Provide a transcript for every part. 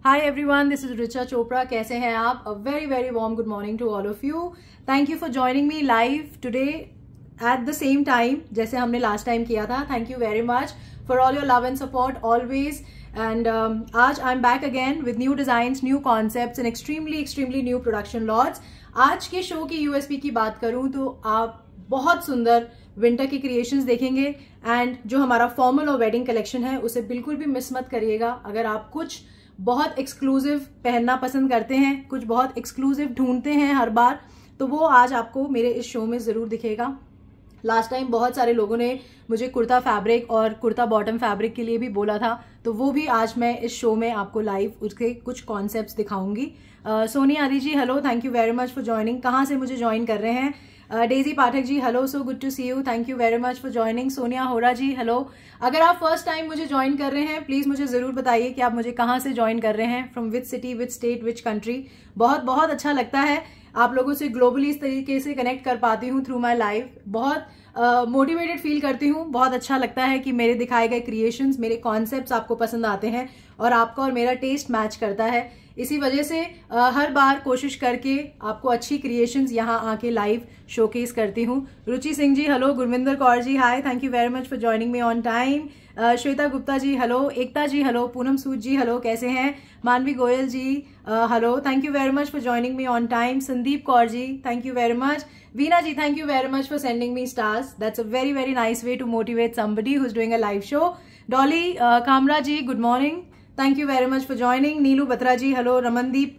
Hi everyone, this is Richa Chopra. कैसे हैं आप? A very very warm good morning to all of you. Thank you for joining me live today at the same time जैसे हमने last time किया था. Thank you very much for all your love and support always. And आज I'm back again with new designs, new concepts and extremely new production lots. आज के show की USP की बात करूं तो आप बहुत सुंदर विंटर की क्रिएशंस देखेंगे एंड जो हमारा फॉर्मल और वेडिंग कलेक्शन है उसे बिल्कुल भी मिस मत करिएगा. अगर आप कुछ बहुत एक्सक्लूसिव पहनना पसंद करते हैं, कुछ बहुत एक्सक्लूसिव ढूंढते हैं हर बार, तो वो आज आपको मेरे इस शो में ज़रूर दिखेगा. लास्ट टाइम बहुत सारे लोगों ने मुझे कुर्ता फैब्रिक और कुर्ता बॉटम फैब्रिक के लिए भी बोला था, तो वो भी आज मैं इस शो में आपको लाइव उसके कुछ कॉन्सेप्ट्स दिखाऊंगी. Soni Adi ji hello, thank you very much for joining. कहाँ से मुझे ज्वाइन कर रहे हैं? Daisy Pathak ji hello, so good to see you, thank you very much for joining. Sonia Hora ji hello. अगर आप फर्स्ट टाइम मुझे ज्वाइन कर रहे हैं प्लीज मुझे जरूर बताइए कि आप मुझे कहाँ से ज्वाइन कर रहे हैं, from which city, which state, which country. बहुत अच्छा लगता है आप लोगों से ग्लोबली इस तरीके से कनेक्ट कर पाती हूँ थ्रू माई लाइफ. बहुत मोटिवेटेड फील करती हूँ. बहुत अच्छा लगता है कि मेरे दिखाए गए क्रिएशंस, मेरे कॉन्सेप्ट्स आपको पसंद आते हैं और आपका और मेरा टेस्ट मैच करता है. इसी वजह से हर बार कोशिश करके आपको अच्छी क्रिएशंस यहाँ आके लाइव शोकेस करती हूँ. Ruchi Singh ji hello, Gurvinder Kaur ji hi, thank you very much for joining me on time. Shweta Gupta ji hello, Ekta ji hello, Poonam Sood ji hello, कैसे हैं? Manvi Goyal ji hello, thank you very much for joining me on time. Sandeep Kaur ji thank you very much. Veena ji thank you very much for sending me stars. That's a very nice way to motivate somebody who is doing a live show. Dolly Kamra ji good morning, thank you very much for joining. Neelu Batra ji hello, Ramandeep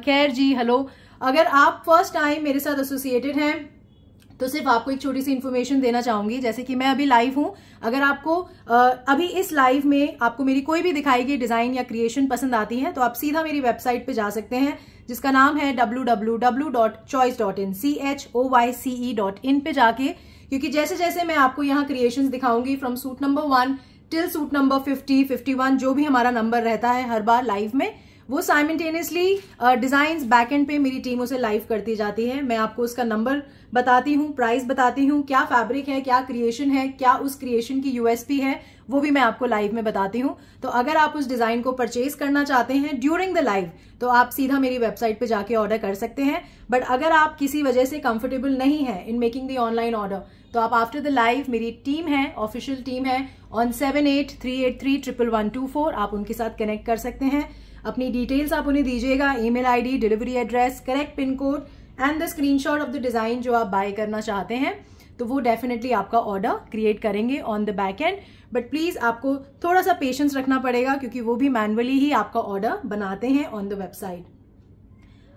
Khair ji hello. अगर आप first time मेरे साथ associated हैं तो सिर्फ आपको एक छोटी सी इन्फॉर्मेशन देना चाहूंगी. जैसे कि मैं अभी लाइव हूं, अगर आपको अभी इस लाइव में आपको मेरी कोई भी दिखाई गई डिजाइन या क्रिएशन पसंद आती है तो आप सीधा मेरी वेबसाइट पे जा सकते हैं जिसका नाम है www.choice.in, choice.in पे जाके, क्योंकि जैसे जैसे मैं आपको यहाँ क्रिएशंस दिखाऊंगी from suit number 1 till suit number 50, 51 जो भी हमारा नंबर रहता है हर बार लाइव में, वो साइमल्टेनियसली डिजाइन्स बैकएंड पे मेरी टीम उसे लाइव करती जाती है. मैं आपको उसका नंबर बताती हूँ, प्राइस बताती हूँ, क्या फैब्रिक है, क्या क्रिएशन है, क्या उस क्रिएशन की यूएसपी है, वो भी मैं आपको लाइव में बताती हूँ. तो अगर आप उस डिजाइन को परचेज करना चाहते हैं ड्यूरिंग द लाइव तो आप सीधा मेरी वेबसाइट पे जाके ऑर्डर कर सकते हैं. बट अगर आप किसी वजह से कंफर्टेबल नहीं है in making the online order तो आप आफ्टर द लाइव, मेरी टीम है, ऑफिशियल टीम है ऑन 7838311124, आप उनके साथ कनेक्ट कर सकते हैं. अपनी डिटेल्स आप उन्हें दीजिएगा, email ID, delivery address, correct pin code and the screenshot of the design जो आप बाय करना चाहते हैं, तो वो डेफिनेटली आपका ऑर्डर क्रिएट करेंगे on the back and. But please आपको थोड़ा सा पेशेंस रखना पड़ेगा क्योंकि वो भी मैनुअली ही आपका ऑर्डर बनाते हैं on the website.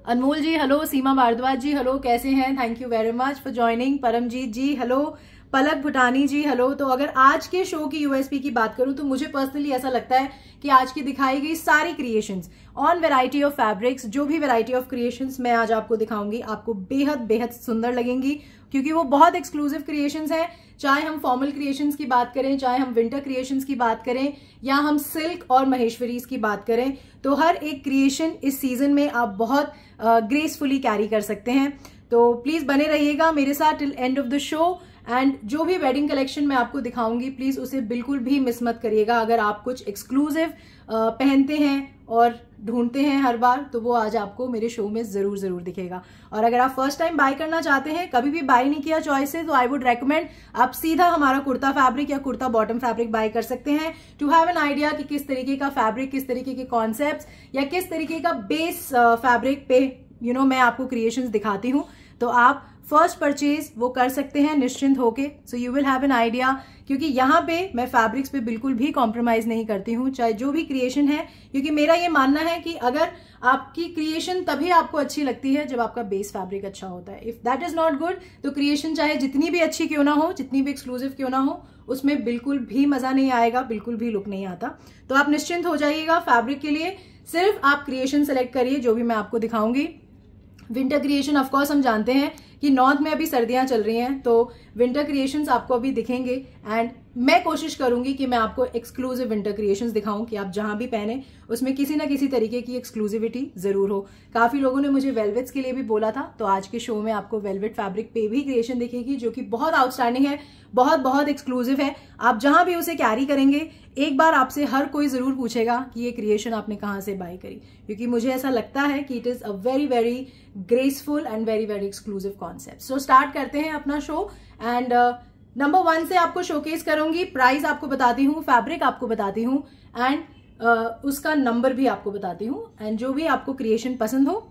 Anmol ji hello, Seema Bhardwaj ji hello, कैसे हैं? Thank you very much for joining. Paramjit ji hello, Palak Bhutani ji hello. तो अगर आज के शो की यूएसपी की बात करूं तो मुझे पर्सनली ऐसा लगता है कि आज की दिखाई गई सारी creations on variety of fabrics, जो भी वैरायटी ऑफ क्रिएशंस मैं आज आपको दिखाऊंगी, आपको बेहद सुंदर लगेंगी क्योंकि वो बहुत एक्सक्लूसिव क्रिएशंस हैं. चाहे हम फॉर्मल क्रिएशंस की बात करें, चाहे हम विंटर क्रिएशंस की बात करें, या हम सिल्क और महेश्वरीज की बात करें, तो हर एक क्रिएशन इस सीजन में आप बहुत ग्रेसफुली कैरी कर सकते हैं. तो प्लीज बने रहिएगा मेरे साथ till and of the show. And जो भी वेडिंग कलेक्शन मैं आपको दिखाऊंगी प्लीज उसे बिल्कुल भी मिस मत करिएगा. अगर आप कुछ एक्सक्लूसिव पहनते हैं और ढूंढते हैं हर बार तो वो आज आपको मेरे शो में जरूर दिखेगा. और अगर आप फर्स्ट टाइम बाय करना चाहते हैं, कभी भी बाय नहीं किया चॉइस से, तो आई वुड रेकमेंड आप सीधा हमारा कुर्ता फैब्रिक या कुर्ता बॉटम फैब्रिक बाय कर सकते हैं टू हैव एन आइडिया कि किस तरीके का फैब्रिक, किस तरीके के कॉन्सेप्ट या किस तरीके का बेस फैब्रिक पे मैं आपको क्रिएशंस दिखाती हूँ. तो आप फर्स्ट परचेज वो कर सकते हैं निश्चिंत होके. So you will have an idea, क्योंकि यहाँ पे मैं फैब्रिक्स पे बिल्कुल भी कॉम्प्रोमाइज नहीं करती हूँ, चाहे जो भी क्रिएशन है, क्योंकि मेरा ये मानना है कि अगर आपकी क्रिएशन तभी आपको अच्छी लगती है जब आपका बेस फैब्रिक अच्छा होता है. If that is not good तो क्रिएशन चाहे जितनी भी अच्छी क्यों ना हो, जितनी भी एक्सक्लूसिव क्यों ना हो, उसमें बिल्कुल भी मजा नहीं आएगा, बिल्कुल भी लुक नहीं आता. तो आप निश्चिंत हो जाइएगा फैब्रिक के लिए. सिर्फ आप क्रिएशन सेलेक्ट करिए जो भी मैं आपको दिखाऊंगी. विंटर क्रिएशन ऑफकोर्स हम जानते हैं कि नॉर्थ में अभी सर्दियां चल रही हैं तो विंटर क्रिएशंस आपको अभी दिखेंगे. एंड मैं कोशिश करूंगी कि मैं आपको एक्सक्लूसिव विंटर क्रिएशंस दिखाऊं कि आप जहां भी पहने उसमें किसी ना किसी तरीके की एक्सक्लूसिविटी जरूर हो। काफी लोगों ने मुझे वेलवेट्स के लिए भी बोला था, तो आज के शो में आपको वेलवेट फैब्रिक पे भी क्रिएशन दिखेगी जो कि बहुत आउटस्टैंडिंग है, बहुत बहुत एक्सक्लूसिव है। आप जहां भी उसे कैरी करेंगे एक बार आपसे हर कोई जरूर पूछेगा कि ये क्रिएशन आपने कहां से बाय करी, क्योंकि मुझे ऐसा लगता है कि it is a very very graceful and very very exclusive concept. So start करते हैं अपना शो एंड नंबर 1 से आपको शोकेस करूंगी, प्राइस आपको बताती हूँ, फैब्रिक आपको बताती हूँ एंड उसका नंबर भी आपको बताती हूँ। एंड जो भी आपको क्रिएशन पसंद हो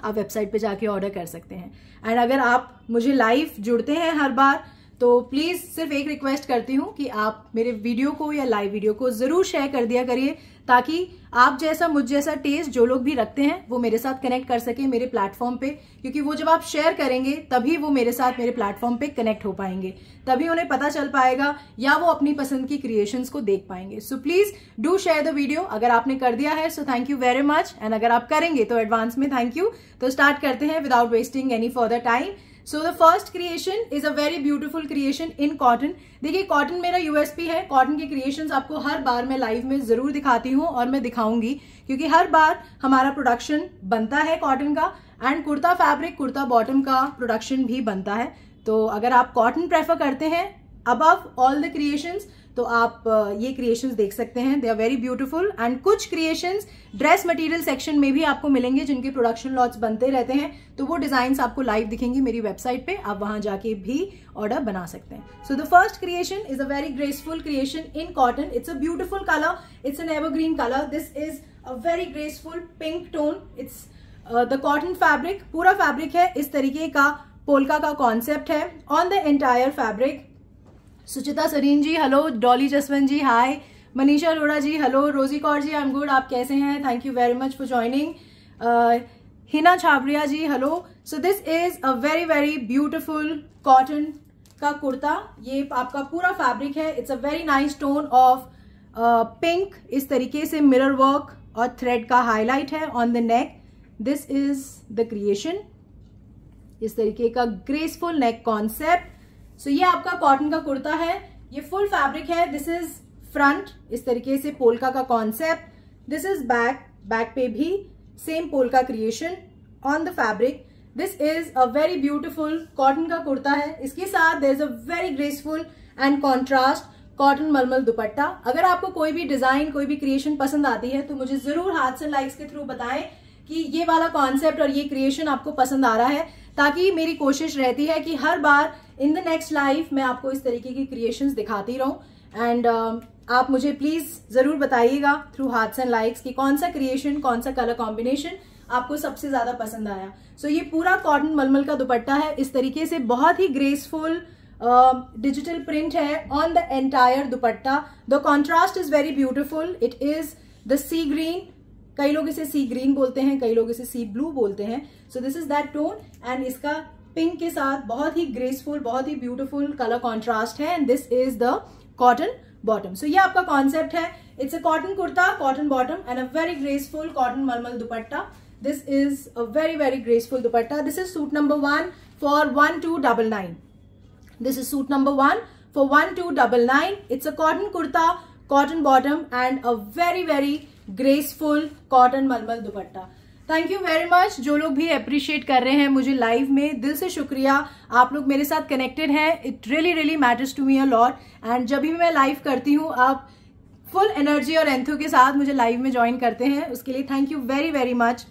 आप वेबसाइट पे जाके ऑर्डर कर सकते हैं। एंड अगर आप मुझे लाइव जुड़ते हैं हर बार तो प्लीज सिर्फ एक रिक्वेस्ट करती हूँ कि आप मेरे वीडियो को या लाइव वीडियो को जरूर शेयर कर दिया करिए, ताकि आप जैसा मुझ जैसा टेस्ट जो लोग भी रखते हैं वो मेरे साथ कनेक्ट कर सके मेरे प्लेटफॉर्म पे, क्योंकि वो जब आप शेयर करेंगे तभी वो मेरे साथ मेरे प्लेटफॉर्म पे कनेक्ट हो पाएंगे, तभी उन्हें पता चल पाएगा या वो अपनी पसंद की क्रिएशंस को देख पाएंगे। So please do share the video. अगर आपने कर दिया है सो thank you very much, and अगर आप करेंगे तो एडवांस में थैंक यू। तो स्टार्ट करते हैं without wasting any further time. So the first creation is a very beautiful creation in cotton. देखिए कॉटन मेरा यूएसपी है, कॉटन के क्रिएशंस आपको हर बार मैं लाइव में जरूर दिखाती हूँ और मैं दिखाऊंगी, क्योंकि हर बार हमारा प्रोडक्शन बनता है कॉटन का, and kurta fabric kurta bottom का प्रोडक्शन भी बनता है। तो अगर आप कॉटन प्रेफर करते हैं अबव ऑल द क्रिएशंस तो आप ये क्रिएशंस देख सकते हैं, they are very beautiful. And कुछ क्रिएशंस ड्रेस मटेरियल सेक्शन में भी आपको मिलेंगे जिनके प्रोडक्शन लॉट्स बनते रहते हैं, तो वो डिजाइन्स आपको लाइव दिखेंगी मेरी वेबसाइट पे, आप वहां जाके भी ऑर्डर बना सकते हैं। So the first creation is a very graceful creation in cotton. It's a beautiful colour, it's an evergreen colour. This is a very graceful pink tone. It's the cotton fabric, पूरा fabric है इस तरीके का, polka का concept है on the entire fabric. Suchita Sareen ji hello, Dolly Jaswant ji hi, Manisha Arora ji hello, Rosy Kaur ji I am good, आप कैसे हैं, thank you very much for joining. Hina Chhabria ji hello. So this is a very very beautiful cotton का कुर्ता, ये आपका पूरा फैब्रिक है। It's a very nice tone of pink, इस तरीके से मिरर वर्क और थ्रेड का हाईलाइट है on the neck. This is the creation, इस तरीके का ग्रेसफुल नेक कॉन्सेप्ट। सो ये आपका कॉटन का कुर्ता है, ये फुल फैब्रिक है। दिस इज फ्रंट, इस तरीके से पोल्का का concept. This is back, back पे भी same polka creation on the fabric. This is a very beautiful cotton का कुर्ता है, इसके साथ there is a very graceful and contrast cotton मलमल दुपट्टा। अगर आपको कोई भी डिजाइन कोई भी क्रिएशन पसंद आती है तो मुझे जरूर हार्ट्स एंड लाइक्स के थ्रू बताएं कि ये वाला कॉन्सेप्ट और ये क्रिएशन आपको पसंद आ रहा है, ताकि मेरी कोशिश रहती है कि हर बार इन द नेक्स्ट लाइफ मैं आपको इस तरीके की क्रिएशंस दिखाती रहूं। एंड आप मुझे प्लीज जरूर बताइएगा थ्रू हार्ट्स एंड लाइक्स कि कौन सा क्रिएशन कौन सा कलर कॉम्बिनेशन आपको सबसे ज्यादा पसंद आया। सो ये पूरा कॉटन मलमल का दुपट्टा है, इस तरीके से बहुत ही ग्रेसफुल डिजिटल प्रिंट है on the entire dupatta. The contrast is very beautiful, it is the sea green, कई लोग इसे सी ग्रीन बोलते हैं, कई लोग इसे सी ब्लू बोलते हैं। So this is that tone, and इसका पिंक के साथ बहुत ही ग्रेसफुल बहुत ही ब्यूटीफुल कलर कॉन्ट्रास्ट है। And this is the cotton bottom. So ये आपका कॉन्सेप्ट है, it's a cotton kurta cotton bottom and a very graceful cotton मलमल dupatta. This is a very very graceful dupatta. This is suit number 1 for 1299। This is suit number 1 for 1299. It's a cotton kurta, cotton bottom and a very very graceful cotton मलमल दुपट्टा। Thank you very much. जो लोग भी appreciate कर रहे हैं मुझे live में, दिल से शुक्रिया, आप लोग मेरे साथ कनेक्टेड हैं। It really really matters to me a lot. And जब भी मैं लाइव करती हूँ आप फुल एनर्जी और एंथू के साथ मुझे लाइव में ज्वाइन करते हैं, उसके लिए thank you very very much.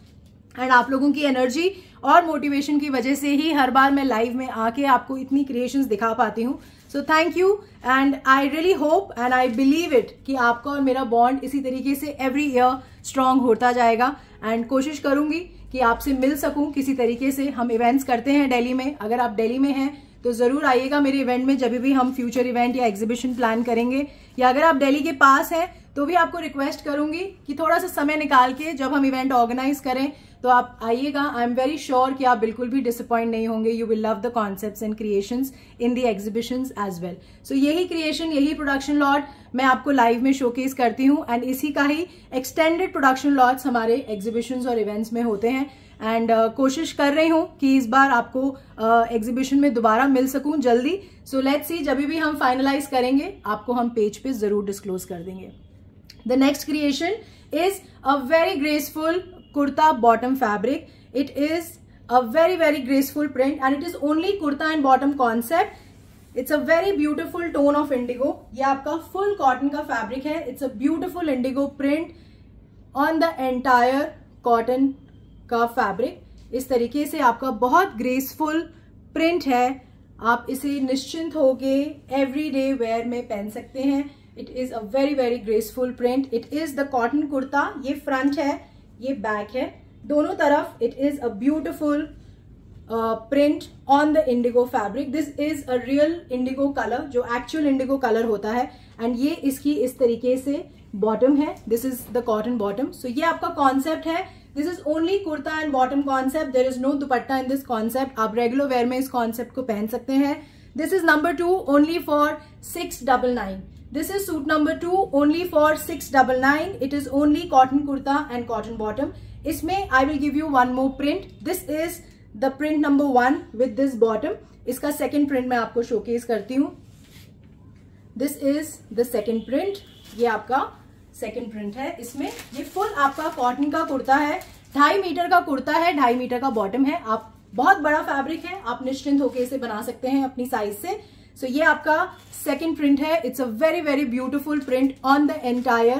And आप लोगों की एनर्जी और मोटिवेशन की वजह से ही हर बार मैं लाइव में आके आपको इतनी क्रिएशंस दिखा पाती हूँ। सो thank you, and I really hope and I believe it कि आपका और मेरा बॉन्ड इसी तरीके से एवरी ईयर स्ट्रांग होता जाएगा। एंड कोशिश करूंगी कि आपसे मिल सकूं किसी तरीके से। हम इवेंट्स करते हैं दिल्ली में, अगर आप दिल्ली में हैं तो जरूर आइएगा मेरे इवेंट में, जब भी हम फ्यूचर इवेंट या एग्जीबिशन प्लान करेंगे, या अगर आप दिल्ली के पास हैं तो भी आपको रिक्वेस्ट करूंगी कि थोड़ा सा समय निकाल के जब हम इवेंट ऑर्गेनाइज करें तो आप आइएगा। आई एम वेरी श्योर कि आप बिल्कुल भी डिसअपॉइंट नहीं होंगे। You will love the concepts and creations in the exhibitions as well. So यही क्रिएशन यही प्रोडक्शन लॉट मैं आपको लाइव में शोकेस करती हूँ, एंड इसी का ही एक्सटेंडेड प्रोडक्शन लॉट्स हमारे एग्जीबिशंस और इवेंट्स में होते हैं। एंड कोशिश कर रही हूँ कि इस बार आपको एग्जीबिशन में दोबारा मिल सकूं जल्दी. सो लेट्स सी, जब भी हम फाइनलाइज करेंगे आपको हम पेज पे जरूर डिस्क्लोज कर देंगे. The next creation is a very graceful kurta bottom fabric. It is a very graceful print and it is only kurta and bottom concept. It's a very beautiful tone of indigo. ये आपका full cotton का fabric है. It's a beautiful indigo print on the entire cotton का fabric. इस तरीके से आपका बहुत graceful print है. आप इसे निश्चिंत होके everyday wear में पहन सकते हैं. It is a very graceful print. It is the cotton kurta. ये front है, ये बैक है, दोनों तरफ it is a beautiful print on the Indigo fabric. This is a real Indigo colour, जो एक्चुअल इंडिगो कलर होता है. And ये इसकी इस तरीके से बॉटम है. This is the cotton bottom. So ये आपका कॉन्सेप्ट है. This is only kurta and bottom concept. There is no dupatta in this concept. आप रेगुलर वेयर में इस कॉन्सेप्ट को पहन सकते हैं. This is number 2 only for 699. This is suit number 2 only for 699. It is only cotton kurta and cotton bottom. इसमें I will give you one more print. This is the print number 1 with this bottom. इसका second print मैं आपको showcase करती हूँ. This is the second print. ये आपका second print है. इसमें ये full आपका cotton का कुर्ता है. 2.5 मीटर का कुर्ता है, 2.5 मीटर का बॉटम है. आप बहुत बड़ा फैब्रिक है, आप निश्चिंत होकर इसे बना सकते हैं अपनी साइज से. सो ये आपका सेकेंड प्रिंट है. It's a very beautiful print on the entire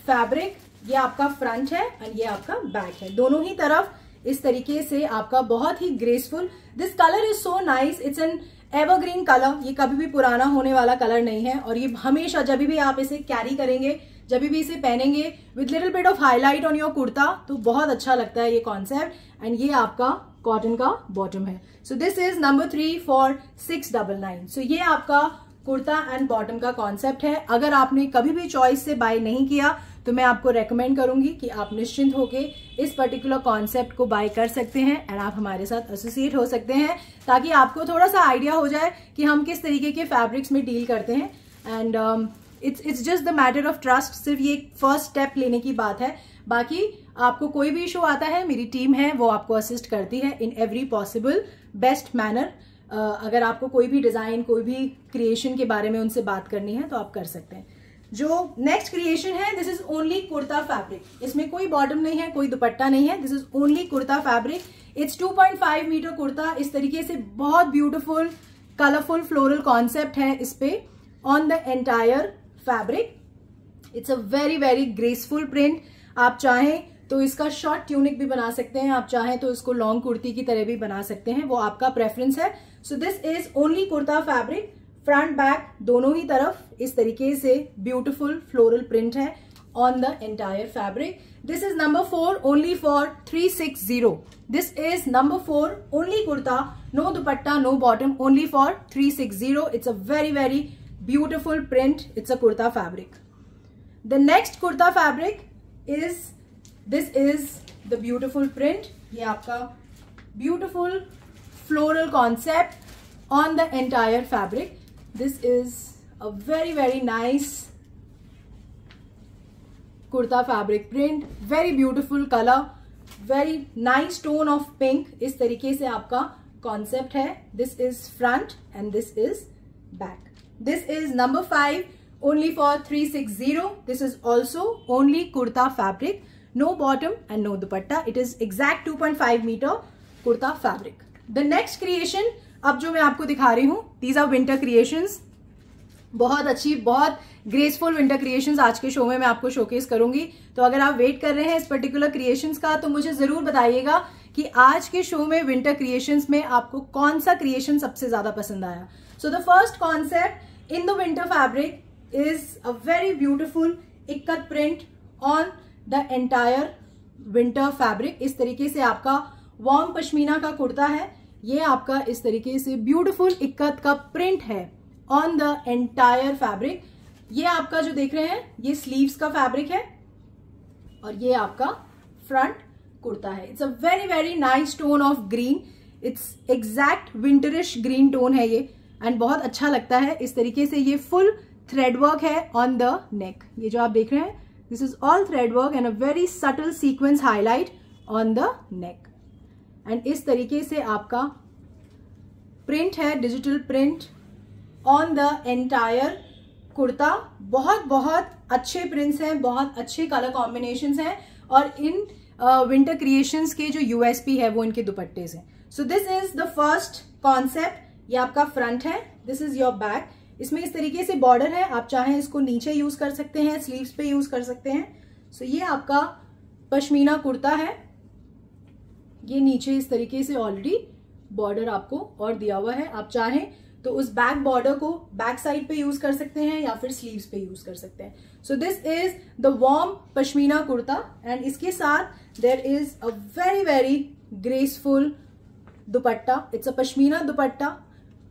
fabric. ये आपका फ्रंट है और ये आपका बैक है. दोनों ही तरफ इस तरीके से आपका बहुत ही graceful. This colour is so nice. It's an evergreen colour. ये कभी भी पुराना होने वाला कलर नहीं है और ये हमेशा जब भी आप इसे कैरी करेंगे, जब भी इसे पहनेंगे with little bit of highlight on your kurta, तो बहुत अच्छा लगता है ये कॉन्सेप्ट. एंड ये आपका कॉटन का बॉटम है. So this is number 3 for 699. सो ये आपका कुर्ता एंड बॉटम का कॉन्सेप्ट है. अगर आपने कभी भी चॉइस से बाय नहीं किया तो मैं आपको रेकमेंड करूंगी कि आप निश्चिंत होके इस पर्टिकुलर कॉन्सेप्ट को बाय कर सकते हैं एंड आप हमारे साथ एसोसिएट हो सकते हैं, ताकि आपको थोड़ा सा आइडिया हो जाए कि हम किस तरीके के फैब्रिक्स में डील करते हैं. And it's just the matter of trust. सिर्फ ये फर्स्ट स्टेप लेने की बात है. बाकी आपको कोई भी इशू आता है, मेरी टीम है वो आपको असिस्ट करती है in every possible best manner. अगर आपको कोई भी डिजाइन, कोई भी क्रिएशन के बारे में उनसे बात करनी है तो आप कर सकते हैं. जो नेक्स्ट क्रिएशन है, this is only kurta fabric. इसमें कोई बॉटम नहीं है, कोई दुपट्टा नहीं है. This is only kurta fabric. It's 2.5 metre kurta. इस तरीके से बहुत ब्यूटिफुल कलरफुल फ्लोरल कॉन्सेप्ट है इस पे on the entire fabric. It's a very graceful print. आप चाहें तो इसका शॉर्ट ट्यूनिक भी बना सकते हैं, आप चाहें तो इसको लॉन्ग कुर्ती की तरह भी बना सकते हैं, वो आपका प्रेफरेंस है. So this is only kurta fabric. Front back दोनों ही तरफ इस तरीके से ब्यूटिफुल फ्लोरल प्रिंट है on the entire fabric. This is number 4 only for 360. This is number 4 only kurta, no dupatta, no bottom, only for 360. It's a very beautiful print. It's a kurta fabric. The next kurta fabric is this is the beautiful print. ये आपका beautiful floral concept on the entire fabric. This is a very nice kurta fabric print. Very beautiful colour, very nice tone of pink. इस तरीके से आपका concept है. This is front end this is back. This is number 5 only for 360. This is also only kurta fabric, no bottom and no dupatta. It is exact 2.5 meter kurta fabric. The next creation अब जो मैं आपको दिखा रही हूँ, these are winter creations. बहुत अच्छी, बहुत ग्रेसफुल विंटर क्रिएशंस आज के शो में मैं आपको शोकेस करूंगी. तो अगर आप वेट कर रहे हैं इस पर्टिकुलर क्रिएशंस का, तो मुझे जरूर बताइएगा कि आज के शो में विंटर क्रिएशंस में आपको कौन सा क्रिएशन सबसे ज्यादा पसंद आया. सो the first concept in the winter fabric is a very beautiful ikat print on the entire winter fabric. इस तरीके से आपका वार्म पश्मीना का कुर्ता है. ये आपका इस तरीके से ब्यूटीफुल इक्कत का प्रिंट है ऑन द एंटायर फैब्रिक. ये आपका जो देख रहे हैं ये स्लीव्स का फैब्रिक है और ये आपका फ्रंट कुर्ता है. It's a very nice tone of green. It's exact winterish green tone है ये एंड बहुत अच्छा लगता है. इस तरीके से ये फुल थ्रेड वर्क है ऑन द नेक. ये जो आप देख रहे हैं, this is all thread work and a very subtle sequence highlight on the neck. And इस तरीके से आपका प्रिंट है, digital print on the entire kurta. बहुत बहुत अच्छे प्रिंट्स हैं, बहुत अच्छे कलर कॉम्बिनेशंस हैं और इन विंटर क्रिएशंस के जो यूएसपी है वो इनके दुपट्टे हैं। So this is the first concept. ये आपका फ्रंट है, दिस इज योर बैक। इसमें इस तरीके से बॉर्डर है, आप चाहें इसको नीचे यूज कर सकते हैं, स्लीव्स पे यूज कर सकते हैं। सो ये आपका पश्मीना कुर्ता है, ये नीचे इस तरीके से ऑलरेडी बॉर्डर आपको और दिया हुआ है। आप चाहें तो उस बैक बॉर्डर को बैक साइड पे यूज कर सकते हैं या फिर स्लीव्स पे यूज कर सकते हैं। So this is the warm pashmina kurta and इसके साथ there is a very very graceful dupatta. It's a pashmina dupatta,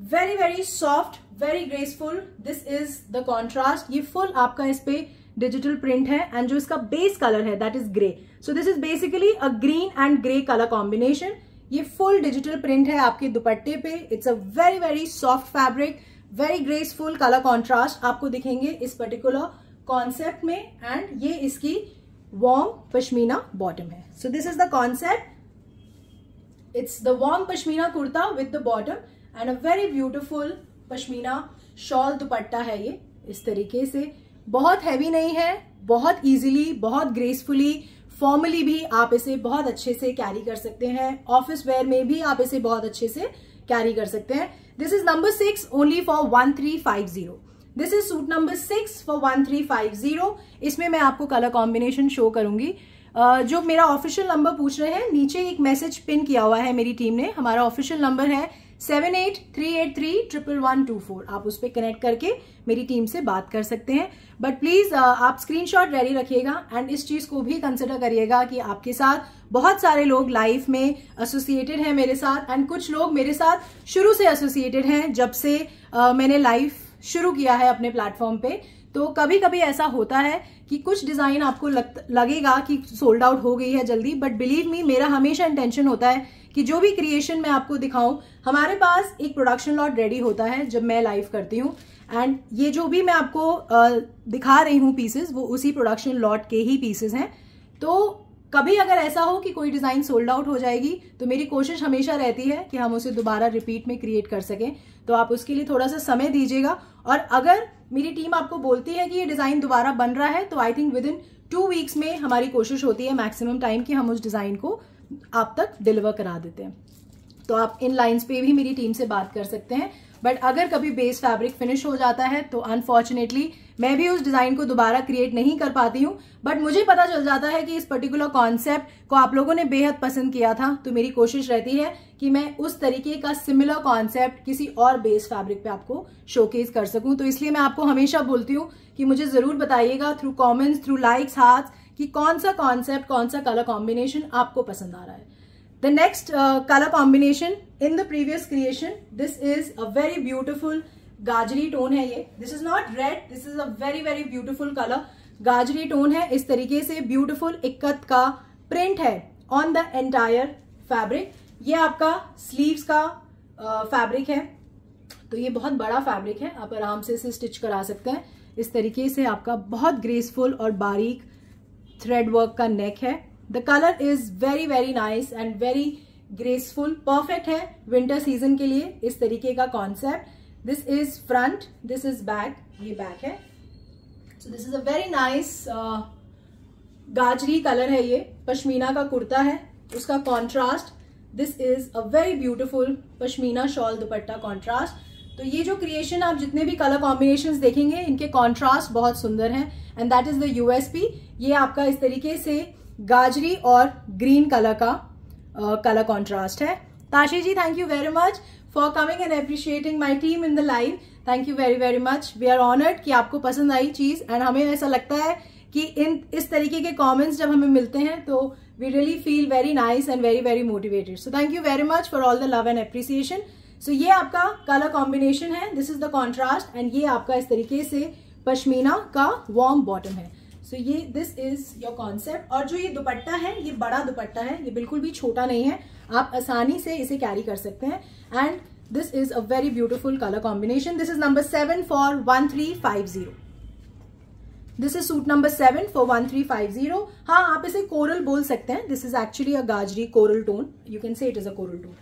very very soft, very graceful. This is the contrast. ये फुल आपका इस पे डिजिटल प्रिंट है एंड जो इसका बेस कलर है that is grey. So this is basically a green and grey colour combination. ये full digital print है आपके दुपट्टे पे। It's a very very soft fabric, very graceful colour contrast आपको दिखेंगे इस पर्टिकुलर कॉन्सेप्ट में एंड ये इसकी वार्म पश्मीना बॉटम है। So this is the concept. It's the warm pashmina kurta with the bottom and a very beautiful pashmina shawl दुपट्टा है ये इस तरीके से। बहुत हैवी नहीं है, बहुत इजीली, बहुत ग्रेसफुली, फॉर्मली भी आप इसे बहुत अच्छे से कैरी कर सकते हैं। ऑफिस वेयर में भी आप इसे बहुत अच्छे से कैरी कर सकते हैं। This is number 6 only for 1350। This is suit number 6 for 1350। इसमें मैं आपको कलर कॉम्बिनेशन शो करूंगी। जो मेरा ऑफिशियल नंबर पूछ रहे हैं, नीचे एक मैसेज पिन किया हुआ है मेरी टीम ने। हमारा ऑफिशियल नंबर है 7838311124। आप उस पर कनेक्ट करके मेरी टीम से बात कर सकते हैं। बट प्लीज आप स्क्रीनशॉट रेडी रखिएगा एंड इस चीज को भी कंसिडर करिएगा कि आपके साथ बहुत सारे लोग लाइफ में एसोसिएटेड हैं मेरे साथ एंड कुछ लोग मेरे साथ शुरू से एसोसिएटेड हैं जब से मैंने लाइफ शुरू किया है अपने प्लेटफॉर्म पे। तो कभी कभी ऐसा होता है कि कुछ डिजाइन आपको लगेगा कि सोल्ड आउट हो गई है जल्दी, बट बिलीव मी, मेरा हमेशा इंटेंशन होता है कि जो भी क्रिएशन मैं आपको दिखाऊं, हमारे पास एक प्रोडक्शन लॉट रेडी होता है जब मैं लाइव करती हूँ एंड ये जो भी मैं आपको दिखा रही हूँ पीसेस, वो उसी प्रोडक्शन लॉट के ही पीसेस हैं। तो कभी अगर ऐसा हो कि कोई डिजाइन सोल्ड आउट हो जाएगी तो मेरी कोशिश हमेशा रहती है कि हम उसे दोबारा रिपीट में क्रिएट कर सकें। तो आप उसके लिए थोड़ा सा समय दीजिएगा और अगर मेरी टीम आपको बोलती है कि ये डिजाइन दोबारा बन रहा है तो I think with in 2 weeks में हमारी कोशिश होती है मैक्सिमम टाइम कि हम उस डिजाइन को आप तक डिलीवर करा देते हैं। तो आप इन लाइंस पे भी मेरी टीम से बात कर सकते हैं। बट अगर कभी बेस फैब्रिक फिनिश हो जाता है तो अनफॉर्चुनेटली मैं भी उस डिजाइन को दोबारा क्रिएट नहीं कर पाती हूँ। बट मुझे पता चल जाता है कि इस पर्टिकुलर कॉन्सेप्ट को आप लोगों ने बेहद पसंद किया था, तो मेरी कोशिश रहती है कि मैं उस तरीके का सिमिलर कॉन्सेप्ट किसी और बेस फैब्रिक पे आपको शोकेस कर सकूं। तो इसलिए मैं आपको हमेशा बोलती हूँ कि मुझे जरूर बताइएगा through comments, through likes, hearts, कि कौन सा कॉन्सेप्ट, कौन सा कलर कॉम्बिनेशन आपको पसंद आ रहा है। The next color combination in the previous creation, this is a very beautiful gajri tone है ये। This is not red, this is a very very beautiful color। Gajri tone है, इस तरीके से ब्यूटीफुल इक्कत का प्रिंट है on the entire fabric। ये आपका स्लीव्स का फैब्रिक है, तो ये बहुत बड़ा फैब्रिक है, आप आराम से इसे स्टिच करा सकते हैं। इस तरीके से आपका बहुत ग्रेसफुल और बारीक थ्रेड वर्क का नेक है। The colour is very very nice and very graceful, perfect है विंटर सीजन के लिए इस तरीके का concept. This is front, this is back, ये बैक है। So this is a very nice gajri colour है, ये पश्मीना का कुर्ता है, उसका contrast. This is a very beautiful pashmina shawl dupatta contrast. तो ये जो क्रिएशन आप जितने भी कलर कॉम्बिनेशंस देखेंगे, इनके कॉन्ट्रास्ट बहुत सुंदर हैं and that is the USP. ये आपका इस तरीके से गाजरी और ग्रीन कलर का कलर कॉन्ट्रास्ट है। Tashi ji, thank you very much for coming and appreciating my team in the live. Thank you very very much. We are honoured कि आपको पसंद आई चीज एंड हमें ऐसा लगता है कि इस तरीके के कमेंट्स जब हमें मिलते हैं तो we really feel very nice and very very motivated. So thank you very much for all the love and appreciation. So ये आपका कलर कॉम्बिनेशन है, this is the contrast and ये आपका इस तरीके से पश्मीना का वार्म बॉटम है। सो ये दिस इज योर कॉन्सेप्ट। और जो ये दुपट्टा है, ये बड़ा दुपट्टा है, ये बिल्कुल भी छोटा नहीं है, आप आसानी से इसे कैरी कर सकते हैं and this is a very beautiful colour combination. This is number 7 for 1350। This is suit number 7 for 1350. हाँ, आप इसे कोरल बोल सकते हैं. This is actually a gajri coral tone. You can say it is a coral tone.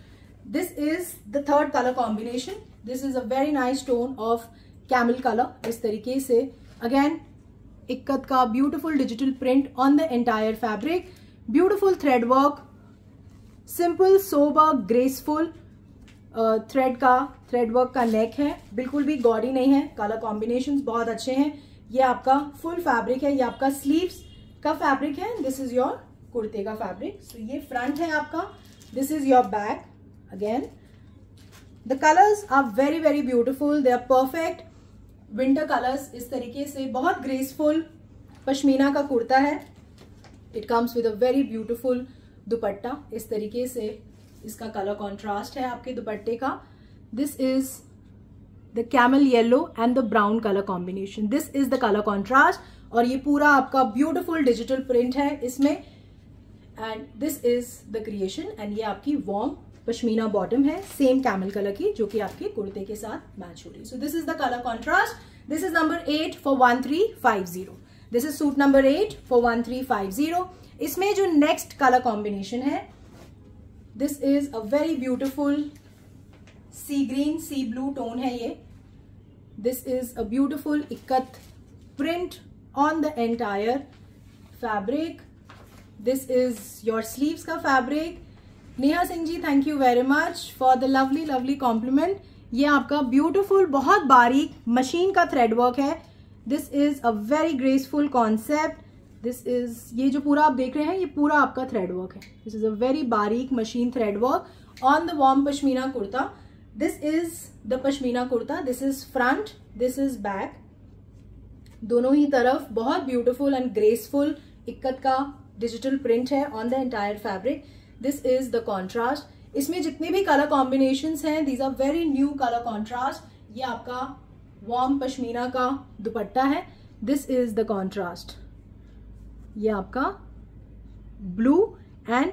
This is the third colour combination. This is a very nice tone of camel colour. इस तरीके से again ikat का beautiful digital print on the entire fabric. Beautiful thread work, simple sober graceful thread work का neck है. बिल्कुल भी gaudy नहीं है. कलर कॉम्बिनेशंस बहुत अच्छे हैं. ये आपका फुल फैब्रिक है. ये आपका स्लीव्स का फैब्रिक है. दिस इज योर कुर्ते का फैब्रिक. सो ये फ्रंट है आपका. This is your back. Again the colours are very very beautiful. They are perfect winter colours. इस तरीके से बहुत ग्रेसफुल पश्मीना का कुर्ता है. It comes with a very beautiful dupatta. इस तरीके से इसका कलर कॉन्ट्रास्ट है आपके दुपट्टे का. This is the camel yellow and the brown colour combination. This is the colour contrast. और ये पूरा आपका ब्यूटिफुल डिजिटल प्रिंट है इसमें. And this is the creation. And ये आपकी वार्म पश्मीना बॉटम है, सेम कैमल कलर की, जो कि आपके कुर्ते के साथ मैच हो रही है. So this is the colour contrast. This is number 8 for 1350. This is suit number 8 for 1350. इसमें जो नेक्स्ट कलर कॉम्बिनेशन है, this is a very beautiful sea green sea blue tone है ये. This is a beautiful ikat print on the entire fabric. This is your sleeves का fabric. Neha Singh ji, thank you very much for the lovely lovely compliment. ये आपका beautiful बहुत बारीक machine का thread work है. This is a very graceful concept. This is, ये जो पूरा आप देख रहे हैं, ये पूरा आपका थ्रेड वर्क है. दिस इज अ वेरी बारीक machine thread work on the warm pashmina kurta. This is the pashmina kurta. This is front, this is back. दोनों ही तरफ बहुत ब्यूटिफुल एंड ग्रेसफुल इक्कत का डिजिटल प्रिंट है on the entire fabric. This is the contrast. इसमें जितने भी कलर कॉम्बिनेशंस हैं, these are very new colour contrast. ये आपका वार्म पश्मीना का दुपट्टा है. This is the contrast. ये आपका ब्लू एंड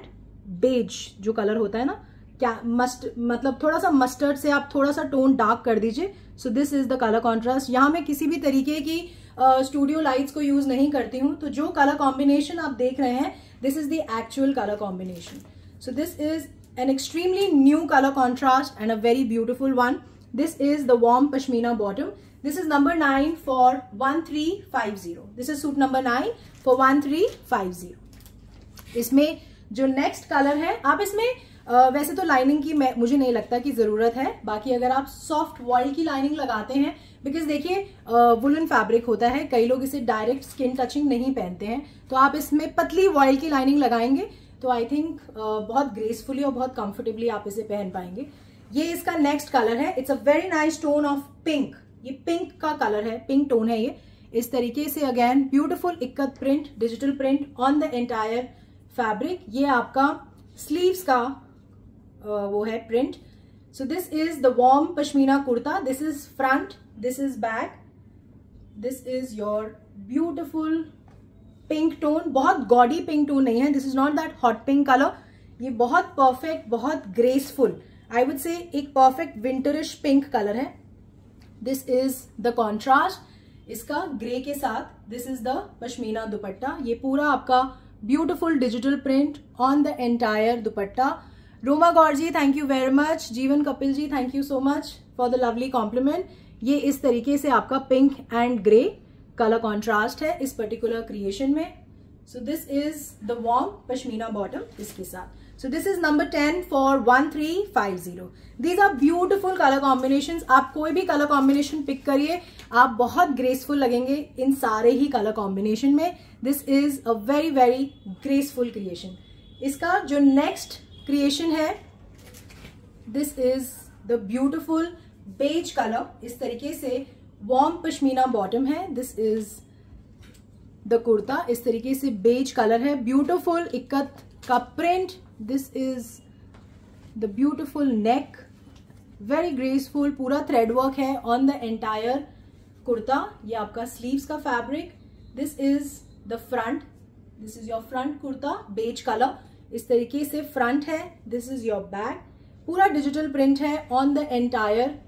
बेज जो कलर होता है ना, क्या मतलब थोड़ा सा मस्टर्ड से आप थोड़ा सा टोन डार्क कर दीजिए. So this is the colour contrast. यहाँ मैं किसी भी तरीके की स्टूडियो लाइट्स को यूज नहीं करती हूँ. तो जो कलर कॉम्बिनेशन आप देख रहे हैं, this is the actual colour combination. So this is an extremely new color contrast and a very beautiful one. This is the warm pashmina bottom. This is number 9 for 1350. This is suit number 9 for 1350. इसमें जो next color है, आप इसमें वैसे तो lining की मुझे नहीं लगता कि जरूरत है. बाकी अगर आप सॉफ्ट वॉइल की लाइनिंग लगाते हैं, बिकॉज देखिए वुलन फैब्रिक होता है, कई लोग इसे डायरेक्ट स्किन टचिंग नहीं पहनते हैं, तो आप इसमें पतली वॉइल की लाइनिंग लगाएंगे तो आई थिंक बहुत ग्रेसफुली और बहुत कंफर्टेबली आप इसे पहन पाएंगे. ये इसका नेक्स्ट कलर है. It's a very nice tone of pink. ये पिंक का कलर है, पिंक टोन है ये. इस तरीके से again beautiful ikat print, digital print on the entire fabric. ये आपका स्लीव्स का वो है print. So this is the warm pashmina kurta. This is front, this is back. This is your beautiful pink tone. बहुत गॉडी पिंक टोन नहीं है. This is not that hot pink colour. ये बहुत परफेक्ट, बहुत ग्रेसफुल, आई वुड से एक perfect winterish pink colour है. This is the contrast इसका grey के साथ. This is the pashmina dupatta. ये पूरा आपका beautiful digital print on the entire dupatta. Roma Gaur ji, thank you very much. Jeevan Kapil ji, thank you so much for the lovely compliment. ये इस तरीके से आपका pink and grey colour contrast है इस पर्टिकुलर क्रिएशन में. So this is the warm pashmina bottom इसके साथ. So this is number 10 for 1350. These are beautiful colour combination. आप कोई भी कलर कॉम्बिनेशन पिक करिए, आप बहुत ग्रेसफुल लगेंगे इन सारे ही कलर कॉम्बिनेशन में. This is a very very graceful creation. इसका जो नेक्स्ट क्रिएशन है, this is the beautiful beige colour. इस तरीके से वार्म पश्मीना बॉटम है. This is the kurta. इस तरीके से बेज कलर है. ब्यूटिफुल इक्कत का print. This is the beautiful neck, very graceful. पूरा थ्रेड वर्क है ऑन द एंटायर कुर्ता. ये आपका स्लीव्स का fabric. This is the front. This is your front kurta, beige colour. इस तरीके से फ्रंट है. This is your back. पूरा डिजिटल प्रिंट है on the entire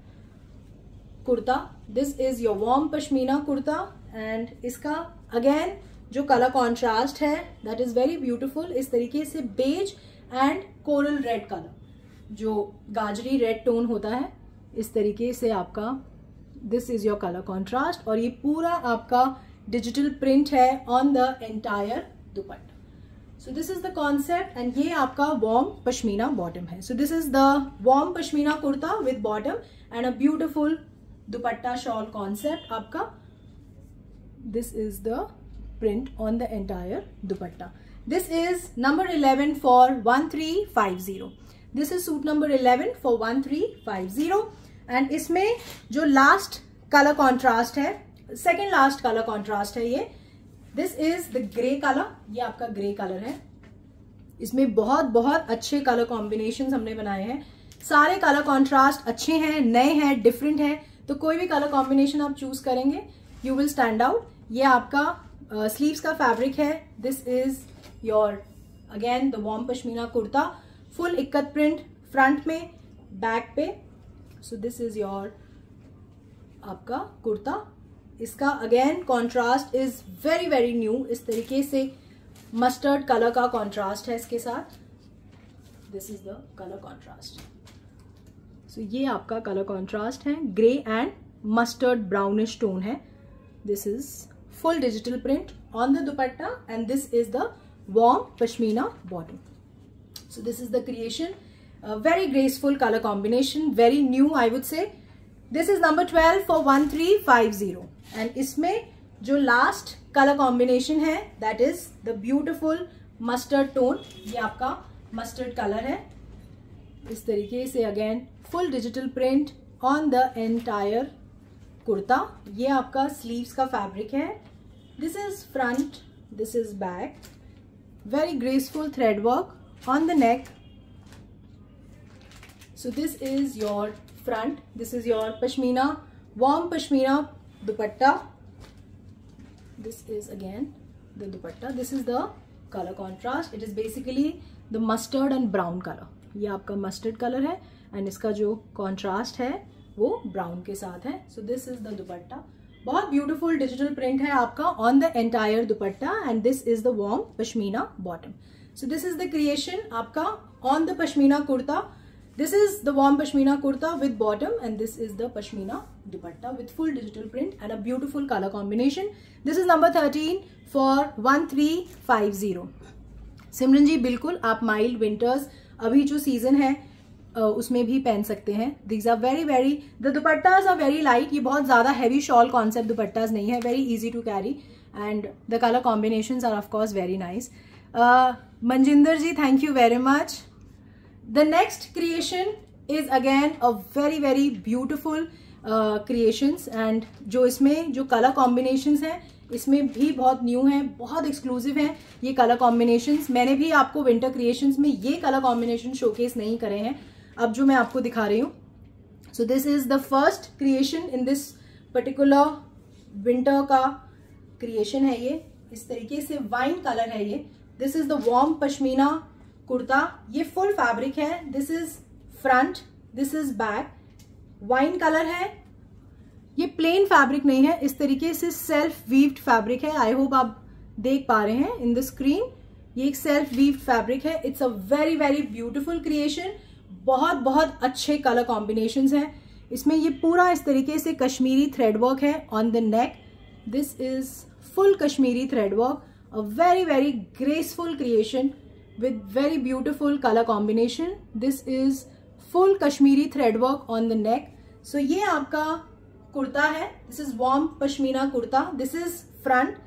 kurta. This is your warm pashmina kurta and इसका अगेन जो कलर कॉन्ट्रास्ट है दैट इज वेरी ब्यूटिफुल. इस तरीके से beige and coral red colour, जो गाजरी रेड टोन होता है, इस तरीके से आपका this is your colour contrast. और ये पूरा आपका डिजिटल प्रिंट है on the entire dupatta. So this is the concept and ये आपका वॉर्म पश्मीना बॉटम है. So this is the warm pashmina kurta with bottom and a beautiful dupatta shawl concept आपका. This is the print on the entire dupatta. This is number 11 for 1350. This is suit number 11 for 1350 and इसमें जो last color contrast है, second last color contrast है ये. This is the grey color. ये आपका grey color है. इसमें बहुत बहुत अच्छे color combinations हमने बनाए हैं. सारे color contrast अच्छे हैं, नए हैं, different हैं. तो कोई भी color combination आप choose करेंगे you will stand out. ये आपका स्लीव्स का फैब्रिक है. This is your again the warm pashmina kurta, full ikat print front में, बैक पे. सो दिस इज योर आपका कुर्ता. इसका again contrast is very very new. इस तरीके से मस्टर्ड कलर का कॉन्ट्रास्ट है इसके साथ. This is the colour contrast. So ये आपका कलर कॉन्ट्रास्ट है, grey and mustard brownish tone है. This is full digital print on the dupatta and this is the warm pashmina bottom. So this is the creation, a very graceful color combination, very new I would say. This is number 12 for 1350 and इसमें जो last color combination है that is the beautiful mustard tone. ये आपका mustard color है. इस तरीके से again full digital print on the entire kurta. ये आपका स्लीव्स का फैब्रिक है. This is front, this is back. Very graceful thread work on the neck. So this is your front. This is your pashmina, warm pashmina dupatta. This is again the dupatta. This is the colour contrast. It is basically the mustard and brown colour. ये आपका mustard colour है and इसका जो contrast है वो brown के साथ है. So this is the dupatta. बहुत ब्यूटीफुल डिजिटल प्रिंट है आपका on the entire dupatta and this is the warm pashmina bottom. So this is the creation आपका on the pashmina kurta. This is the warm pashmina kurta with bottom and this is the pashmina dupatta with full digital print and a beautiful colour combination. This is number 13 for 1350. Simran ji बिल्कुल आप mild winters अभी जो season है उसमें भी पहन सकते हैं. These are very very, the dupattas are very light. ये बहुत ज्यादा हैवी शॉल कॉन्सेप्ट दुपट्टाज नहीं है. Very easy to carry and the colour combinations are of course very nice. Manjinder ji thank you very much. The next creation is again a very very beautiful creations and जो इसमें जो colour combinations हैं इसमें भी बहुत new है, बहुत exclusive हैं ये कलर कॉम्बिनेशंस. मैंने भी आपको विंटर क्रिएशंस में ये कलर कॉम्बिनेशन शोकेस नहीं करे हैं अब जो मैं आपको दिखा रही हूँ. So this is the first creation in this particular winter का क्रिएशन है. ये इस तरीके से वाइन कलर है ये. This is the warm pashmina kurta. ये फुल फैब्रिक है. This is front, this is back. Wine colour है. ये प्लेन फैब्रिक नहीं है, इस तरीके से सेल्फ वीव्ड फैब्रिक है. आई होप आप देख पा रहे हैं इन द स्क्रीन. ये एक सेल्फ वीव्ड फैब्रिक है. It's a very very beautiful creation. बहुत बहुत अच्छे कलर कॉम्बिनेशंस हैं इसमें. ये पूरा इस तरीके से कश्मीरी थ्रेड वर्क है on the neck. This is full Kashmiri thread work. A very very graceful creation with very beautiful colour combination. This is full Kashmiri thread work on the neck. So ये आपका कुर्ता है. This is warm pashmina kurta. This is front,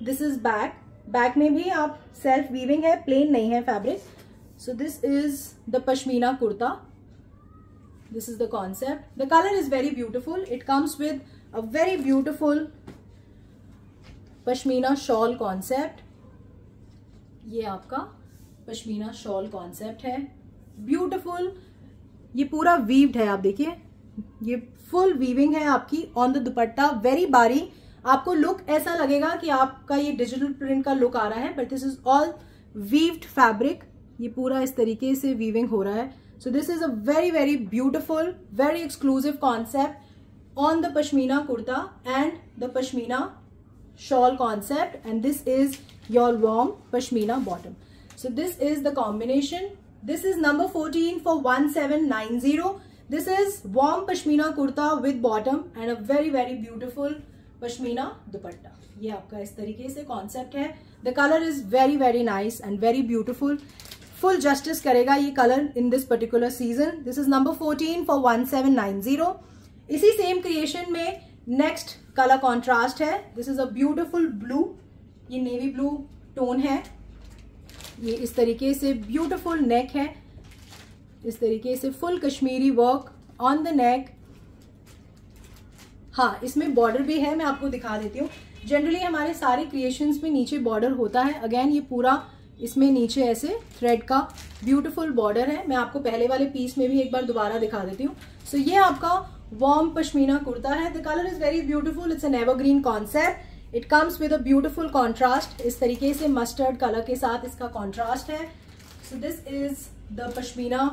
this is back. Back में भी आप self weaving है, plain नहीं है fabric. So this is the pashmina kurta. This is the concept. The colour is very beautiful. It comes with a very beautiful pashmina shawl concept. ये आपका pashmina shawl concept है. Beautiful. ये पूरा वीव्ड है. आप देखिए ये फुल वीविंग है आपकी ऑन द दुपट्टा. वेरी बारीक. आपको लुक ऐसा लगेगा कि आपका ये डिजिटल प्रिंट का लुक आ रहा है but this is all weaved fabric. ये पूरा इस तरीके से वीविंग हो रहा है. So this is a very very beautiful, very exclusive concept on the pashmina kurta and the pashmina shawl concept, and this is your warm pashmina bottom. So this is the combination. This is number 14 for 1790. This is warm pashmina kurta with bottom and a very very beautiful pashmina dupatta. ये आपका इस तरीके से concept है. The color is very very nice and very beautiful. Full justice करेगा ये color in this particular season. This is number 14 for 1790. इसी same creation में next color contrast है. This is a beautiful blue. ये navy blue tone है. ये इस तरीके से beautiful neck है. इस तरीके से full Kashmiri work on the neck. हाँ, इसमें border भी है, मैं आपको दिखा देती हूँ. जनरली हमारे सारे क्रिएशंस में नीचे बॉर्डर होता है. अगेन ये पूरा इसमें नीचे ऐसे थ्रेड का ब्यूटीफुल बॉर्डर है. मैं आपको पहले वाले पीस में भी एक बार दोबारा दिखा देती हूँ. सो ये आपका वार्म पश्मीना कुर्ता है. The colour is very beautiful. It's an evergreen concept. It comes with a beautiful contrast. इस तरीके से मस्टर्ड कलर के साथ इसका कॉन्ट्रास्ट है. So this is the pashmina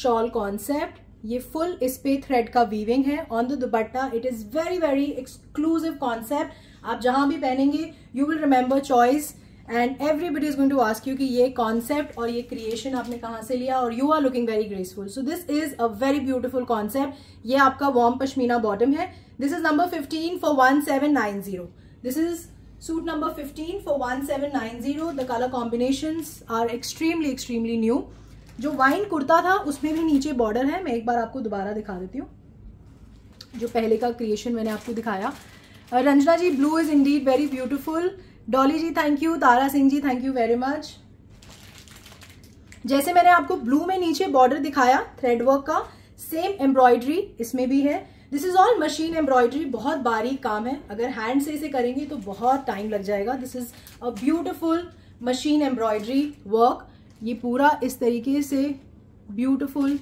shawl concept. ये फुल इस पे थ्रेड का वीविंग है on the dupatta. It is very very exclusive concept. आप जहां भी पहनेंगे you will remember choice and everybody is going to ask you कि ये कॉन्सेप्ट और ये क्रिएशन आपने कहां से लिया, और you are looking very graceful. So this is a very beautiful concept. ये आपका वार्म पश्मीना बॉटम है. This is number 15 for 1790. This is suit number 15 for 1790. The colour combinations are extremely extremely new. जो wine kurta था उसमें भी नीचे border है. मैं एक बार आपको दोबारा दिखा देती हूँ. जो पहले का क्रिएशन मैंने आपको दिखाया. Ranjana ji, blue is indeed very beautiful. Dolly ji thank you. Tara Singh ji thank you very much. जैसे मैंने आपको ब्लू में नीचे बॉर्डर दिखाया थ्रेड वर्क का, सेम एम्ब्रॉयडरी इसमें भी है. This is all machine embroidery. बहुत बारीक काम है. अगर हैंड से इसे करेंगे तो बहुत टाइम लग जाएगा. This is a beautiful machine embroidery work. ये पूरा इस तरीके से ब्यूटीफुल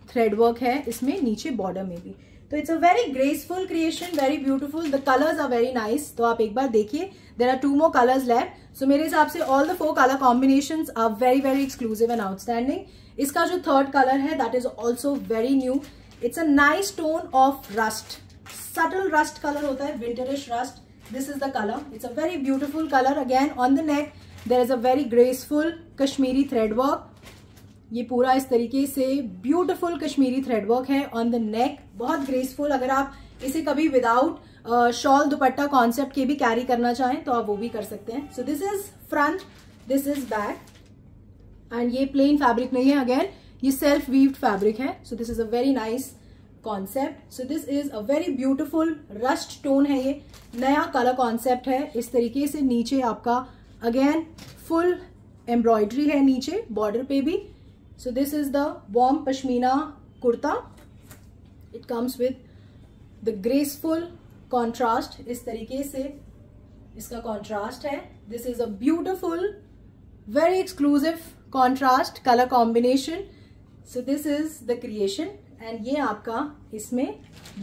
थ्रेड वर्क है इसमें नीचे बॉर्डर में भी. तो it's a very graceful creation, very beautiful. The colours are very nice. तो आप एक बार देखिए. There are 2 more colours left. So मेरे हिसाब से all the 4 colour combinations are very very exclusive and outstanding. इसका जो थर्ड कलर है that is also very new. It's a nice tone of rust. Subtle rust colour होता है, winterish rust. This is the colour. It's a very beautiful colour. Again on the neck there is a very graceful Kashmiri thread work. ये पूरा इस तरीके से beautiful Kashmiri thread work है on the neck. बहुत graceful. अगर आप इसे कभी विदाउट शॉल दुपट्टा कॉन्सेप्ट के भी कैरी करना चाहें तो आप वो भी कर सकते हैं. So this is front, this is back. And ये प्लेन फैब्रिक नहीं है. अगेन ये सेल्फ वीव्ड फैब्रिक है. So this is a very nice concept. So this is a very beautiful rust tone है. ये नया कलर कॉन्सेप्ट है. इस तरीके से नीचे आपका अगेन फुल एम्ब्रॉयडरी है नीचे बॉर्डर पे भी. So this is the warm pashmina kurta. It comes with the graceful contrast. इस तरीके से इसका contrast है. This is a beautiful, very exclusive contrast color combination. So this is the creation. And ये आपका इसमें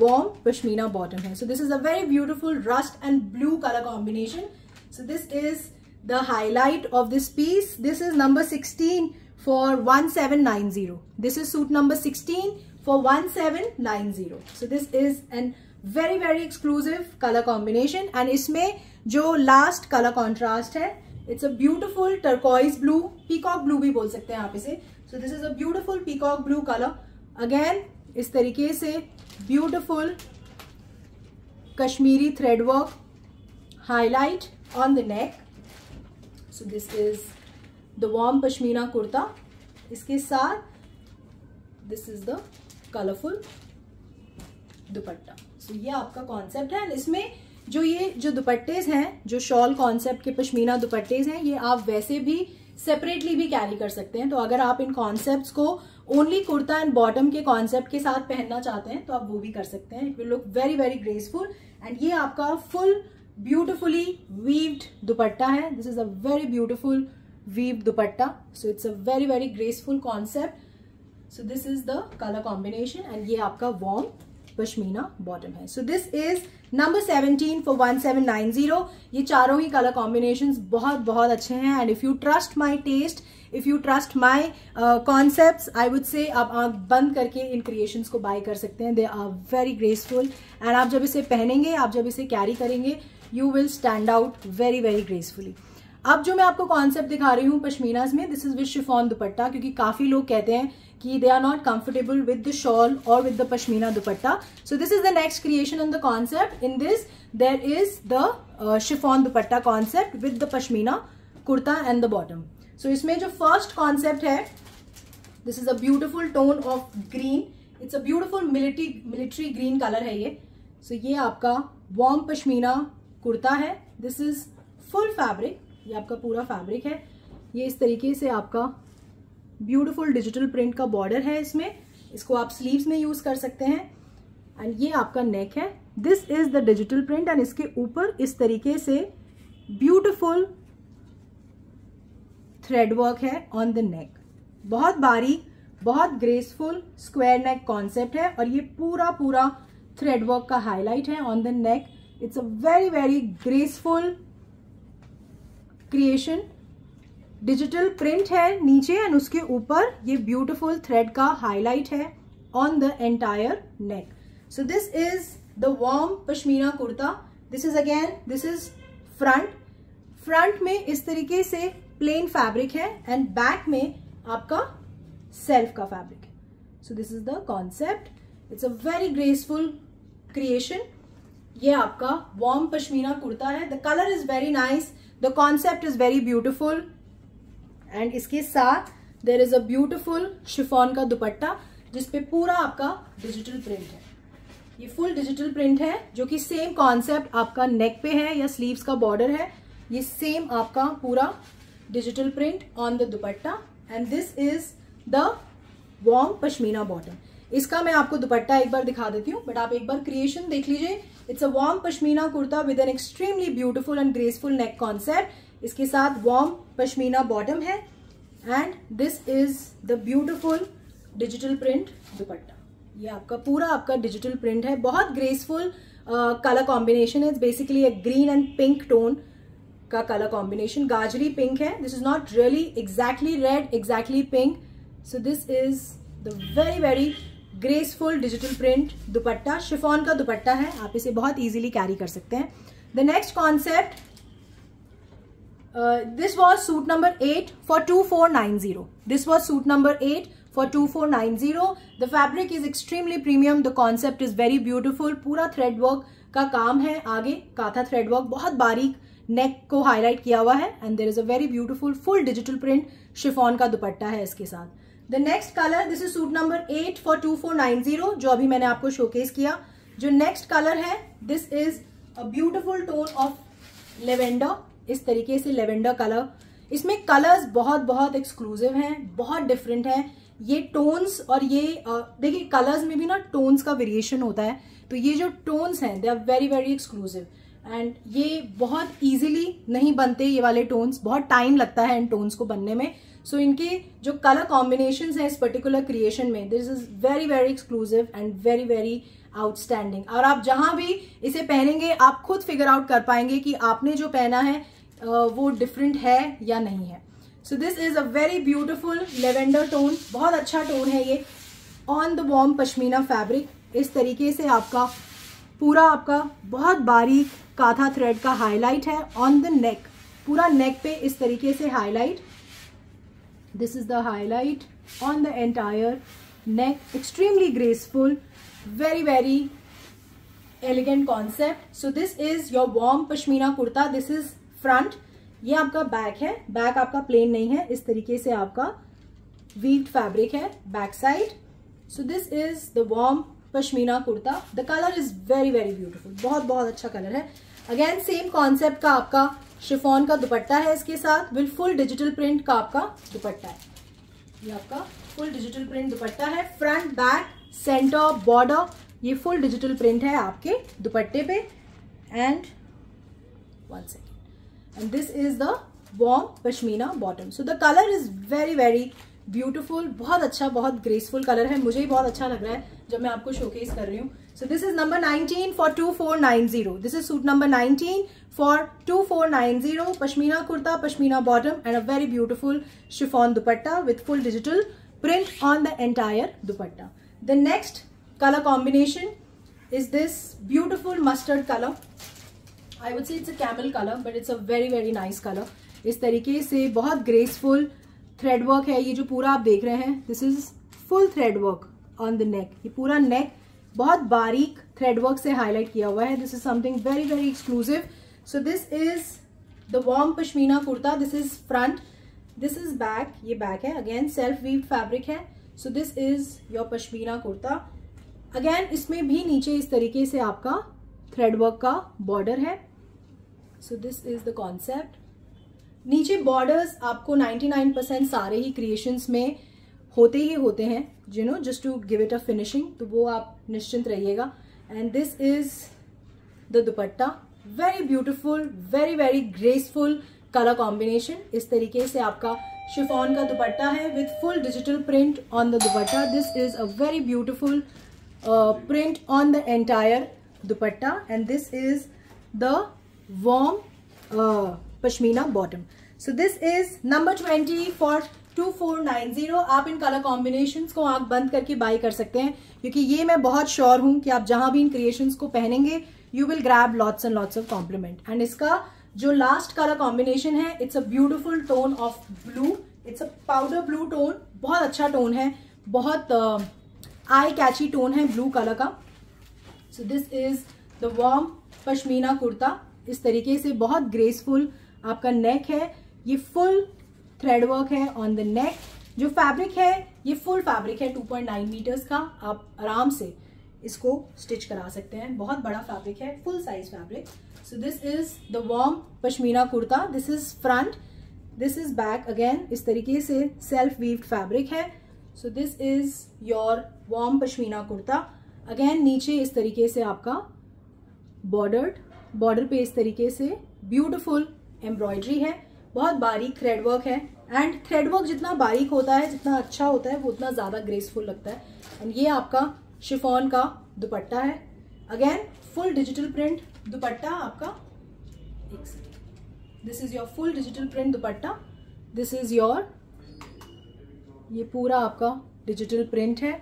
warm pashmina bottom है. So this is a very beautiful rust and blue color combination. So this is the highlight of this piece. This is number 16. For 1790. This is suit number 16 for 1790. So this is an very very exclusive color combination. And इसमें जो last color contrast है, it's a beautiful turquoise blue, peacock blue भी बोल सकते हैं आप इसे. So this is a beautiful peacock blue color. Again इस तरीके से beautiful Kashmiri thread work, highlight on the neck. So this is the warm pashmina kurta. इसके साथ this is the colorful dupatta. So ये आपका कॉन्सेप्ट है. इसमें जो ये जो दुपट्टेज हैं, जो शॉल कॉन्सेप्ट के पश्मीना दुपट्टेज हैं, ये आप वैसे भी सेपरेटली भी कैरी कर सकते हैं. तो अगर आप इन कॉन्सेप्ट्स को ओनली कुर्ता एंड बॉटम के कॉन्सेप्ट के साथ पहनना चाहते हैं तो आप वो भी कर सकते हैं. It will look very very graceful. And ये आपका फुल ब्यूटिफुली वीव्ड दुपट्टा है. This is a very beautiful weaved dupatta. So it's a very very graceful concept. So this is the color combination and ये आपका warm pashmina bottom है. So this is number 17 for 1790. ये चारों ही color combinations बहुत बहुत अच्छे हैं. And if you trust my taste, if you trust my concepts, I would say आप आँख बंद करके इन creations को buy कर सकते हैं. They are very graceful and आप जब इसे पहनेंगे, आप जब इसे carry करेंगे, you will stand out very very gracefully. अब जो मैं आपको कॉन्सेप्ट दिखा रही हूँ पश्मीनाज में, this is with chiffon dupatta, क्योंकि काफी लोग कहते हैं कि they are not comfortable with the shawl और with the pashmina dupatta. So this is the next creation in the concept. In this there is the chiffon dupatta concept with the pashmina kurta and the bottom. So इसमें जो first concept है, this is a beautiful tone of green, it's a beautiful military green colour है ये। सो ये आपका warm pashmina kurta है, this is full fabric, ये आपका पूरा फैब्रिक है। ये इस तरीके से आपका ब्यूटीफुल डिजिटल प्रिंट का बॉर्डर है इसमें, इसको आप स्लीव्स में यूज कर सकते हैं। एंड ये आपका नेक है, this is the digital print and इसके ऊपर इस तरीके से ब्यूटीफुल थ्रेड वर्क है ऑन द नेक। बहुत बारीक, बहुत ग्रेसफुल स्क्वायर नेक कॉन्सेप्ट है और ये पूरा पूरा थ्रेड वर्क का हाईलाइट है on the neck. It's a very very graceful creation. Digital print है नीचे एंड उसके ऊपर ये ब्यूटीफुल थ्रेड का हाईलाइट है on the entire neck. So this is the warm pashmina kurta. This is again, this is front में इस तरीके से प्लेन फैब्रिक है एंड बैक में आपका सेल्फ का फैब्रिक है। So this is the concept, it's a very graceful creation. ये आपका वार्म पश्मीना कुर्ता है, the colour is very nice, the concept is very beautiful and इसके साथ there is a beautiful chiffon का दुपट्टा जिसपे पूरा आपका डिजिटल प्रिंट है। ये फुल डिजिटल प्रिंट है जो कि सेम कॉन्सेप्ट आपका नेक पे है या स्लीव्स का बॉर्डर है, ये सेम आपका पूरा digital print on the dupatta and this is the warm pashmina bottom. इसका मैं आपको दुपट्टा एक बार दिखा देती हूँ, बट आप एक बार क्रिएशन देख लीजिए। It's a warm pashmina kurta with an extremely beautiful and graceful neck concept. इसके साथ वार्म पश्मीना बॉटम है and this is the beautiful digital print दुपट्टा। ये आपका पूरा आपका डिजिटल प्रिंट है, बहुत ग्रेसफुल कलर कॉम्बिनेशन है। It's basically a green and pink tone का कलर कॉम्बिनेशन, गाजरी पिंक है। This is not really exactly red, exactly pink. So this is the very very graceful digital print dupatta. Chiffon का दुपट्टा है, आप इसे बहुत easily carry कर सकते हैं। The next concept, this was suit number 8 for 2490। This was suit number 8 for 2490. The fabric is extremely premium. The concept is very beautiful. पूरा thread work का काम है, आगे काथा थ्रेड वर्क बहुत बारीक नेक को हाईलाइट किया हुआ है and there is a very beautiful full digital print chiffon का दुपट्टा है इसके साथ। The next colour, this is suit number 8 for 2490 जो अभी मैंने आपको शोकेस किया। जो नेक्स्ट कलर है, this is a beautiful tone of lavender, इस तरीके से लेवेंडर कलर। इसमें कलर्स बहुत बहुत एक्सक्लूसिव हैं, बहुत डिफरेंट है। ये टोन्स और ये देखिए कलर्स में भी ना टोन्स का वेरिएशन होता है, तो ये जो टोन्स हैं they are very very exclusive and ये बहुत इजीली नहीं बनते। ये वाले टोन्स बहुत टाइम लगता है इन टोन्स को बनने में। सो इनके जो कलर कॉम्बिनेशंस हैं इस पर्टिकुलर क्रिएशन में, this is very very exclusive and very very outstanding. और आप जहां भी इसे पहनेंगे आप खुद फिगर आउट कर पाएंगे कि आपने जो पहना है वो डिफरेंट है या नहीं है। So this is a very beautiful lavender tone, बहुत अच्छा टोन है ये on the warm pashmina fabric. इस तरीके से आपका पूरा आपका बहुत बारीक काथा थ्रेड का हाईलाइट है ऑन द नेक, पूरा नेक पे इस तरीके से highlight. This is the highlight on the entire neck, extremely graceful, very very elegant concept. So this is your warm pashmina kurta, this is front. ये आपका बैक है, बैक आपका प्लेन नहीं है, इस तरीके से आपका वीव्ड फैब्रिक है back side. So this is the warm pashmina kurta. The colour is very very beautiful, बहुत बहुत अच्छा कलर है। अगेन सेम कॉन्सेप्ट का आपका शिफॉन का दुपट्टा है इसके साथ, विद फुल डिजिटल प्रिंट का आपका दुपट्टा है। ये आपका फुल डिजिटल प्रिंट दुपट्टा है, फ्रंट बैक सेंटर बॉर्डर, ये फुल डिजिटल प्रिंट है आपके दुपट्टे पे। And one second, and this is the warm pashmina bottom. So the color is very very beautiful, बहुत अच्छा, बहुत graceful color है, मुझे ही बहुत अच्छा लग रहा है जब मैं आपको शोकेस कर रही हूँ। So this is number 19 for 2490. This is suit number 19 for 2490. Pashmina kurta, pashmina bottom and a very beautiful chiffon dupatta with full digital print on the entire dupatta. The next color combination is this beautiful mustard color. I would से it's a camel colour but it's a very very nice colour. इस तरीके से बहुत graceful thread work है। ये जो पूरा आप देख रहे हैं, this is full thread work on the नेक। ये पूरा नेक बहुत बारीक थ्रेड वर्क से हाईलाइट किया हुआ है। This is something very very exclusive. So this is the warm pashmina kurta. This is front, this is back. ये बैक है, अगेन सेल्फ वीव्ड फैब्रिक है। So this is your pashmina kurta. Again इसमें भी नीचे इस तरीके से आपका थ्रेड वर्क का बॉर्डर है। So this is the concept. नीचे बॉर्डर्स आपको 99% सारे ही क्रिएशंस में होते ही होते हैं, you know, just to give it a finishing, तो वो आप निश्चिंत रहिएगा। And this is the dupatta, very beautiful, very very graceful colour combination. इस तरीके से आपका शिफॉन का दुपट्टा है with full digital print on the dupatta. This is a very beautiful print on the entire dupatta, and this is the warm pashmina bottom. So this is number 20 for 2490। आप in colour combinations को आंख बंद करके by कर सकते हैं, क्योंकि ये मैं बहुत श्योर हूं कि आप जहां भी इन क्रिएशंस को पहनेंगे you will grab lots and lots of compliment. And इसका जो लास्ट कलर कॉम्बिनेशन है, it's a beautiful tone of blue. It's a powder blue tone, बहुत अच्छा टोन है, बहुत आई कैची टोन है ब्लू कलर का। So this is the warm pashmina kurta. इस तरीके से बहुत ग्रेसफुल आपका नेक है। ये फुल थ्रेड वर्क है ऑन द नेक। जो फैब्रिक है ये फुल फैब्रिक है 2.9 मीटर्स का। आप आराम से इसको स्टिच करा सकते हैं, बहुत बड़ा फैब्रिक है, full size fabric. So this is the warm pashmina kurta. This is front, this is back. Again इस तरीके से सेल्फ वीव्ड फैब्रिक है। So this is your warm pashmina kurta. Again नीचे इस तरीके से आपका बॉर्डर पे इस तरीके से ब्यूटिफुल एम्ब्रॉयडरी है, बहुत बारीक थ्रेड वर्क है। एंड थ्रेड वर्क जितना बारीक होता है, जितना अच्छा होता है, वो उतना ज्यादा ग्रेसफुल लगता है। एंड ये आपका शिफॉन का दुपट्टा है। Again full digital print dupatta आपका। This is your full digital print dupatta. This is your, ये पूरा आपका डिजिटल प्रिंट है।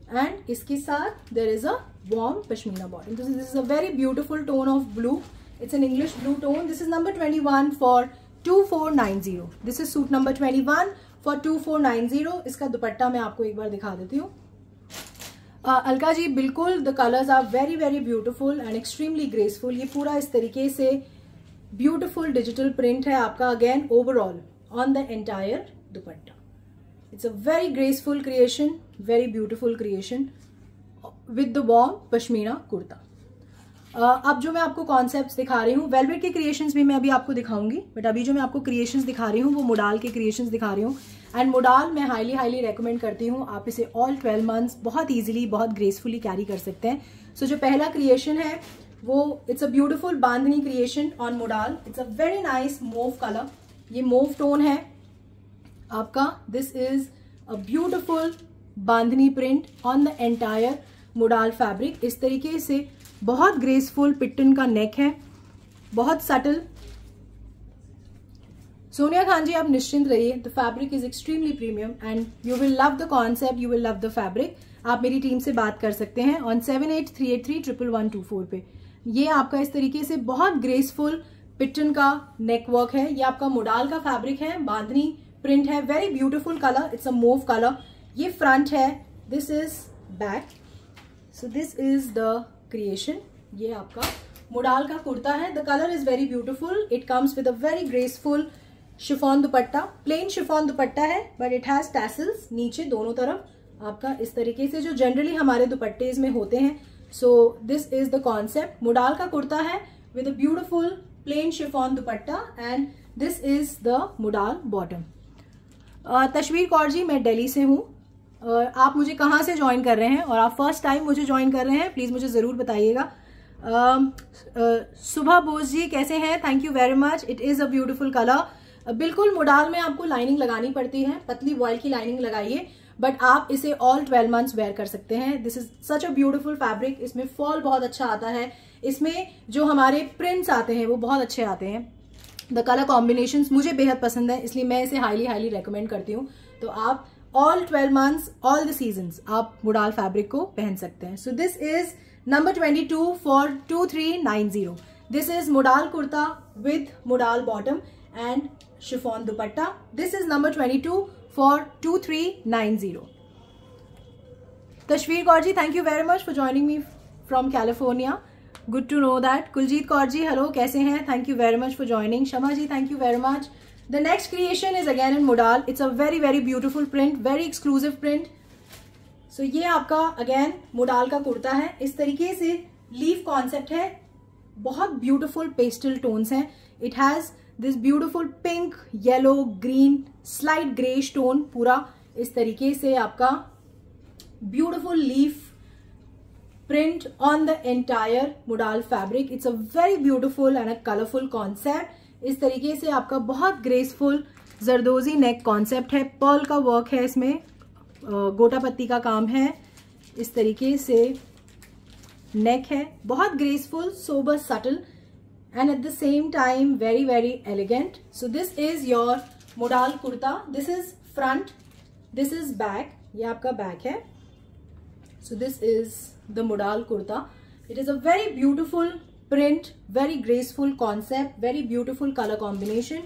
एंड इसके साथ there is a warm pashmina bottom. This is a very beautiful tone of blue. It's an English blue tone. This is number 21 for 2490। This is suit number 21 for 2490। इसका दुपट्टा मैं आपको एक बार दिखा देती हूँ। अलका जी, बिल्कुल, the colours are very very beautiful and extremely graceful. ये पूरा इस तरीके से ब्यूटिफुल डिजिटल प्रिंट है आपका, again overall on the entire dupatta. It's a very graceful creation, very beautiful creation with the warm pashmina kurta. अब जो मैं आपको कॉन्सेप्ट्स दिखा रही हूँ, वेलवेट के क्रिएशंस भी मैं अभी आपको दिखाऊंगी, बट अभी जो मैं आपको क्रिएशंस दिखा रही हूँ वो मोडाल के क्रिएशंस दिखा रही हूँ। एंड मोडाल मैं हाईली रेकमेंड करती हूँ। आप इसे ऑल 12 मंथ्स बहुत ईजिली, बहुत ग्रेसफुली कैरी कर सकते हैं। सो जो पहला क्रिएशन है वो it's a beautiful bandhani creation on modal. It's a very nice mauve colour. ये मोव टोन है आपका। This is a beautiful bandhani print on the entire modal fabric. इस तरीके से बहुत ग्रेसफुल पिट्टन का नेक है, बहुत सटल। सोनिया खान जी, आप निश्चिंत रहिए, the fabric is extremely premium and you will love the concept, you will love the fabric. आप मेरी टीम से बात कर सकते हैं ऑन 7838311124 पे। ये आपका इस तरीके से बहुत ग्रेसफुल पिट्टन का नेक वर्क है। ये आपका मोडाल का फैब्रिक है, बांधनी प्रिंट है, very beautiful colour. It's a mauve colour. ये फ्रंट है, this is back. So this is the creation. ये आपका मोडाल का कुर्ता है। The colour is very beautiful. It comes with a very graceful chiffon dupatta. Plain chiffon dupatta है but it has tassels नीचे दोनों तरफ आपका, इस तरीके से जो जनरली हमारे दुपट्टेज में होते हैं। So this is the concept. Modal का कुर्ता है with a beautiful plain chiffon dupatta and this is the modal bottom. Tashvir Kaur ji, मैं दिल्ली से हूँ। आप मुझे कहाँ से ज्वाइन कर रहे हैं और आप फर्स्ट टाइम मुझे ज्वाइन कर रहे हैं, प्लीज़ मुझे ज़रूर बताइएगा। सुभा बोस जी कैसे हैं? Thank you very much. It is a beautiful colour. बिल्कुल मोडाल में आपको लाइनिंग लगानी पड़ती है, पतली वॉयल की लाइनिंग लगाइए, बट आप इसे ऑल 12 मंथ्स वेयर कर सकते हैं। This is such a beautiful fabric. इसमें फॉल बहुत अच्छा आता है। इसमें जो हमारे प्रिंट्स आते हैं वो बहुत अच्छे आते हैं। द कलर कॉम्बिनेशंस मुझे बेहद पसंद है, इसलिए मैं इसे हाईली रेकमेंड करती हूँ। तो आप all 12 months, all the seasons आप मोडाल फैब्रिक को पहन सकते हैं। So this is number 22 for 2390। This is modal kurta with modal bottom and chiffon dupatta. This is number 22 for 2390. Tashvir Kaur ji, thank you very much for joining me from California. Good to know that. Kuljeet Kaur ji, hello, कैसे हैं? Thank you very much for joining. Shama ji, thank you very much. The next creation is again in modal. It's a very very beautiful print, very exclusive print. So ये आपका again modal का कुर्ता है. इस तरीके से leaf concept है. बहुत beautiful pastel tones हैं. It has this beautiful pink, yellow, green, slight greyish tone. पूरा इस तरीके से आपका beautiful leaf print on the entire modal fabric. It's a very beautiful and a colorful concept. इस तरीके से आपका बहुत ग्रेसफुल जरदोजी नेक कॉन्सेप्ट है. पर्ल का वर्क है, इसमें गोटा पत्ती का काम है. इस तरीके से नेक है, बहुत graceful, sober, subtle and at the same time very very elegant. So this is your modal kurta. This is front, this is back. ये आपका बैक है. So this is the modal kurta. It is a very beautiful print, very graceful concept, very beautiful color combination.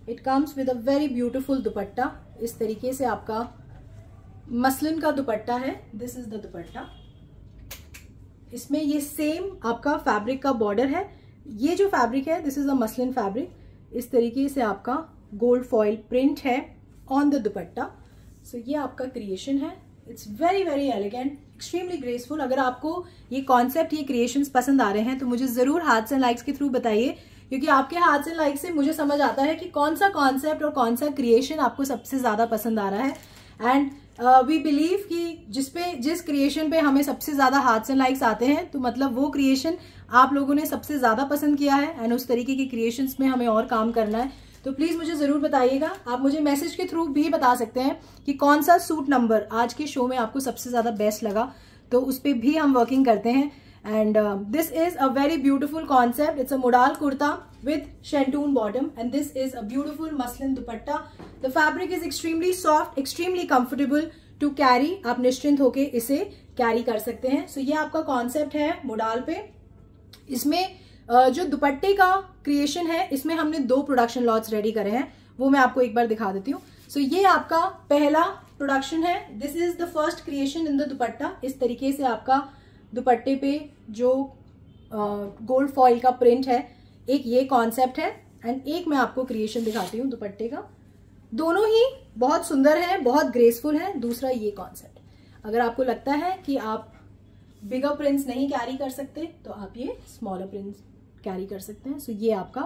It comes with a very beautiful dupatta. इस तरीके से आपका muslin का दुपट्टा है. This is the दुपट्टा. इसमें ये same आपका fabric का बॉर्डर है. ये जो फैब्रिक है, this is a muslin fabric. इस तरीके से आपका गोल्ड फॉइल प्रिंट है ऑन द दुपट्टा. सो ये आपका क्रिएशन है. It's very very elegant, extremely graceful. अगर आपको ये कॉन्सेप्ट, ये क्रिएशंस पसंद आ रहे हैं तो मुझे जरूर हार्ट्स एंड लाइक्स के थ्रू बताइए, क्योंकि आपके हार्ट्स एंड लाइक्स से मुझे समझ आता है कि कौन सा कॉन्सेप्ट और कौन सा क्रिएशन आपको सबसे ज्यादा पसंद आ रहा है. एंड वी बिलीव कि जिस क्रिएशन पे हमें सबसे ज्यादा हार्ट्स एंड लाइक्स आते हैं तो मतलब वो क्रिएशन आप लोगों ने सबसे ज्यादा पसंद किया है एंड उस तरीके के क्रिएशंस में हमें और काम करना है. तो प्लीज मुझे जरूर बताइएगा. आप मुझे मैसेज के थ्रू भी बता सकते हैं कि कौन सा सूट नंबर आज के शो में आपको सबसे ज्यादा बेस्ट लगा, तो उस पर भी हम वर्किंग करते हैं. And this is a very beautiful concept. It's a modal kurta with shantoon bottom and this is a beautiful muslin dupatta. The fabric is extremely soft, extremely comfortable to carry. आप निश्चिंत होके इसे कैरी कर सकते हैं. सो ये आपका कॉन्सेप्ट है मोडाल पे. इसमें जो दुपट्टे का क्रिएशन है, इसमें हमने 2 प्रोडक्शन लॉट्स रेडी करे हैं, वो मैं आपको एक बार दिखा देती हूँ. सो ये आपका पहला प्रोडक्शन है. This is the first creation in the दुपट्टा. इस तरीके से आपका दुपट्टे पे जो गोल्ड फॉइल का प्रिंट है, एक ये कॉन्सेप्ट है एंड एक मैं आपको क्रिएशन दिखाती हूँ दुपट्टे का. दोनों ही बहुत सुंदर है, बहुत ग्रेसफुल है. दूसरा ये कॉन्सेप्ट, अगर आपको लगता है कि आप बिगर प्रिंट्स नहीं कैरी कर सकते तो आप ये स्मॉलर प्रिंट्स कैरी कर सकते हैं. सो ये आपका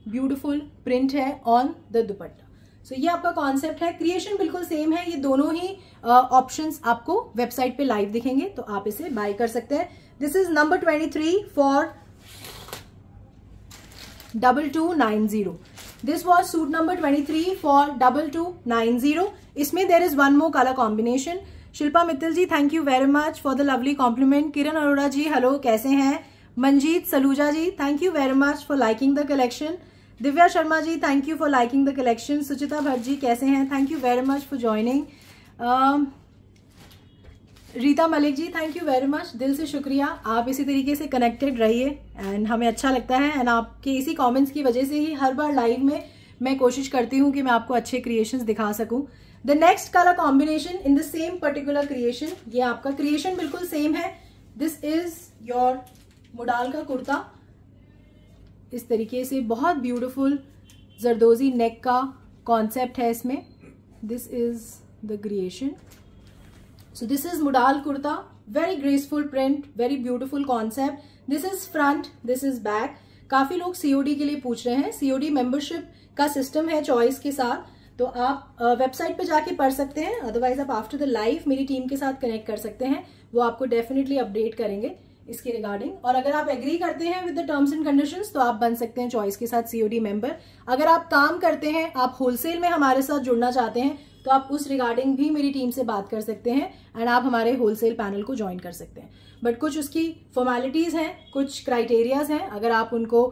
ब्यूटीफुल प्रिंट है ऑन द दुपट्टा. सो ये आपका कॉन्सेप्ट है. क्रिएशन बिल्कुल सेम है. ये दोनों ही ऑप्शंस आपको वेबसाइट पे लाइव दिखेंगे, तो आप इसे बाय कर सकते हैं. This is number 23 for 2290. This was suit number 23 for 2290. इसमें there is one more colour combination. Shilpa Mittal ji, thank you very much for the lovely compliment. Kiran Arora ji, hello, कैसे हैं? Manjeet Saluja ji, thank you very much for liking the collection. Divya Sharma ji, thank you for liking the collection. Suchita Bhatt ji, कैसे हैं? Thank you very much for joining. Rita Malik ji, thank you very much, दिल से शुक्रिया. आप इसी तरीके से कनेक्टेड रहिए एंड हमें अच्छा लगता है. एंड आपके इसी कमेंट्स की वजह से ही हर बार लाइव में मैं कोशिश करती हूँ कि मैं आपको अच्छे क्रिएशंस दिखा सकूँ. The next colour combination in the same particular creation. ये आपका क्रिएशन बिल्कुल सेम है. दिस इज योर मोडाल का कुर्ता. इस तरीके से बहुत ब्यूटीफुल जरदोजी नेक का कॉन्सेप्ट है इसमें. This is the creation. So this is modal kurta, very graceful print, very beautiful concept. This is front, this is back. काफी लोग सीओडी के लिए पूछ रहे हैं. सीओडी मेंबरशिप का सिस्टम है चॉइस के साथ, तो आप वेबसाइट पे जाके पढ़ सकते हैं. अदरवाइज आप आफ्टर द लाइव मेरी टीम के साथ कनेक्ट कर सकते हैं. वो आपको डेफिनेटली अपडेट करेंगे इसके रिगार्डिंग. और अगर आप एग्री करते हैं with the terms and conditions तो आप बन सकते हैं चॉइस के साथ सीओडी मेंबर. अगर आप काम करते हैं, आप होलसेल में हमारे साथ जुड़ना चाहते हैं, तो आप उस रिगार्डिंग भी मेरी टीम से बात कर सकते हैं एंड आप हमारे होलसेल पैनल को ज्वाइन कर सकते हैं. बट कुछ उसकी फॉर्मेलिटीज हैं, कुछ क्राइटेरियाज हैं. अगर आप उनको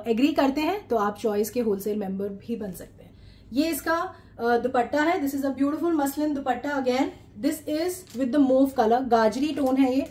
एग्री करते हैं तो आप चॉइस के होलसेल मेंबर भी बन सकते हैं. ये इसका दुपट्टा है. This is a beautiful muslin dupatta. Again this is with the mauve colour, gajri tone है ये.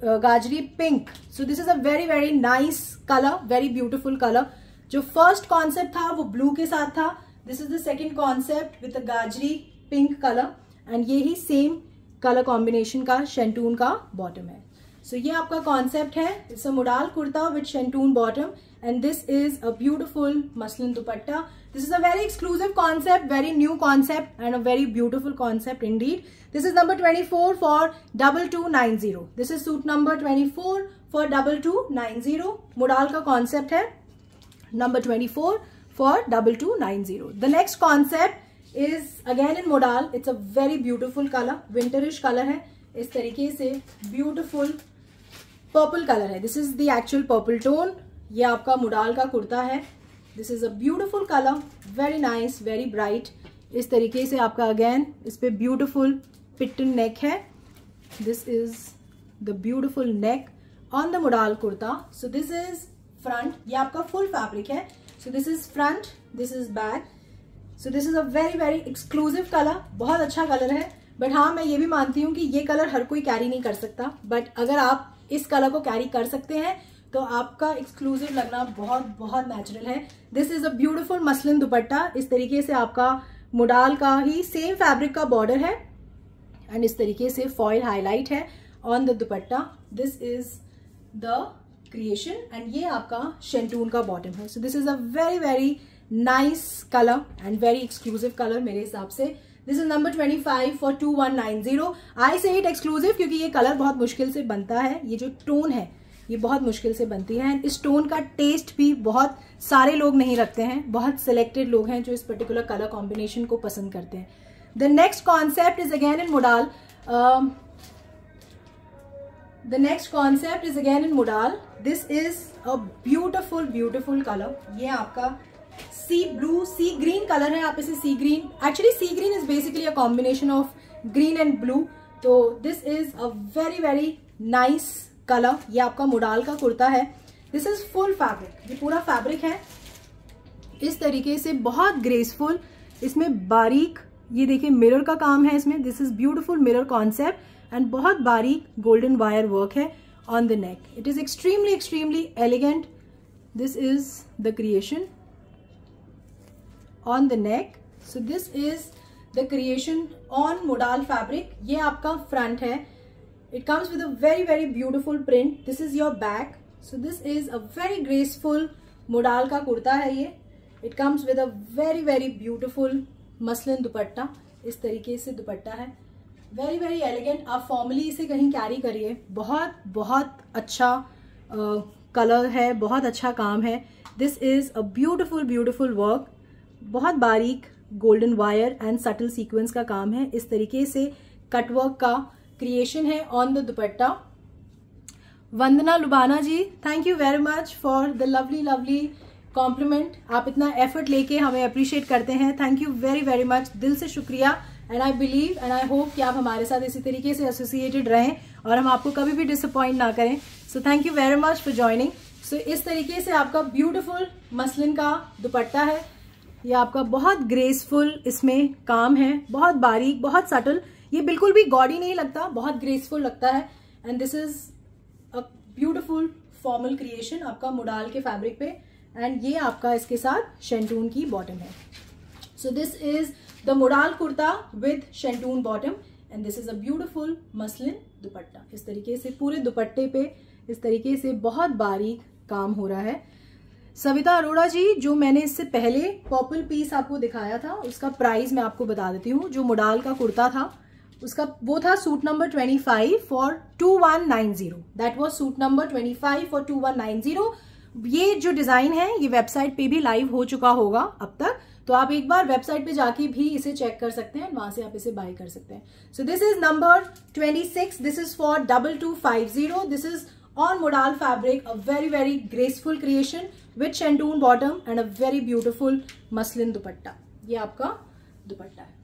Gajri pink. So this is a very very nice colour, very beautiful colour. जो फर्स्ट कॉन्सेप्ट था वो ब्लू के साथ था. This is the second concept with gajri pink colour and ये ही सेम कलर कॉम्बिनेशन का शेंटून का बॉटम है. सो ये आपका कॉन्सेप्ट है. It's a मुडाल kurta with shantoon bottom and this is a beautiful muslin dupatta. This is a very exclusive concept, very new concept and a very beautiful concept indeed. This is number 24 for 2290. This is suit number 24 for 2290. Modal का concept है number 24 for 2290. The next concept is again in modal. It's a very beautiful color, winterish color है. इस तरीके से beautiful purple color है. This is the actual purple tone. ये आपका modal का कुर्ता है. This is a beautiful colour, very nice, very bright. इस तरीके से आपका अगेन इस पे ब्यूटिफुल पिटन नेक है. This is the beautiful neck on the मुडाल kurta. So this is front, ये आपका फुल फैब्रिक है. So this is front, this is back. So this is a very very exclusive colour, बहुत अच्छा कलर है. But हाँ, मैं ये भी मानती हूँ कि ये कलर हर कोई कैरी नहीं कर सकता. बट अगर आप इस कलर को कैरी कर सकते हैं तो आपका एक्सक्लूसिव लगना बहुत बहुत नेचुरल है. This is a beautiful muslin दुपट्टा. इस तरीके से आपका मुडाल का ही सेम फैब्रिक का बॉर्डर है एंड इस तरीके से फॉयल हाईलाइट है on the dupatta. This is the creation and ये आपका शेंटून का बॉटम है. So this is a very very nice colour and very exclusive colour मेरे हिसाब से. This is number 25 for 2190. आई से इट एक्सक्लूसिव क्योंकि ये कलर बहुत मुश्किल से बनता है. ये जो टोन है ये बहुत मुश्किल से बनती है एंड इस टोन का टेस्ट भी बहुत सारे लोग नहीं रखते हैं. बहुत सिलेक्टेड लोग हैं जो इस पर्टिकुलर कलर कॉम्बिनेशन को पसंद करते हैं. The next concept is again in modal. The next concept is again in modal. This is a beautiful beautiful colour. ये आपका sea blue sea green colour है. आप इसे sea green, actually sea green is basically a combination of green and blue. तो this is a very very nice colour. ये आपका मुडाल का कुर्ता है. दिस इज फुल फैब्रिक, ये पूरा फैब्रिक है इस तरीके से, बहुत ग्रेसफुल. इसमें बारीक, ये देखिए मिरर का काम है इसमें. This is beautiful mirror concept and बहुत बारीक गोल्डन वायर वर्क है on the neck. It is extremely extremely elegant. This is the creation on the neck. So this is the creation on मुडाल fabric. ये आपका front है. It comes with a very very beautiful print. This is your back. So this is a very graceful modal का कुर्ता है ये. It comes with a very very beautiful muslin दुपट्टा. इस तरीके से दुपट्टा है, very very elegant. आप formally इसे कहीं कैरी करिए. बहुत बहुत अच्छा कलर है, बहुत अच्छा काम है. This is a beautiful beautiful work. बहुत बारीक golden wire and subtle sequins का काम है. इस तरीके से कटवर्क का क्रिएशन है on the dupatta. Vandana Lubana ji, thank you very much for the lovely lovely compliment. आप इतना एफर्ट लेके हमें अप्रिशिएट करते हैं. Thank you very very much, दिल से शुक्रिया. And I believe and I hope कि आप हमारे साथ इसी तरीके से एसोसिएटेड रहें और हम आपको कभी भी डिसअपॉइंट ना करें. So thank you very much for joining. So इस तरीके से आपका ब्यूटिफुल मसलिन का दुपट्टा है. ये आपका बहुत ग्रेसफुल इसमें काम है, बहुत बारीक, बहुत सटल. ये बिल्कुल भी गॉडी नहीं लगता, बहुत ग्रेसफुल लगता है. And this is a beautiful formal creation आपका मुडाल के फैब्रिक पे. एंड ये आपका इसके साथ शेंटून की बॉटम है. So this is the मुडाल kurta with shantoon bottom and this is a beautiful muslin दुपट्टा. इस तरीके से पूरे दुपट्टे पे इस तरीके से बहुत बारीक काम हो रहा है. सविता अरोड़ा जी, जो मैंने इससे पहले पर्पल पीस आपको दिखाया था उसका प्राइस मैं आपको बता देती हूँ. जो मुडाल का कुर्ता था उसका वो था suit number 25 for 2190. That was suit number 25 for 2190. ये जो डिजाइन है ये वेबसाइट पे भी लाइव हो चुका होगा अब तक, तो आप एक बार वेबसाइट पे जाके भी इसे चेक कर सकते हैं, वहां से आप इसे बाय कर सकते हैं. So this is number 26. This is for 2250. This is on मुडाल fabric, a very very graceful creation with शेंटून bottom and a very beautiful muslin दुपट्टा. ये आपका दुपट्टा है,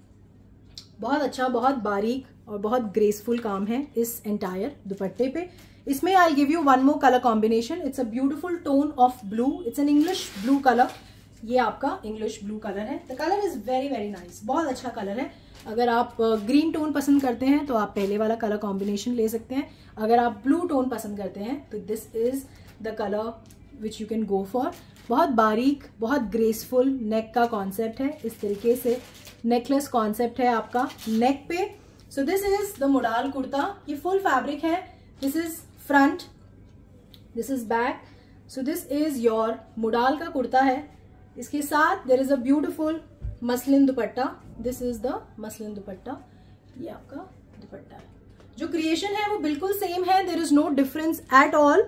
बहुत अच्छा, बहुत बारीक और बहुत ग्रेसफुल काम है इस एंटायर दुपट्टे पे. इसमें I give you one more colour combination. It's a beautiful tone of blue. It's an English blue colour. ये आपका इंग्लिश ब्लू कलर है. The colour is very very nice, बहुत अच्छा कलर है. अगर आप ग्रीन टोन पसंद करते हैं तो आप पहले वाला कलर कॉम्बिनेशन ले सकते हैं। अगर आप ब्लू टोन पसंद करते हैं तो this is the colour which you can go for. बहुत बारीक, बहुत ग्रेसफुल नेक का कॉन्सेप्ट है। इस तरीके से नेकलेस कॉन्सेप्ट है आपका नेक पे। So this is the modal kurta. ये फुल फैब्रिक है। This is front, this is back. So this is your modal का कुर्ता है। इसके साथ there is a beautiful muslin dupatta. This is the muslin दुपट्टा। ये आपका दुपट्टा है। जो क्रिएशन है वो बिल्कुल सेम है। There is no difference at all.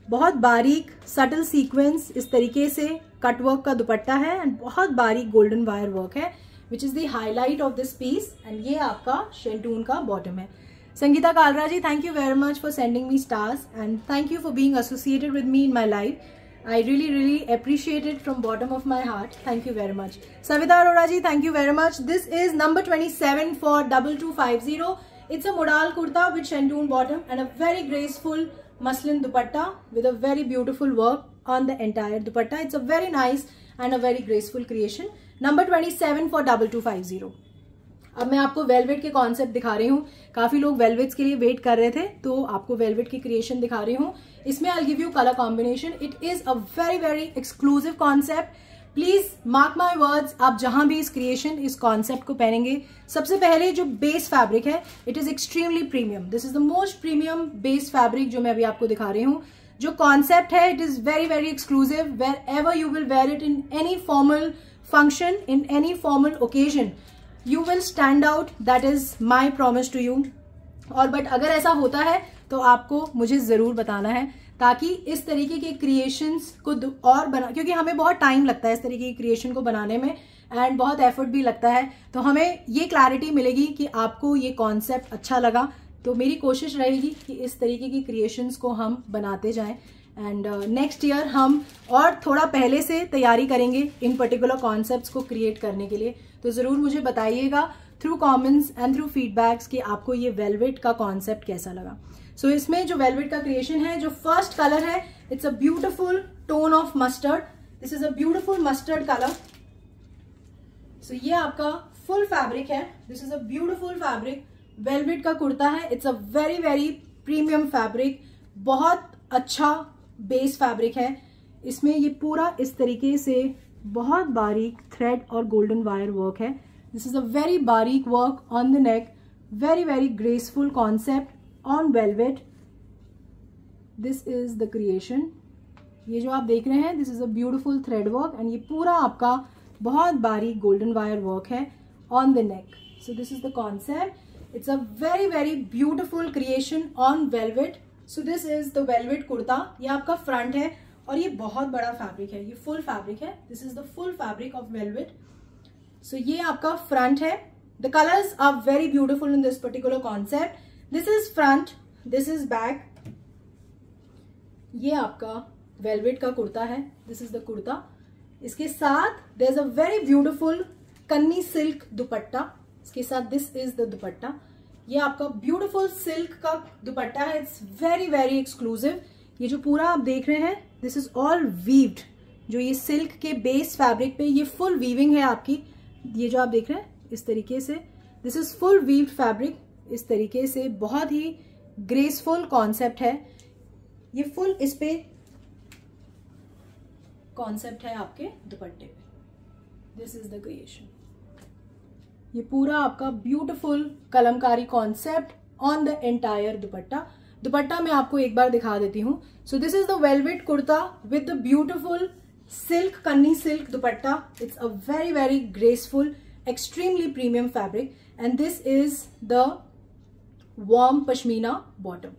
बहुत बारीक सटल सीक्वेंस इस तरीके से कटवर्क का दुपट्टा है एंड बहुत बारीक गोल्डन वायर वर्क है which is the highlight of this piece. And ये आपका शेल्टून का बॉटम है। Sangeeta Kalra ji, thank you very much for sending me stars and thank you for being associated with me in my life. I really appreciate it from bottom of my heart. Thank you very much. Savita Arora ji, thank you very much. This is number 27 for 2250. It's a modal kurta with shantoon bottom and a very graceful muslin dupatta with a very beautiful work on the entire dupatta. It's a very nice and a very graceful creation. Number 27 for 2250. अब मैं आपको velvet के concept दिखा रही हूँ। काफी लोग velvets के लिए वेट कर रहे थे, तो आपको वेलवेट की क्रिएशन दिखा रही हूँ। इसमें I give you colour combination. It is a very exclusive concept. Please mark my words, आप जहां भी इस क्रिएशन, इस कॉन्सेप्ट को पहनेंगे, सबसे पहले जो बेस फैब्रिक है it is extremely premium. This is the most premium base fabric जो मैं अभी आपको दिखा रही हूँ। जो कॉन्सेप्ट है it is very exclusive. Wherever you will wear it in any formal function, in any formal occasion, you will stand out. That is my promise to you. और बट अगर ऐसा होता है तो आपको मुझे जरूर बताना है, ताकि इस तरीके के क्रिएशंस को और बना, क्योंकि हमें बहुत टाइम लगता है इस तरीके की क्रिएशन को बनाने में एंड बहुत एफर्ट भी लगता है, तो हमें ये क्लैरिटी मिलेगी कि आपको ये कॉन्सेप्ट अच्छा लगा। तो मेरी कोशिश रहेगी कि इस तरीके की क्रिएशंस को हम बनाते जाएं एंड नेक्स्ट ईयर हम और थोड़ा पहले से तैयारी करेंगे इन पर्टिकुलर कॉन्सेप्ट्स को क्रिएट करने के लिए। तो ज़रूर मुझे बताइएगा through comments and through feedbacks कि आपको ये वेलवेट का कॉन्सेप्ट कैसा लगा। सो इसमें जो वेलवेट का क्रिएशन है, जो फर्स्ट कलर है, it's a beautiful tone of mustard. This is a beautiful mustard colour. So ये आपका फुल फैब्रिक है। This is a beautiful fabric. Velvet का कुर्ता है। It's a very premium fabric. बहुत अच्छा बेस फैब्रिक है। इसमें ये पूरा इस तरीके से बहुत बारीक थ्रेड और गोल्डन वायर वर्क है। दिस इज अ वेरी बारीक work on the neck. Very graceful concept on velvet. This is the creation. ये जो आप देख रहे हैं, this is a beautiful thread work and ये पूरा आपका बहुत बारीक गोल्डन वायर वर्क है on the neck. So this is the concept. It's a very beautiful creation on velvet. So this is the velvet kurta. ये आपका फ्रंट है और ये बहुत बड़ा फैब्रिक है। ये फुल फैब्रिक है। This is the full fabric of velvet. So ये आपका फ्रंट है। The colours are very beautiful in this particular concept. This is front, this is back. ये आपका वेलवेट का कुर्ता है। This is the kurta. इसके साथ there is a very beautiful kanni silk dupatta. इसके साथ दिस इज द दुपट्टा। ये आपका ब्यूटिफुल सिल्क का दुपट्टा है। It's very exclusive. ये जो पूरा आप देख रहे हैं, दिस इज ऑल वीव्ड। जो ये सिल्क के बेस फैब्रिक पे ये फुल वीविंग है आपकी। ये जो आप देख रहे हैं इस तरीके से, this is full weaved fabric. इस तरीके से बहुत ही ग्रेसफुल कॉन्सेप्ट है। ये फुल इस पे कॉन्सेप्ट है आपके दुपट्टे पे। This is the creation. ये पूरा आपका beautiful kalamkari concept on the entire dupatta. Dupatta मैं आपको एक बार दिखा देती हूँ। So this is the velvet kurta with the beautiful silk kanni silk dupatta. It's a very graceful, extremely premium fabric and this is the warm pashmina bottom.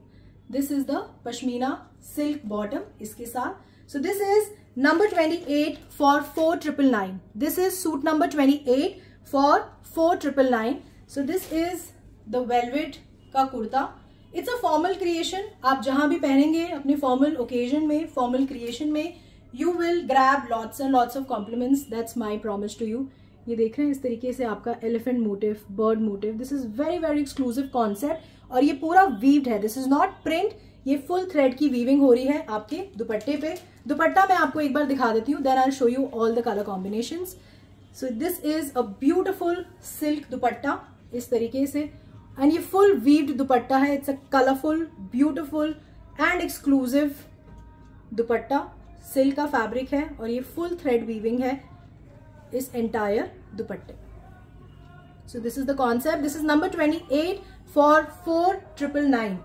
This is the pashmina silk bottom इसके साथ। So this is number 28 for 4999. This is suit number 28 for 4999. So this is the velvet का kurta. It's a formal creation. आप जहां भी पहनेंगे अपने formal occasion में, formal creation में, you will grab lots and lots of compliments. That's my promise to you. ये देख रहे हैं इस तरीके से आपका elephant motif, bird motif. This is very exclusive concept. और ये पूरा weaved है. This is not print. ये फुल थ्रेड की वीविंग हो रही है आपके दुपट्टे पे। दुपट्टा मैं आपको एक बार दिखा देती हूँ, then I show you all the colour combinations. So this is a beautiful silk dupatta इस तरीके से, एंड ये फुल वीव्ड दुपट्टा है. It's a colourful, beautiful and exclusive dupatta. Silk का फैब्रिक है और ये फुल थ्रेड वीविंग है इस एंटायर दुपट्टे. So this is the concept. This is number 28 for 4999.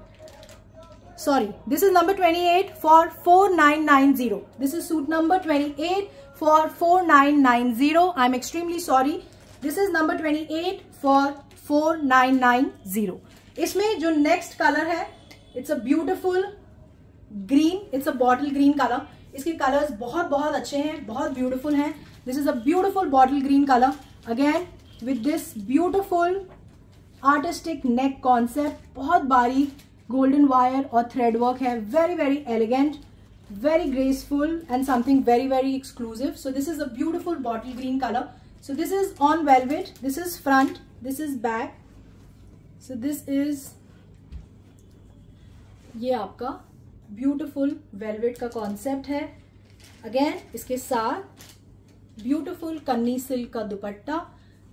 Sorry, this is number 28 for 4990. This is suit number 28 for 4990. I'm extremely sorry. This is number 28 for 4990. इसमें जो next color है, it's a beautiful green. It's a bottle green color. इसके colors बहुत बहुत अच्छे हैं, बहुत beautiful हैं. This is a beautiful bottle green color. Again with this beautiful artistic neck concept. बहुत बारीक गोल्डन वायर और थ्रेड वर्क है. Very very elegant, very graceful and something very very exclusive. So this is a beautiful bottle green colour. So this is on velvet. This is front, this is back. So this is, ये आपका beautiful velvet का concept है. Again इसके साथ beautiful kanni silk का dupatta.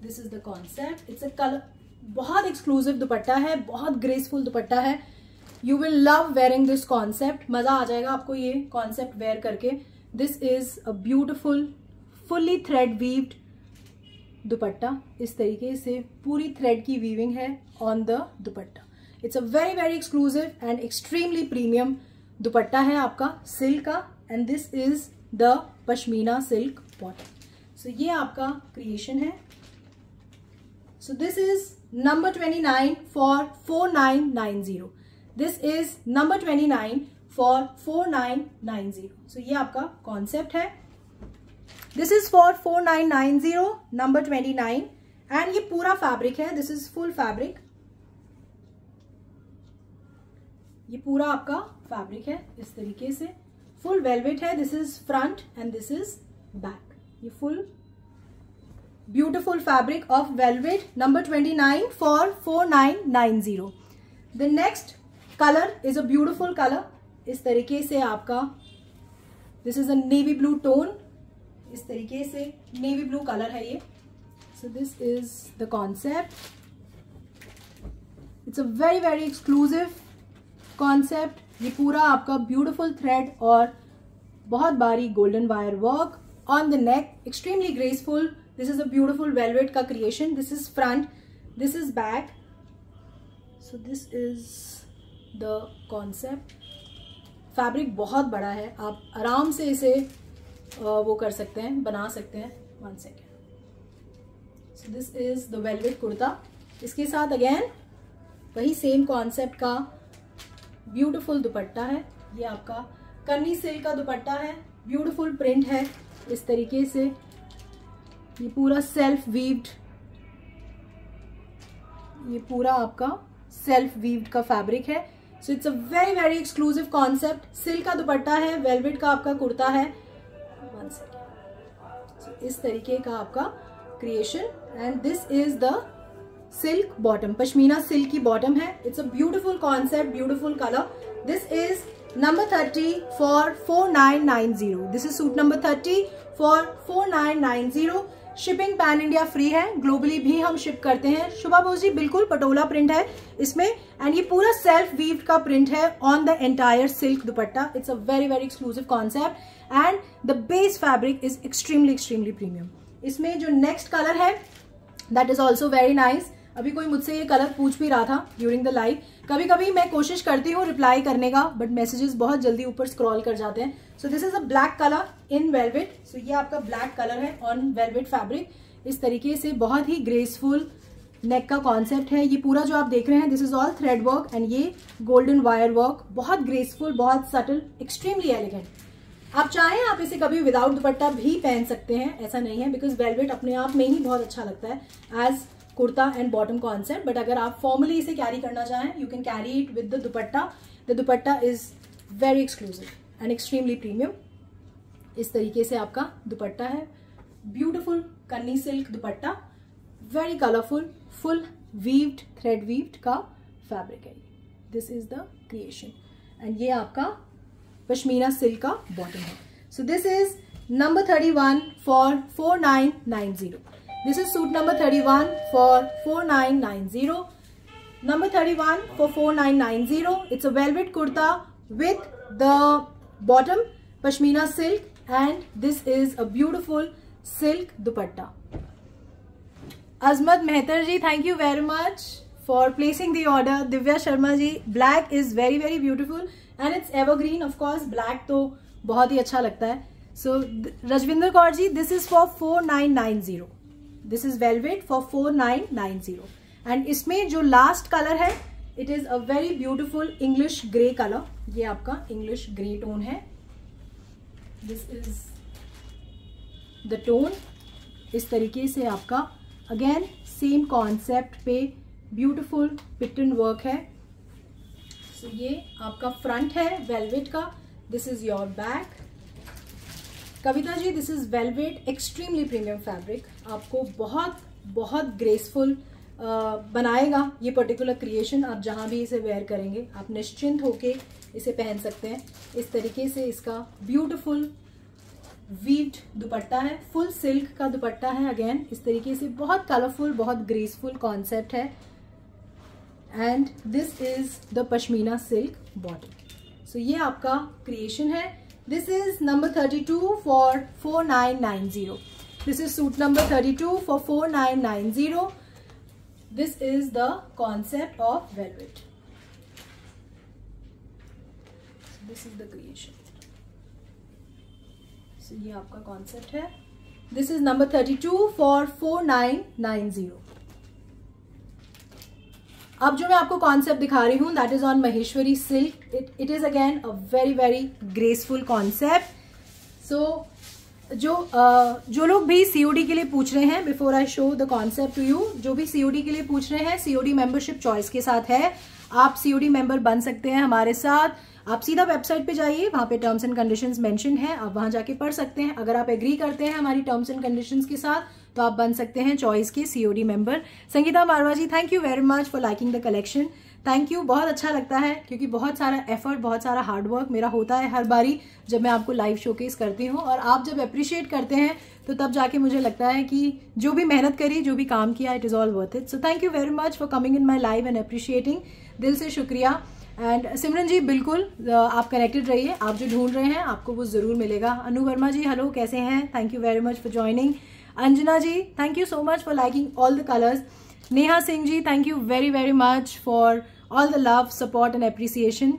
This is the concept. It's a colour, बहुत exclusive दुपट्टा है, बहुत ग्रेसफुल दुपट्टा है. You will love wearing this concept. मजा आ जाएगा आपको ये कॉन्सेप्ट वेयर करके. This is a beautiful fully thread weaved dupatta. इस तरीके से पूरी थ्रेड की वीविंग है on the dupatta. It's a very very exclusive and extremely premium dupatta है आपका सिल्क का. And this is the pashmina silk bottom. So ये आपका क्रिएशन है. So this is number 29 for 4990. This is number 29 for 4990. So ये आपका कॉन्सेप्ट है. This is for 4990, number 29, and ये पूरा फैब्रिक है. This is full fabric. ये पूरा आपका फैब्रिक है इस तरीके से. फुल वेलवेट है. This is front and this is back. ये full beautiful fabric of velvet, number 29 for 4990. The next color is a beautiful color. इस तरीके से आपका, this is a navy blue tone. इस तरीके से navy blue color है ये. So this is the concept. It's a very very exclusive concept. ये पूरा आपका beautiful thread और बहुत बारीक golden wire work on the neck, extremely graceful. This is a beautiful velvet का creation. This is front, this is back. So this is the concept. Fabric बहुत बड़ा है, आप आराम से इसे वो कर सकते हैं, बना सकते हैं. 1 second. So this is the velvet kurta. इसके साथ अगेन वही सेम कॉन्सेप्ट का ब्यूटिफुल दुपट्टा है. ये आपका कन्नी सिल्क का दुपट्टा है. ब्यूटिफुल प्रिंट है इस तरीके से. ये पूरा सेल्फ वीव्ड, ये पूरा आपका सेल्फ वीव्ड का फैब्रिक है. So it's a very very exclusive concept. Silk का दुपट्टा है, वेलवेट का आपका कुर्ता है. 1 second. So इस तरीके का आपका creation. And this is the silk bottom. Pashmina silk की बॉटम है. It's a beautiful concept, beautiful colour. This is number 30 for 4990. This is suit number 30 for 4990. Shipping pan India free है. ग्लोबली भी हम ship करते हैं. शुभा बोस जी, बिल्कुल पटोला प्रिंट है इसमें. एंड ये पूरा सेल्फ वीव्ड का प्रिंट है on the entire silk dupatta. It's a very very exclusive concept and the base fabric is extremely extremely premium. इसमें जो नेक्स्ट कलर है that is also very nice. अभी कोई मुझसे ये कलर पूछ भी रहा था ड्यूरिंग द लाइव. कभी कभी मैं कोशिश करती हूँ रिप्लाई करने का, बट मैसेजेस बहुत जल्दी ऊपर स्क्रॉल कर जाते हैं. So this is a black colour in velvet. So ये आपका ब्लैक कलर है ऑन वेलवेट फैब्रिक. इस तरीके से बहुत ही ग्रेसफुल नेक का कॉन्सेप्ट है. ये पूरा जो आप देख रहे हैं this is all thread work and ये गोल्डन वायर वर्क. बहुत ग्रेसफुल, बहुत सटल, एक्सट्रीमली एलिगेंट. आप चाहें आप इसे कभी विदाउट दुपट्टा भी पहन सकते हैं, ऐसा नहीं है, बिकॉज वेलवेट अपने आप में ही बहुत अच्छा लगता है as kurta and bottom concept. But अगर आप फॉर्मली इसे कैरी करना चाहें, you can carry it with the dupatta. The dupatta is very exclusive and extremely premium. इस तरीके से आपका दुपट्टा है. Beautiful kanni silk dupatta, very colourful, full weaved, thread weaved का फैब्रिक है. This is the creation. And ये आपका पश्मीना सिल्क का बॉटम है. So this is number 31 for 4990. This is suit number 31 for 4990. Number 31 for 4990. It's a velvet kurta with the bottom pashmina silk, and this is a beautiful silk dupatta. Azmat Mehtar ji, thank you very much for placing the order. Divya Sharma ji, black is very very beautiful and it's evergreen. Of course black तो बहुत ही अच्छा लगता है. So Rajvinder Kaur ji, this is for 4990. This is velvet for 4990. And इसमें जो last color है, it is a very beautiful English grey color. ये आपका English grey tone है. This is the tone. इस तरीके से आपका again same concept पे beautiful pattern work है. So ये आपका front है velvet का. This is your back. Kavita ji, this is velvet extremely premium fabric. आपको बहुत बहुत graceful बनाएगा ये पर्टिकुलर क्रिएशन. आप जहाँ भी इसे वेयर करेंगे आप निश्चिंत होके इसे पहन सकते हैं. इस तरीके से इसका ब्यूटीफुल वीव्ड दुपट्टा है. फुल सिल्क का दुपट्टा है. अगेन इस तरीके से बहुत कलरफुल, बहुत ग्रेसफुल कॉन्सेप्ट है. And this is the pashmina silk bottom. So ये आपका क्रिएशन है. This is number 32 for 4990. This is suit number 32 for 4990. This is the concept of velvet. So this is the creation. So ये आपका concept है. This is number 32 for 4990. अब जो मैं आपको concept दिखा रही हूँ, that is on Maheshwari silk. It is again a very very graceful concept. So जो लोग भी COD के लिए पूछ रहे हैं, before I show the concept to you, जो भी COD के लिए पूछ रहे हैं, COD मेंबरशिप चॉइस के साथ है. आप COD मेंबर बन सकते हैं हमारे साथ. आप सीधा वेबसाइट पे जाइए, वहां पे टर्म्स एंड कंडीशंस मेंशन है, आप वहां जाके पढ़ सकते हैं. अगर आप एग्री करते हैं हमारी टर्म्स एंड कंडीशंस के साथ तो आप बन सकते हैं चॉइस के COD member. Sangeeta Marwah ji, thank you very much for liking the collection. Thank you. बहुत अच्छा लगता है क्योंकि बहुत सारा एफर्ट, बहुत सारा हार्डवर्क मेरा होता है हर बारी जब मैं आपको लाइव शोकेस करती हूँ, और आप जब अप्रिशिएट करते हैं तो तब जाके मुझे लगता है कि जो भी मेहनत करी, जो भी काम किया, it is all worth it. So thank you very much for coming in my live and appreciating. दिल से शुक्रिया. एंड सिमरन जी, बिल्कुल आप कनेक्टेड रहिए. आप जो ढूंढ रहे हैं आपको वो ज़रूर मिलेगा. अनु वर्मा जी, हेलो, कैसे हैं? Thank you very much for joining. Anjana ji, thank you so much for liking all the colours. Neha Singh ji, thank you very very much for all the love, support and appreciation.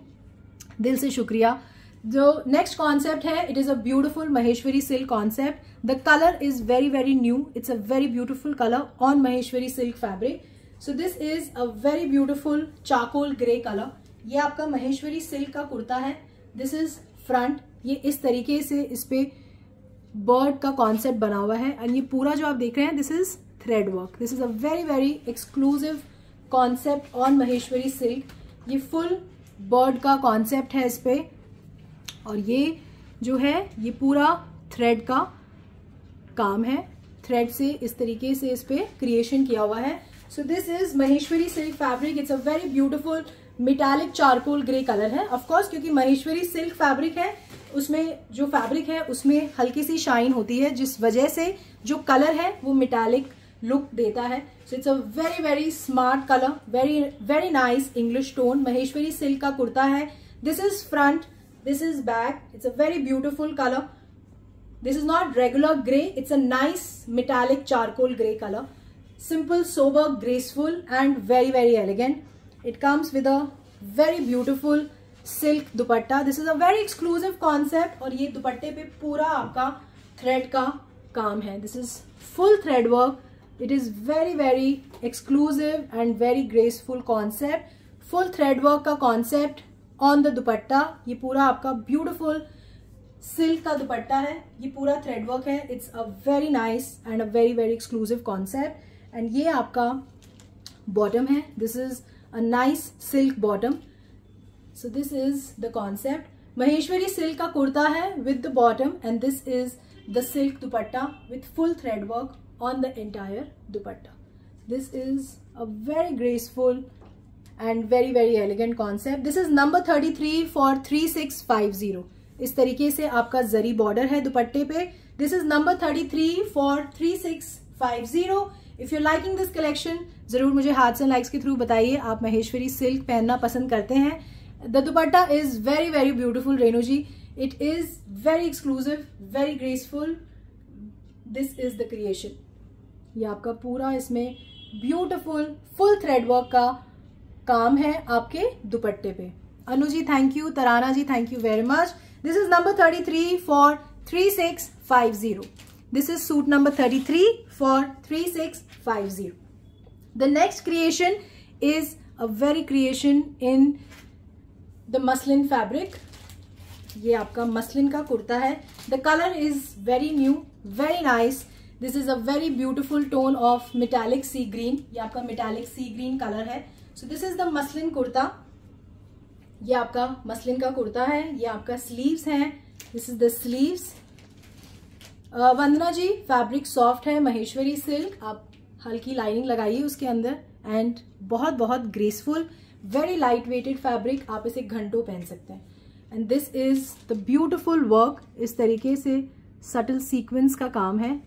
दिल से शुक्रिया. जो नेक्स्ट कॉन्सेप्ट है, it is a beautiful Maheshwari silk concept. The colour is very very new. It's a very beautiful colour on Maheshwari silk fabric. So this is a very beautiful charcoal grey colour. ये आपका Maheshwari silk का कुर्ता है. This is front. ये इस तरीके से इस पे बर्ड का कॉन्सेप्ट बना हुआ है. एंड ये पूरा जो आप देख रहे हैं, this is thread work. This is a very very exclusive concept on Maheshwari silk. ये फुल बर्ड का कॉन्सेप्ट है इस पे, और ये जो है ये पूरा थ्रेड का काम है. थ्रेड से इस तरीके से इस पे क्रिएशन किया हुआ है. So this is Maheshwari silk fabric. It's a very beautiful metallic charcoal grey colour है. ऑफ कोर्स क्योंकि महेश्वरी सिल्क फैब्रिक है, उसमें जो फैब्रिक है उसमें हल्की सी शाइन होती है, जिस वजह से जो कलर है वो मेटालिक लुक देता है. So it's a very very smart colour, very very nice English tone. Maheshwari silk का कुर्ता है. This is front, this is back. It's a very beautiful color. This is not regular gray. It's a nice metallic charcoal gray color. Simple, sober, graceful and very very elegant. It comes with a very beautiful silk dupatta. This is a very exclusive concept और ये दुपट्टे पे पूरा आपका thread का काम है. This is full thread work. It is very very exclusive and very graceful concept. Full thread work का concept ऑन द दुपट्टा. ये पूरा आपका ब्यूटिफुल सिल्क का दुपट्टा है. ये पूरा थ्रेड वर्क है. It's a very nice and a very very exclusive concept. And ये आपका बॉटम है. This is a nice silk bottom. So this is the concept. Maheshwari silk का कुर्ता है with the bottom, and this is the silk dupatta with full thread work on the entire dupatta. This is a very graceful and very very elegant concept. This is number 33 for 3650. इस तरीके से आपका जरी border है दुपट्टे पे. This is number 33 for 3650. If you liking this collection, जरूर मुझे hearts and likes के थ्रू बताइए आप महेश्वरी सिल्क पहनना पसंद करते हैं. The dupatta is very very beautiful Renu ji. It is very exclusive, very graceful. This is the creation. ये आपका पूरा इसमें ब्यूटिफुल फुल थ्रेड वर्क का काम है आपके दुपट्टे पे. Anu ji thank you. Tarana ji thank you very much. This is number 33 for 3650. This is suit number 33 for 3650. The next creation is a very creation in the muslin fabric. ये आपका मसलिन का कुर्ता है. The color is very new, very nice. This is a very beautiful tone of metallic sea green. ये आपका metallic sea green color है. So this is the muslin kurta. ये आपका muslin का कुर्ता है. ये आपका sleeves है. This is the sleeves. Vandana ji fabric soft है, महेश्वरी सिल्क. आप हल्की लाइनिंग लगाइए उसके अंदर. एंड बहुत बहुत graceful, very light weighted fabric. आप इसे घंटों पहन सकते हैं. And this is the beautiful work. इस तरीके से सटल सीक्वेंस का काम है.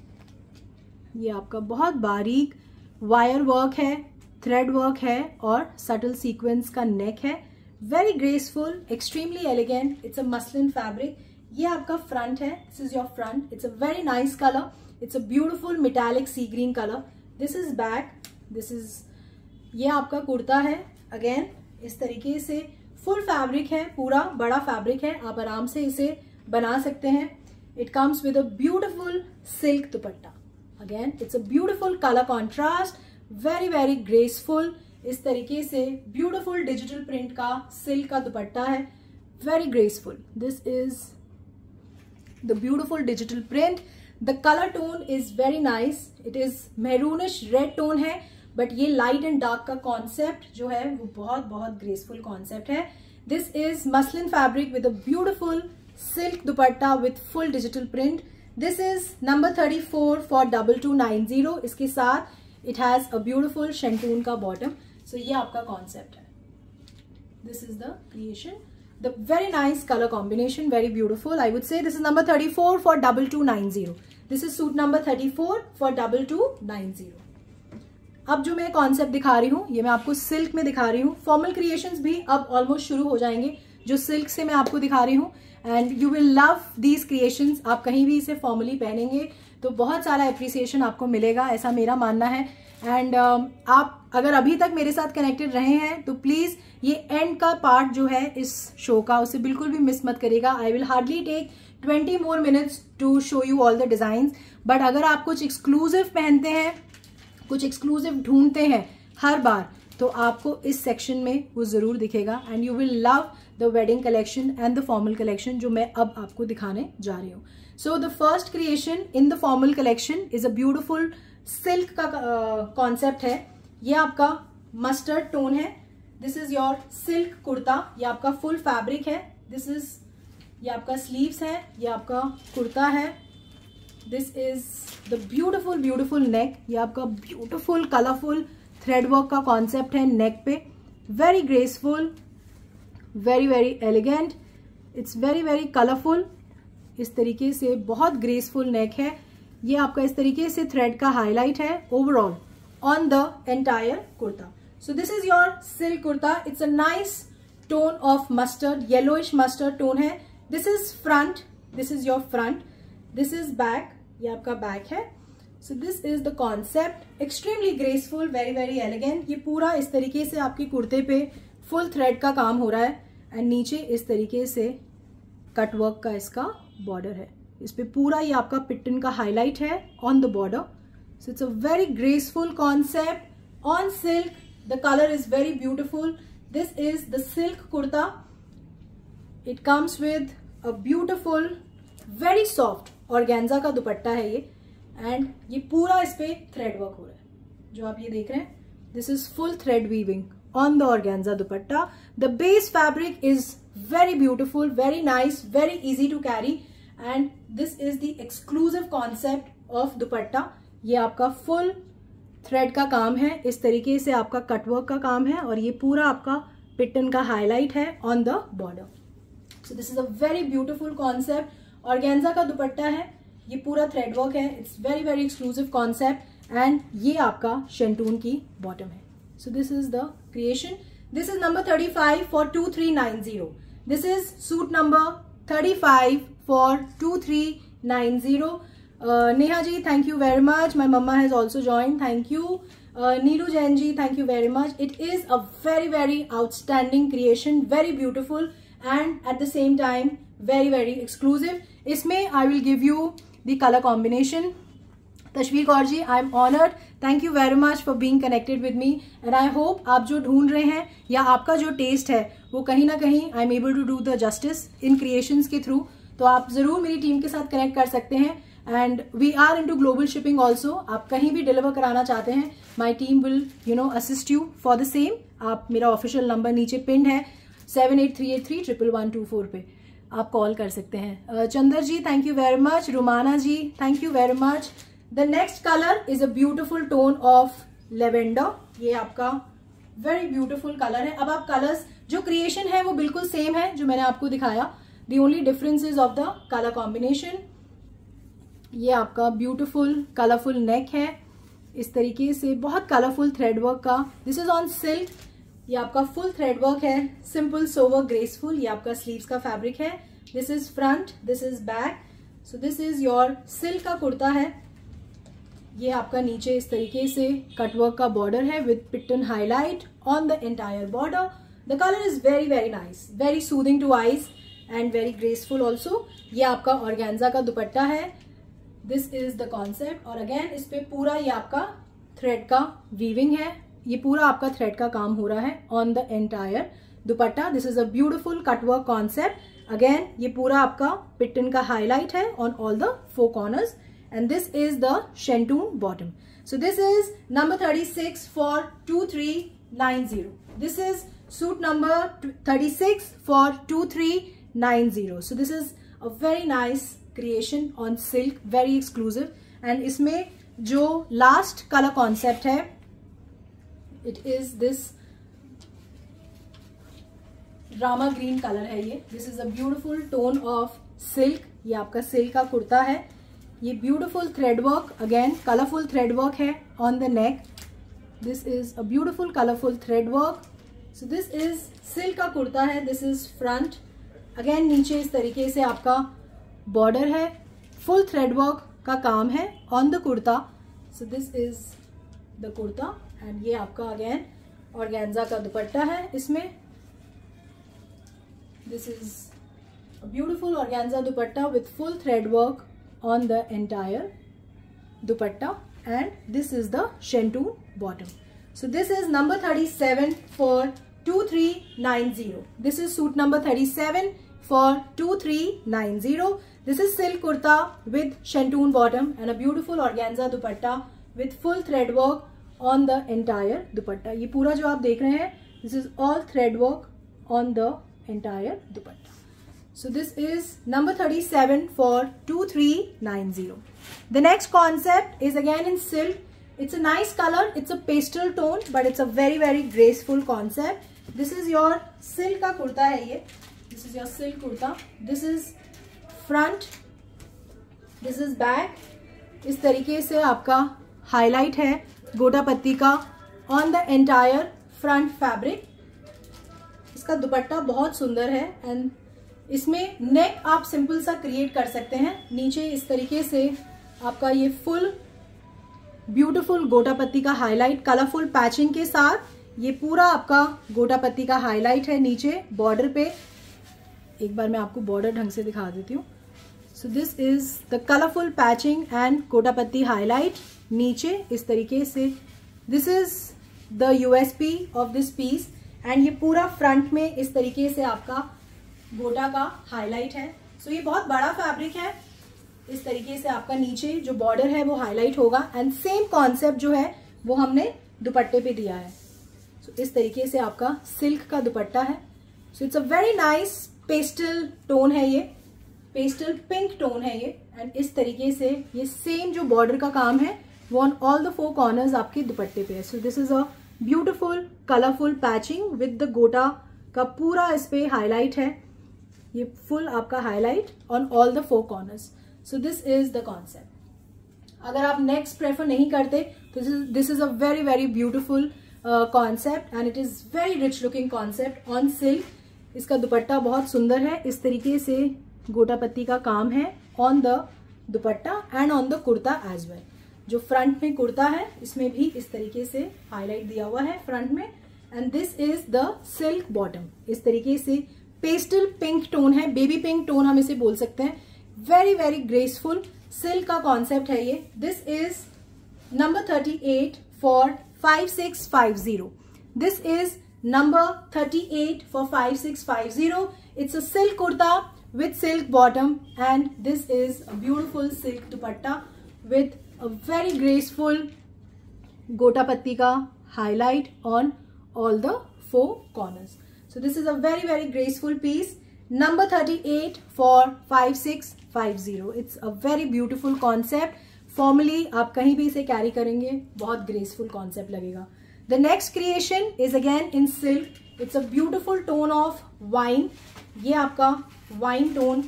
ये आपका बहुत बारीक वायर वर्क है, थ्रेड वर्क है और सटल सीक्वेंस का नेक है. Very graceful, extremely elegant. It's a muslin fabric. ये आपका फ्रंट है. This is your front. It's a very nice colour. It's a beautiful metallic sea green colour. This is back. This is ये आपका कुर्ता है. Again इस तरीके से full fabric है, पूरा बड़ा फैब्रिक है. आप आराम से इसे बना सकते हैं. It comes with a beautiful silk dupatta. Again it's a beautiful colour contrast, very very graceful. इस तरीके से ब्यूटिफुल डिजिटल प्रिंट का सिल्क का दुपट्टा है. Very graceful. This is the beautiful digital print. The color tone is very nice. It is maroonish red tone है, but ये light and dark का concept जो है वो बहुत बहुत graceful concept है. This is muslin fabric with a beautiful silk dupatta with full digital print. This is number 34 for 2290. इसके साथ it has a beautiful shantoon का bottom. So ये आपका concept है. This is the creation. The very nice color combination, very beautiful. I would say this is number 34 for 2290. This is suit number 34 for 2290. अब जो मैं concept दिखा रही हूँ ये मैं आपको सिल्क में दिखा रही हूँ. फॉर्मल क्रिएशंस भी अब ऑलमोस्ट शुरू हो जाएंगे जो सिल्क से मैं आपको दिखा रही हूँ. And you will love these creations. आप कहीं भी इसे फॉर्मली पहनेंगे तो बहुत सारा एप्रिसिएशन आपको मिलेगा, ऐसा मेरा मानना है. एंड आप अगर अभी तक मेरे साथ कनेक्टेड रहे हैं तो प्लीज ये एंड का पार्ट जो है इस शो का उसे बिल्कुल भी मिस मत करिएगा. I will hardly take 20 more minutes to show you all the design. But अगर आप कुछ एक्सक्लूसिव पहनते हैं, कुछ एक्सक्लूसिव ढूंढते हैं हर बार, तो आपको इस सेक्शन में वो जरूर दिखेगा. And you will love the wedding collection and the formal collection जो मैं अब आपको दिखाने जा रही हूँ. सो the first creation in the formal collection is a beautiful silk का कॉन्सेप्ट है. ये आपका मस्टर्ड टोन है. This is your silk kurta. ये आपका फुल फैब्रिक है. दिस इज ये आपका स्लीव्स है. ये आपका कुर्ता है. This is the beautiful beautiful नेक. ये आपका ब्यूटिफुल कलरफुल थ्रेड वर्क का कॉन्सेप्ट है नेक पे. Very graceful, very very elegant. It's very very colourful. इस तरीके से बहुत ग्रेसफुल नेक है. ये आपका इस तरीके से थ्रेड का हाईलाइट है overall on the entire kurta. So this is your silk kurta. It's a nice tone of mustard, yellowish mustard tone है. This is front. This is your front. This is back. ये आपका बैक है. So this is the concept. Extremely graceful, very very elegant. ये पूरा इस तरीके से आपके कुर्ते पे फुल थ्रेड का काम हो रहा है. एंड नीचे इस तरीके से कटवर्क का इसका बॉर्डर है. इस पे पूरा ये आपका पिटन का हाईलाइट है on the border. So it's a very graceful concept on silk. The colour is very beautiful. This is the silk kurta. It comes with a beautiful very soft organza का दुपट्टा है ये. एंड ये पूरा इस पे थ्रेड वर्क हो रहा है जो आप ये देख रहे हैं. This is full thread weaving on the organza dupatta. The base fabric is very beautiful, very nice, very easy to carry, and this is the exclusive concept of dupatta. ये आपका full thread का काम है. इस तरीके से आपका cutwork का काम है और ये पूरा आपका पिटन का हाईलाइट है on the border. So this is a very beautiful concept. Organza का दुपट्टा है. ये पूरा थ्रेड वर्क है, it's very very exclusive concept and ये आपका शेंटून की बॉटम है. So this is the creation. This is number 35 for 2390. This is suit number 35 for 2390. Neha ji, thank you very much. My mama has also join, thank you. Neelu Jain ji, thank you very much. It is a very very outstanding creation, very beautiful and at the same time very very exclusive. इसमें I will give you the colour combination. Tashvir Kaur ji, I am honoured, thank you very much for being connected with me and I hope आप जो ढूंढ रहे हैं या आपका जो test है वो कहीं ना कहीं I am able to do the justice in creations के थ्रू. तो आप जरूर मेरी टीम के साथ कनेक्ट कर सकते हैं and we are into global shipping also. आप कहीं भी डिलीवर कराना चाहते हैं, my team will assist you for the same. आप मेरा ऑफिशियल नंबर नीचे पिंड है 7838311124 पे आप कॉल कर सकते हैं. Chander ji, thank you very much. Rumana ji, thank you very much. The next colour is a beautiful tone of lavender. ये आपका वेरी ब्यूटिफुल कलर है. अब आप कलर्स जो क्रिएशन है वो बिल्कुल सेम है जो मैंने आपको दिखाया. The only difference is of the colour combination. ये आपका ब्यूटिफुल कलरफुल नेक है, इस तरीके से बहुत कलरफुल थ्रेड वर्क का. This is on silk. ये आपका फुल थ्रेड वर्क है, सिंपल सोवर ग्रेसफुल. ये आपका स्लीव्स का फैब्रिक है. This is front, this is back. So this is your silk का कुर्ता है. ये आपका नीचे इस तरीके से कटवर्क का बॉर्डर है with pittan highlight on the entire border. The colour is very very nice, very soothing to eyes and very graceful also. ये आपका ऑर्गेन्जा का दुपट्टा है. This is the concept. और अगेन इस पे पूरा ये आपका थ्रेड का वीविंग है. ये पूरा आपका थ्रेड का काम हो रहा है on the entire dupatta. This is a beautiful cutwork concept. Again ये पूरा आपका पिटन का हाईलाइट है on all the 4 corners. And this is the Shentoon bottom. So this is number 36 for 2390. This is suit number 36 for 2390. So this is a very nice creation on silk, very exclusive. And इसमें जो last color concept है, it is this Rama green color है ये. This is a beautiful tone of silk. ये आपका silk का कुर्ता है. ये beautiful thread work, again colourful thread work है on the neck. This is a beautiful colourful thread work. So this is silk का कुर्ता है. This is front. अगेन नीचे इस तरीके से आपका बॉर्डर है, फुल थ्रेड वर्क का काम है on the kurta. So this is the kurta and ये आपका अगेन ऑर्गेन्जा का दुपट्टा है. इसमें this is a beautiful organza dupatta with full thread work on the entire dupatta and this is the Shentoon bottom. So this is number 37 for 2390. This is suit number 37 for 2390. This is silk kurta with Shentoon bottom and a beautiful organza dupatta with full thread work on the entire dupatta. ये पूरा जो आप देख रहे हैं, this is all thread work on the entire dupatta. So this is number 37 for 2390. The next concept is again in silk. It's a nice color. It's a pastel tone, but it's a very very graceful concept. This is your silk का कुर्ता है ये. This is your silk kurta. This is front. This is back. इस तरीके से आपका highlight है गोटा पत्ती का on the entire front fabric. इसका दुपट्टा बहुत सुंदर है एंड इसमें नेक आप सिंपल सा क्रिएट कर सकते हैं. नीचे इस तरीके से आपका ये फुल ब्यूटीफुल गोटा पत्ती का हाईलाइट कलरफुल पैचिंग के साथ. ये पूरा आपका गोटा पत्ती का हाईलाइट है नीचे बॉर्डर पे. एक बार मैं आपको बॉर्डर ढंग से दिखा देती हूँ. So this is the colourful patching and gota patti highlight नीचे इस तरीके से. This is the USP of this piece and ये पूरा फ्रंट में इस तरीके से आपका गोटा का हाईलाइट है. सो ये बहुत बड़ा फैब्रिक है. इस तरीके से आपका नीचे जो बॉर्डर है वो हाईलाइट होगा एंड सेम कॉन्सेप्ट जो है वो हमने दुपट्टे पे दिया है. सो इस तरीके से आपका सिल्क का दुपट्टा है. So it's a very nice pastel tone है ये, पेस्टल पिंक टोन है ये एंड इस तरीके से ये सेम जो बॉर्डर का काम है वो ऑन ऑल द 4 कॉर्नर्स आपके दुपट्टे पे है. So this is a beautiful colourful patching with the gota का पूरा इस पे हाईलाइट है. ये फुल आपका highlight on all the 4 corners. So this is the concept. अगर आप नेक्स्ट प्रेफर नहीं करते तो this is a very very beautiful concept and it is very rich looking concept on silk. इसका दुपट्टा बहुत सुंदर है, इस तरीके से गोटा पत्ती का काम है on the dupatta and on the kurta as well. जो फ्रंट में कुर्ता है इसमें भी इस तरीके से हाईलाइट दिया हुआ है फ्रंट में, and this is the silk bottom. इस तरीके से पेस्टल पिंक टोन है, बेबी पिंक टोन हम इसे बोल सकते हैं। वेरी वेरी ग्रेसफुल सिल्क का कॉन्सेप्ट है ये। This is number 38 for 5650। This is number 38 for 5650। It's a silk kurta with silk bottom and this is a beautiful silk dupatta with a very graceful gota patti ka highlight on all the 4 corners. So this is a very very graceful piece, number 38 for 5650. It's a very beautiful concept. Formally आप कहीं भी इसे carry करेंगे, बहुत graceful concept लगेगा. The next creation is again in silk. It's a beautiful tone of wine. ये आपका wine tone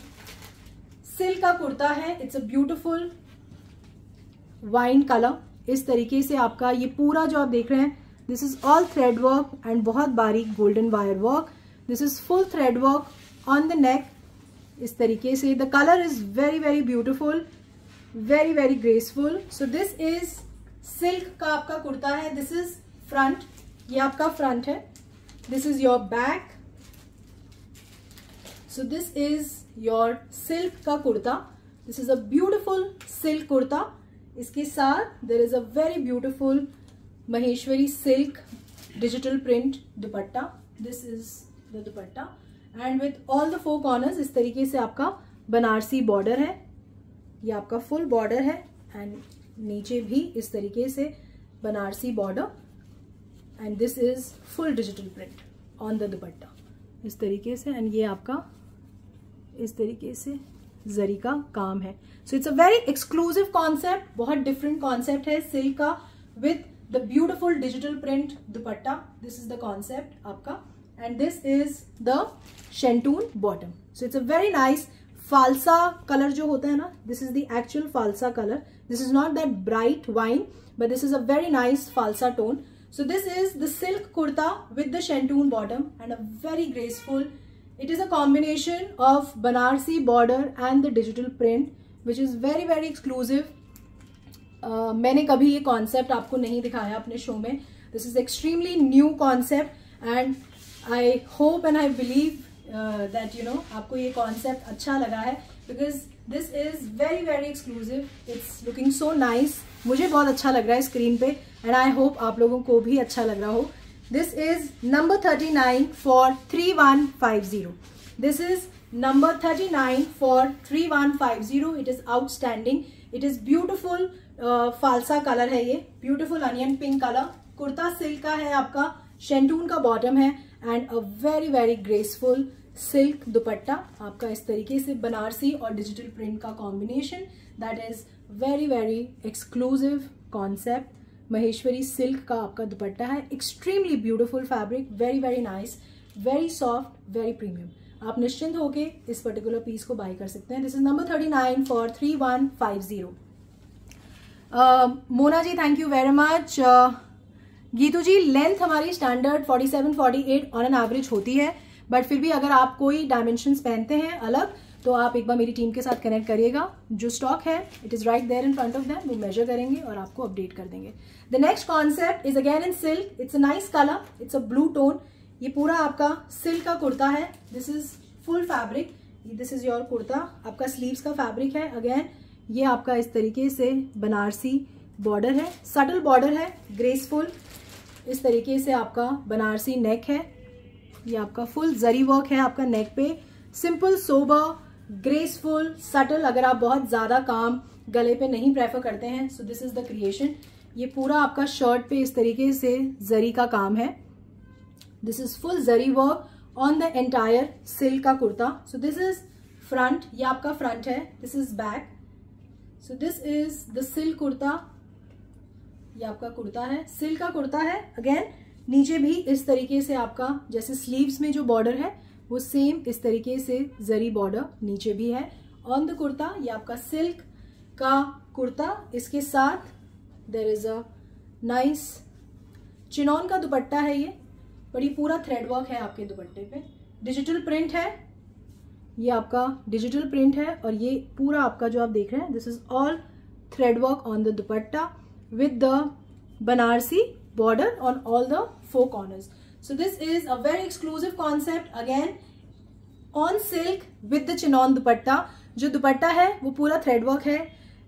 silk का कुर्ता है। It's a beautiful wine colour. इस तरीके से आपका ये पूरा जो आप देख रहे हैं, this is all thread work and बहुत बारीक golden wire work. This is full thread work on the neck. इस तरीके से the colour is very very beautiful, very very graceful. So this is silk का आपका कुर्ता है। दिस इज फ्रंट, ये आपका फ्रंट है। This is your back. So this is your silk का kurta. This is a beautiful silk kurta. इसके साथ there is a very beautiful Maheshwari silk digital print dupatta. This is the dupatta and with all the 4 corners इस तरीके से आपका Banarasi border है। ये आपका फुल बॉर्डर है एंड नीचे भी इस तरीके से Banarasi border and this is full digital print on the दुपट्टा इस तरीके से, एंड ये आपका इस तरीके से जरी का काम है। So it's a very exclusive concept, बहुत डिफरेंट कॉन्सेप्ट है सिल्क का with the beautiful digital print dupatta. This is the concept आपका and this is the शेंटून bottom. So it's a very nice falsa colour जो होता है ना, this is the actual falsa colour. This is not that bright wine but this is a very nice falsa tone. So this is the silk kurta with the shantoon bottom and a very graceful. It is a combination of Banarsi border and the digital print which is very very exclusive. मैंने कभी ये concept आपको नहीं दिखाया अपने show में. This is extremely new concept and I hope and I believe that you know आपको ये concept अच्छा लगा है because this is very very exclusive. It's looking so nice. मुझे बहुत अच्छा लग रहा है स्क्रीन पे एंड आई होप आप लोगों को भी अच्छा लग रहा हो। This is number 39 for 3150। This is number 39 for 3150। It is outstanding, it is beautiful falsa colour है ये, beautiful onion pink colour. Kurta silk का है आपका, शेंटून का बॉटम है and a very very graceful silk dupatta आपका इस तरीके से बनारसी और डिजिटल प्रिंट का combination. That is very very exclusive concept. Maheshwari silk का आपका दुपट्टा है, extremely beautiful fabric, very very nice, very soft, very premium. आप निश्चिंत होके इस पर्टिकुलर पीस को बाय कर सकते हैं। This is number 39 for 3150। Mona ji thank you very much. Geetu ji length हमारी स्टैंडर्ड 47-48 ऑन एन एवरेज होती है, बट फिर भी अगर आप कोई डायमेंशंस पहनते हैं अलग तो आप एक बार मेरी टीम के साथ कनेक्ट करिएगा। जो स्टॉक है it is right there in front of them, वो मेजर करेंगे और आपको अपडेट कर देंगे। The next concept is again in silk. It's a nice colour, it's a blue tone. ये पूरा आपका सिल्क का कुर्ता है। This is full fabric, this is your kurta. आपका स्लीव्स का फैब्रिक है। अगेन ये आपका इस तरीके से बनारसी बॉर्डर है, सटल बॉर्डर है, ग्रेसफुल। इस तरीके से आपका बनारसी नेक है। ये आपका फुल जरी वर्क है आपका नेक पे, सिंपल सोबर ग्रेसफुल सटल। अगर आप बहुत ज्यादा काम गले पे नहीं प्रेफर करते हैं so this is the creation. ये पूरा आपका शर्ट पे इस तरीके से जरी का काम है। This is full zari work on the entire silk का kurta. So this is front, ये आपका फ्रंट है, this is back. So this is the silk kurta. ये आपका कुर्ता है, सिल्क का कुर्ता है। अगेन नीचे भी इस तरीके से आपका जैसे स्लीव्स में जो बॉर्डर है वो सेम इस तरीके से जरी बॉर्डर नीचे भी है ऑन द कुर्ता। ये आपका सिल्क का कुर्ता, इसके साथ there is a nice chinon का दुपट्टा है ये, बड़ी पूरा थ्रेड वर्क है आपके दुपट्टे पे, डिजिटल प्रिंट है, ये आपका डिजिटल प्रिंट है और ये पूरा आपका जो आप देख रहे हैं this is all thread work on the dupatta with the Banarasi border on all the 4 corners. So this is a very exclusive concept again on silk with the chiffon दुपट्टा। जो दुपट्टा है वो पूरा थ्रेड वर्क है,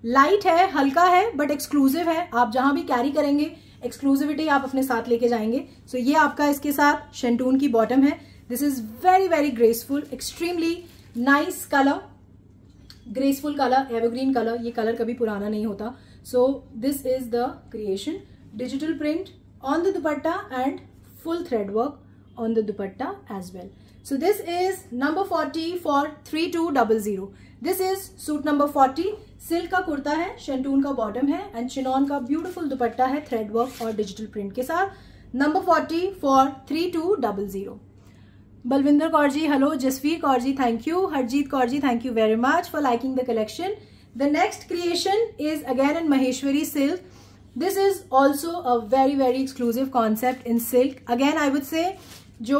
लाइट है, हल्का है, but exclusive है। आप जहां भी कैरी करेंगे एक्सक्लूसिविटी आप अपने साथ लेके जाएंगे। सो ये आपका इसके साथ शेंटून की बॉटम है। This is very very graceful, extremely nice colour, graceful colour, evergreen colour, ये कलर कभी पुराना नहीं होता। So this is the creation, digital print on the dupatta and full thread work on the dupatta as well. So this is number 40 for 3200. This is suit number 40. Silk का कुर्ता है, shantoon का bottom है and chinon का beautiful dupatta है thread work और digital print के साथ। Number 40 for 3200। Balwinder Kaur ji hello, Jasveer Kaur ji thank you, Harjeet Kaur ji thank you very much for liking the collection. The next creation is again in Maheshwari silk. This is also a very very exclusive concept in silk. Again I would say जो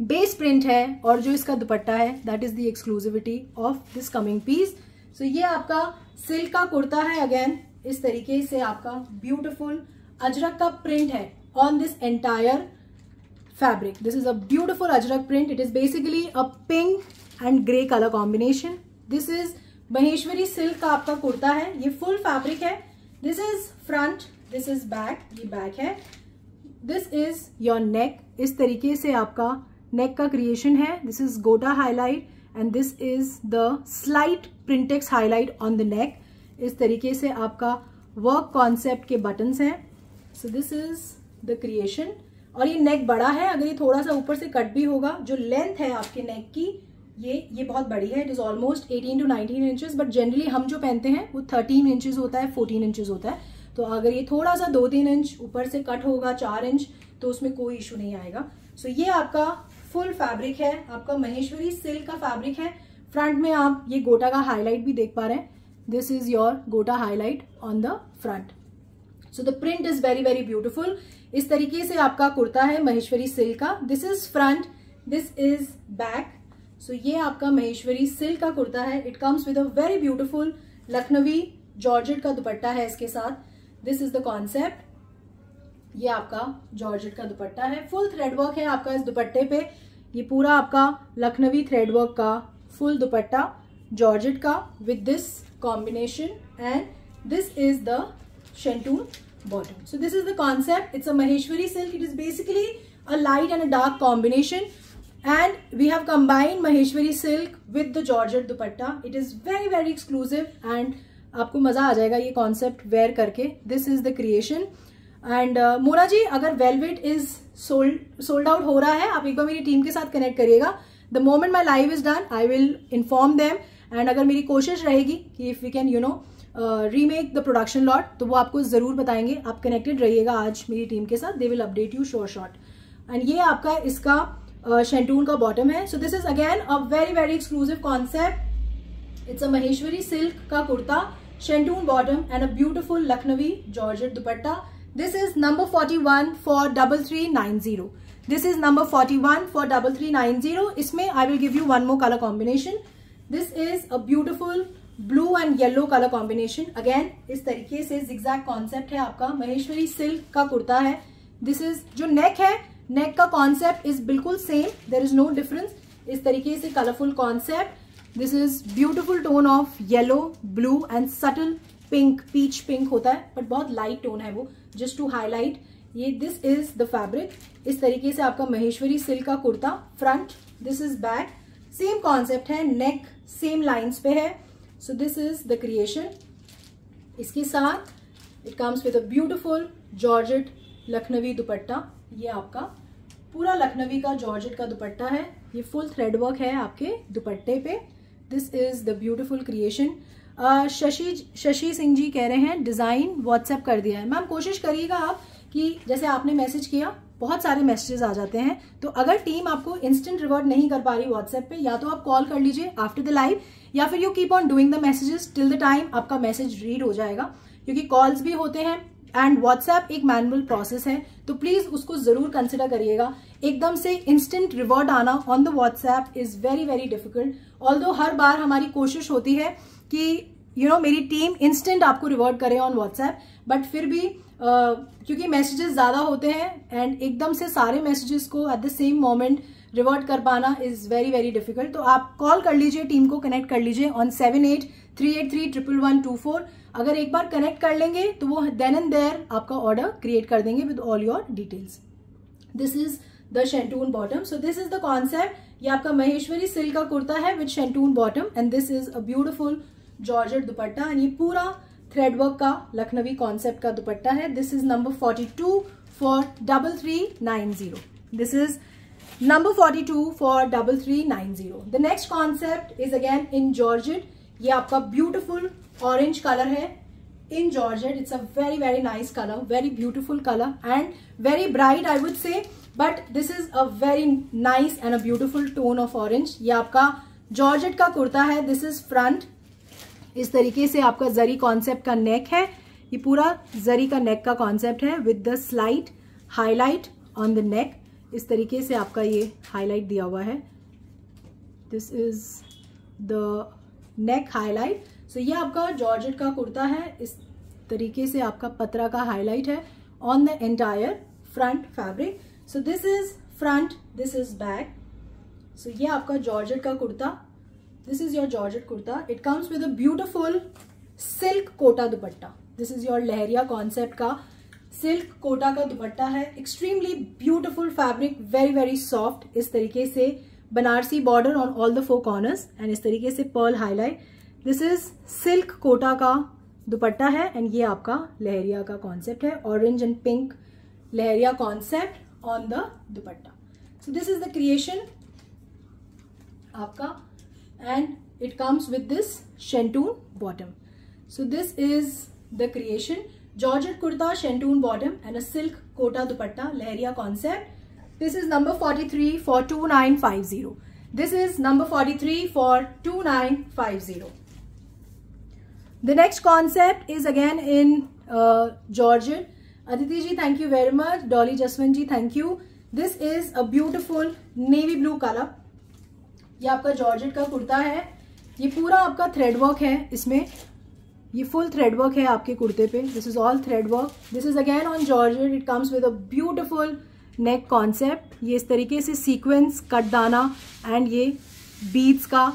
base print है और जो इसका दुपट्टा है that is the exclusivity of this coming piece. So ये आपका silk का कुर्ता है, again इस तरीके से आपका beautiful अजरक का print है on this entire fabric. This is a beautiful Ajrak print. It is basically a pink and grey color combination. This is Maheshwari silk का आपका कुर्ता है, ये full fabric है। This is front, this is back, ये back है, this is your neck, इस तरीके से आपका नेक का क्रिएशन है। दिस इज गोटा highlight and this is the slight printex highlight on the neck. इस तरीके से आपका वर्क कॉन्सेप्ट के बटन्स हैं। So this is the creation और ये नेक बड़ा है, अगर ये थोड़ा सा ऊपर से कट भी होगा, जो लेंथ है आपके नेक की ये बहुत बड़ी है। It is almost 18 to 19 inches, but generally हम जो पहनते हैं वो 13 इंचेस होता है, 14 इंचेस होता है। तो अगर ये थोड़ा सा 2-3 इंच ऊपर से कट होगा 4 इंच तो उसमें कोई इशू नहीं आएगा। सो ये आपका फुल फैब्रिक है, आपका महेश्वरी सिल्क का फैब्रिक है। फ्रंट में आप ये गोटा का हाईलाइट भी देख पा रहे हैं, this is your gota highlight on the front. So the print is very very beautiful. इस तरीके से आपका कुर्ता है महेश्वरी सिल्क का। This is front, this is back. So ये आपका महेश्वरी सिल्क का कुर्ता है। It comes with a very beautiful Lucknowi georgette का दुपट्टा है इसके साथ। दिस इज द कॉन्सेप्ट, ये आपका जॉर्जेट का दुपट्टा है, फुल थ्रेड वर्क है आपका इस दुपट्टे पे। ये पूरा आपका लखनवी थ्रेड वर्क का फुल दुपट्टा जॉर्जेट का with this combination and this is the शेंटून bottom. So this is the concept, it's a Maheshwari silk. It is basically a light and a dark combination and we have combined Maheshwari silk with the Georgette dupatta. It is very very exclusive and आपको मजा आ जाएगा ये concept wear करके। This is the creation and Mona ji अगर velvet is sold out हो रहा है आप एक बार मेरी टीम के साथ कनेक्ट करिएगा। The moment my live is done I will inform them and अगर मेरी कोशिश रहेगी कि if we can you know remake the production lot तो वो आपको जरूर बताएंगे। आप कनेक्टेड रहिएगा आज मेरी टीम के साथ, they will update you sure shot. And ये आपका इसका शेंटून का बॉटम है। So this is again a very very exclusive concept. It's a Maheshwari silk का कुर्ता, शेंटून bottom and a beautiful Lucknowi georgette dupatta. This is number 41 for 3390। This is number 41 for 3390। इसमें I will give you one more colour combination. This is a beautiful blue and yellow colour combination. Again इस तरीके से zigzag concept है आपका, Maheshwari silk का कुर्ता है। This is जो नेक है, नेक का कॉन्सेप्ट इज बिल्कुल same, there is no difference. इस तरीके से colourful concept. This is beautiful tone of yellow, blue and subtle pink, peach pink होता है बट बहुत लाइट टोन है वो, जस्ट टू हाईलाइट ये। This is the fabric. इस तरीके से आपका महेश्वरी सिल्क का kurta, front, this is back, same concept है, नेक सेम लाइन्स पे है। So this is the creation. इसके साथ it comes with a beautiful georgette Lucknowi dupatta. ये आपका पूरा लखनवी का जॉर्जेट का दुपट्टा है, ये फुल थ्रेड वर्क है आपके दुपट्टे पे। This is the beautiful creation. Shashi Singh ji कह रहे हैं डिजाइन व्हाट्सएप कर दिया है। मैम कोशिश करिएगा आप कि जैसे आपने मैसेज किया बहुत सारे मैसेजेस आ जाते हैं। तो अगर टीम आपको इंस्टेंट रिवर्ट नहीं कर पा रही व्हाट्सएप पे, या तो आप कॉल कर लीजिए आफ्टर द लाइव, या फिर you keep on doing the messages till the time आपका मैसेज रीड हो जाएगा, क्योंकि कॉल्स भी होते हैं एंड व्हाट्सएप एक मैनुअल प्रोसेस है, तो प्लीज उसको जरूर कंसिडर करिएगा। एकदम से इंस्टेंट रिवॉर्ड आना on the WhatsApp is very very difficult. Although हर बार हमारी कोशिश होती है कि मेरी टीम इंस्टेंट आपको रिवॉर्ड करे ऑन व्हाट्सएप, बट फिर भी क्योंकि मैसेजेस ज्यादा होते हैं एंड एकदम से सारे मैसेजेस को eight the same moment revert कर पाना इज वेरी वेरी डिफिकल्ट। तो आप कॉल कर लीजिए, टीम को कनेक्ट कर लीजिए ऑन 7838311124। अगर एक बार कनेक्ट कर लेंगे तो वो देन एंड देयर आपका ऑर्डर क्रिएट कर देंगे with all your details. This is the शेंटून bottom. So this is the concept. ये आपका महेश्वरी सिल्क का कुर्ता है with shantoon bottom and this is a beautiful georgette dupatta and ये पूरा थ्रेडवर्क का लखनवी कॉन्सेप्ट का दुपट्टा है। This is number 42 for 3390। This is number 42 for 3390। The next concept is again in georgette. ये आपका ब्यूटिफुल ऑरेंज कलर है in georgette. It's a very very nice colour, very beautiful colour and very bright I would say, but this is a very nice and a beautiful tone of orange. ये आपका georgette का कुर्ता है। This is front. इस तरीके से आपका जरी concept का neck है। ये पूरा जरी का नेक का कॉन्सेप्ट है with the slight highlight on the neck. इस तरीके से आपका ये हाईलाइट दिया हुआ है। This is the neck highlight. So ये आपका जॉर्जेट का कुर्ता है। इस तरीके से आपका पतरा का हाईलाइट है on the entire front fabric. So this is front, this is back. So ये आपका जॉर्जेट का kurta. This is your Georgette kurta. It comes with a beautiful silk Kota dupatta. This is your lehariya concept का silk Kota का दुपट्टा है। Extremely beautiful fabric, very very soft. इस तरीके से Banarasi border on all the four corners and इस तरीके से pearl highlight. This is silk Kota का दुपट्टा है and ये आपका लहरिया का concept है। Orange and pink lehariya concept on the dupatta. So this is the creation आपका, and it comes with this shantoon bottom. So this is the creation. Georgette kurta, shantoon bottom and a silk kota dupatta, lehriya concept. This is number 43 for 2950. This is number 43 for 2950. The next concept is again in Georgette. Aditi ji, thank you very much. Dolly Jaswant ji, thank you. This is a beautiful navy blue color. ये आपका georgette का कुर्ता है। ये पूरा आपका thread work है। इसमें ये फुल थ्रेड वर्क है आपके कुर्ते पे। This is all thread work. This is again on georgette. It comes with a beautiful neck concept. ये इस तरीके से सीक्वेंस कटदाना एंड ये बीड्स का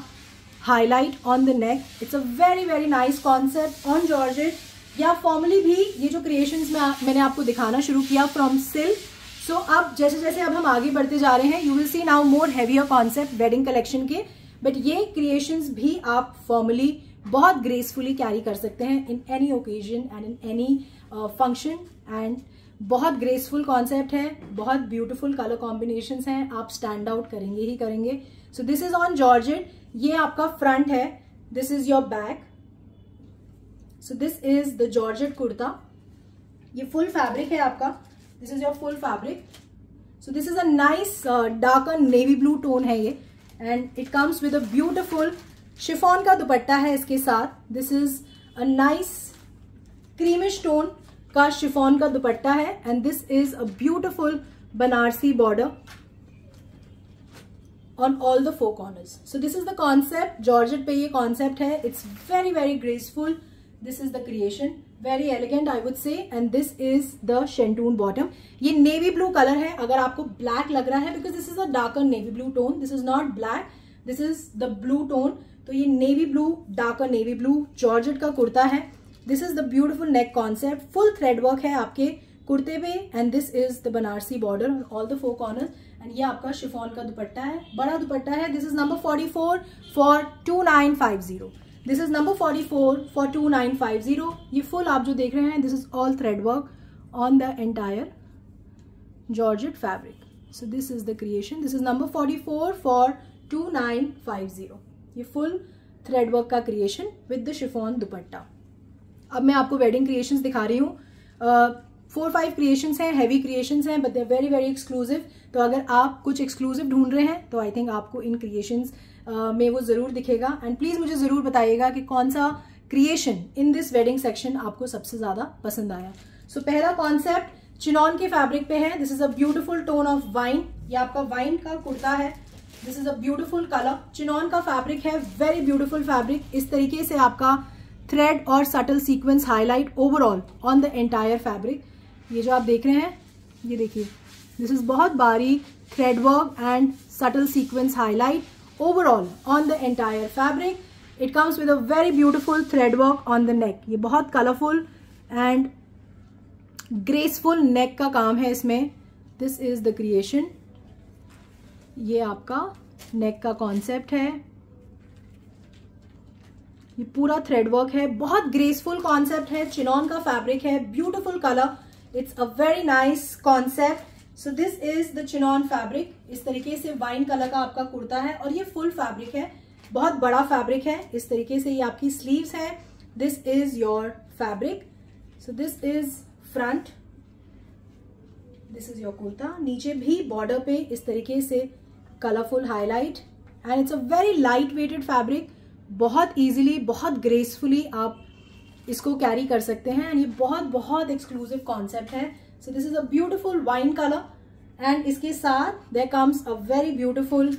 highlight on the neck. It's a very very nice concept on georgette. या formally भी ये जो क्रिएशंस मैंने आपको दिखाना शुरू किया फ्रॉम सिल्क। सो अब जैसे जैसे अब हम आगे बढ़ते जा रहे हैं, you will see now more heavier concept wedding collection के, बट ये क्रिएशंस भी आप फॉर्मली बहुत ग्रेसफुली कैरी कर सकते हैं in any occasion and in any function. And बहुत ग्रेसफुल कॉन्सेप्ट है, बहुत ब्यूटिफुल कलर कॉम्बिनेशंस हैं, आप स्टैंड आउट करेंगे ही करेंगे। So this is on georgette. ये आपका फ्रंट है, this is your back. So this is the georgette kurta. ये फुल फैब्रिक है आपका। This is your full fabric. So this is a nice darker navy blue tone है ये, and it comes with a beautiful chiffon का दुपट्टा है इसके साथ. This is a nice creamish tone का chiffon का दुपट्टा है, and this is a beautiful Banarasi border on all the four corners. So this is the concept. Georgette पे ये concept है. It's very very graceful. This is the creation. Very elegant I would say, and this is the shantoon bottom. ये navy blue color है. अगर आपको black लग रहा है, because this is a darker navy blue tone. This is not black. This is the blue tone. तो ये navy blue, darker navy blue Georgette का कुर्ता है. This is the beautiful neck concept. Full thread work है आपके कुर्ते पे, and this is the Banarasi border on all the four corners. And ये आपका शिफॉन का दुपट्टा है, बड़ा दुपट्टा है. This is number 44 for 2950. This is number 44 for 2950. ये full आप जो देख रहे हैं, this is all thread work on the entire Georgette fabric. So this is the creation. This is number 44 for 2950. ये full thread work का creation with the chiffon दुपट्टा. अब मैं आपको wedding creations दिखा रही हूँ. 4-5 क्रिएशंस हैं, हैवी क्रिएशंस हैं, but they are very very exclusive. तो अगर आप कुछ एक्सक्लूसिव ढूंढ रहे हैं तो आई थिंक आपको इन क्रिएशंस में वो ज़रूर दिखेगा। एंड प्लीज़ मुझे ज़रूर बताइएगा कि कौन सा creation in this wedding section आपको सबसे ज़्यादा पसंद आया। सो पहला कॉन्सेप्ट चिनॉन के फैब्रिक पे है। This is a beautiful tone of wine. ये आपका वाइन का कुर्ता है। This is a beautiful colour. Chinon का फैब्रिक है, वेरी ब्यूटिफुल फैब्रिक। इस तरीके से आपका थ्रेड और subtle sequence highlight overall on the entire fabric. ये जो आप देख रहे हैं, ये देखिए, दिस इज बहुत बारीक thread work and subtle sequence highlight overall on the entire fabric. It comes with a very beautiful thread work on the नेक। ये बहुत कलरफुल एंड ग्रेसफुल नेक का काम है इसमें। This is the creation. ये आपका नेक का कॉन्सेप्ट है। ये पूरा थ्रेड वर्क है, बहुत ग्रेसफुल कॉन्सेप्ट है। चिनॉन का फैब्रिक है, beautiful colour. It's a very nice concept. So this is the chinon fabric. इस तरीके से वाइन कलर का आपका कुर्ता है और ये फुल फैब्रिक है, बहुत बड़ा फैब्रिक है। इस तरीके से ये आपकी स्लीव्स है। This is your fabric. So this is front, this is your kurta. नीचे भी बॉर्डर पे इस तरीके से colourful highlight and it's a very light weighted fabric. बहुत इजीली, बहुत ग्रेसफुली आप इसको कैरी कर सकते हैं एंड ये बहुत बहुत एक्सक्लूसिव कॉन्सेप्ट है। So this is a beautiful wine colour and इसके साथ there comes a very beautiful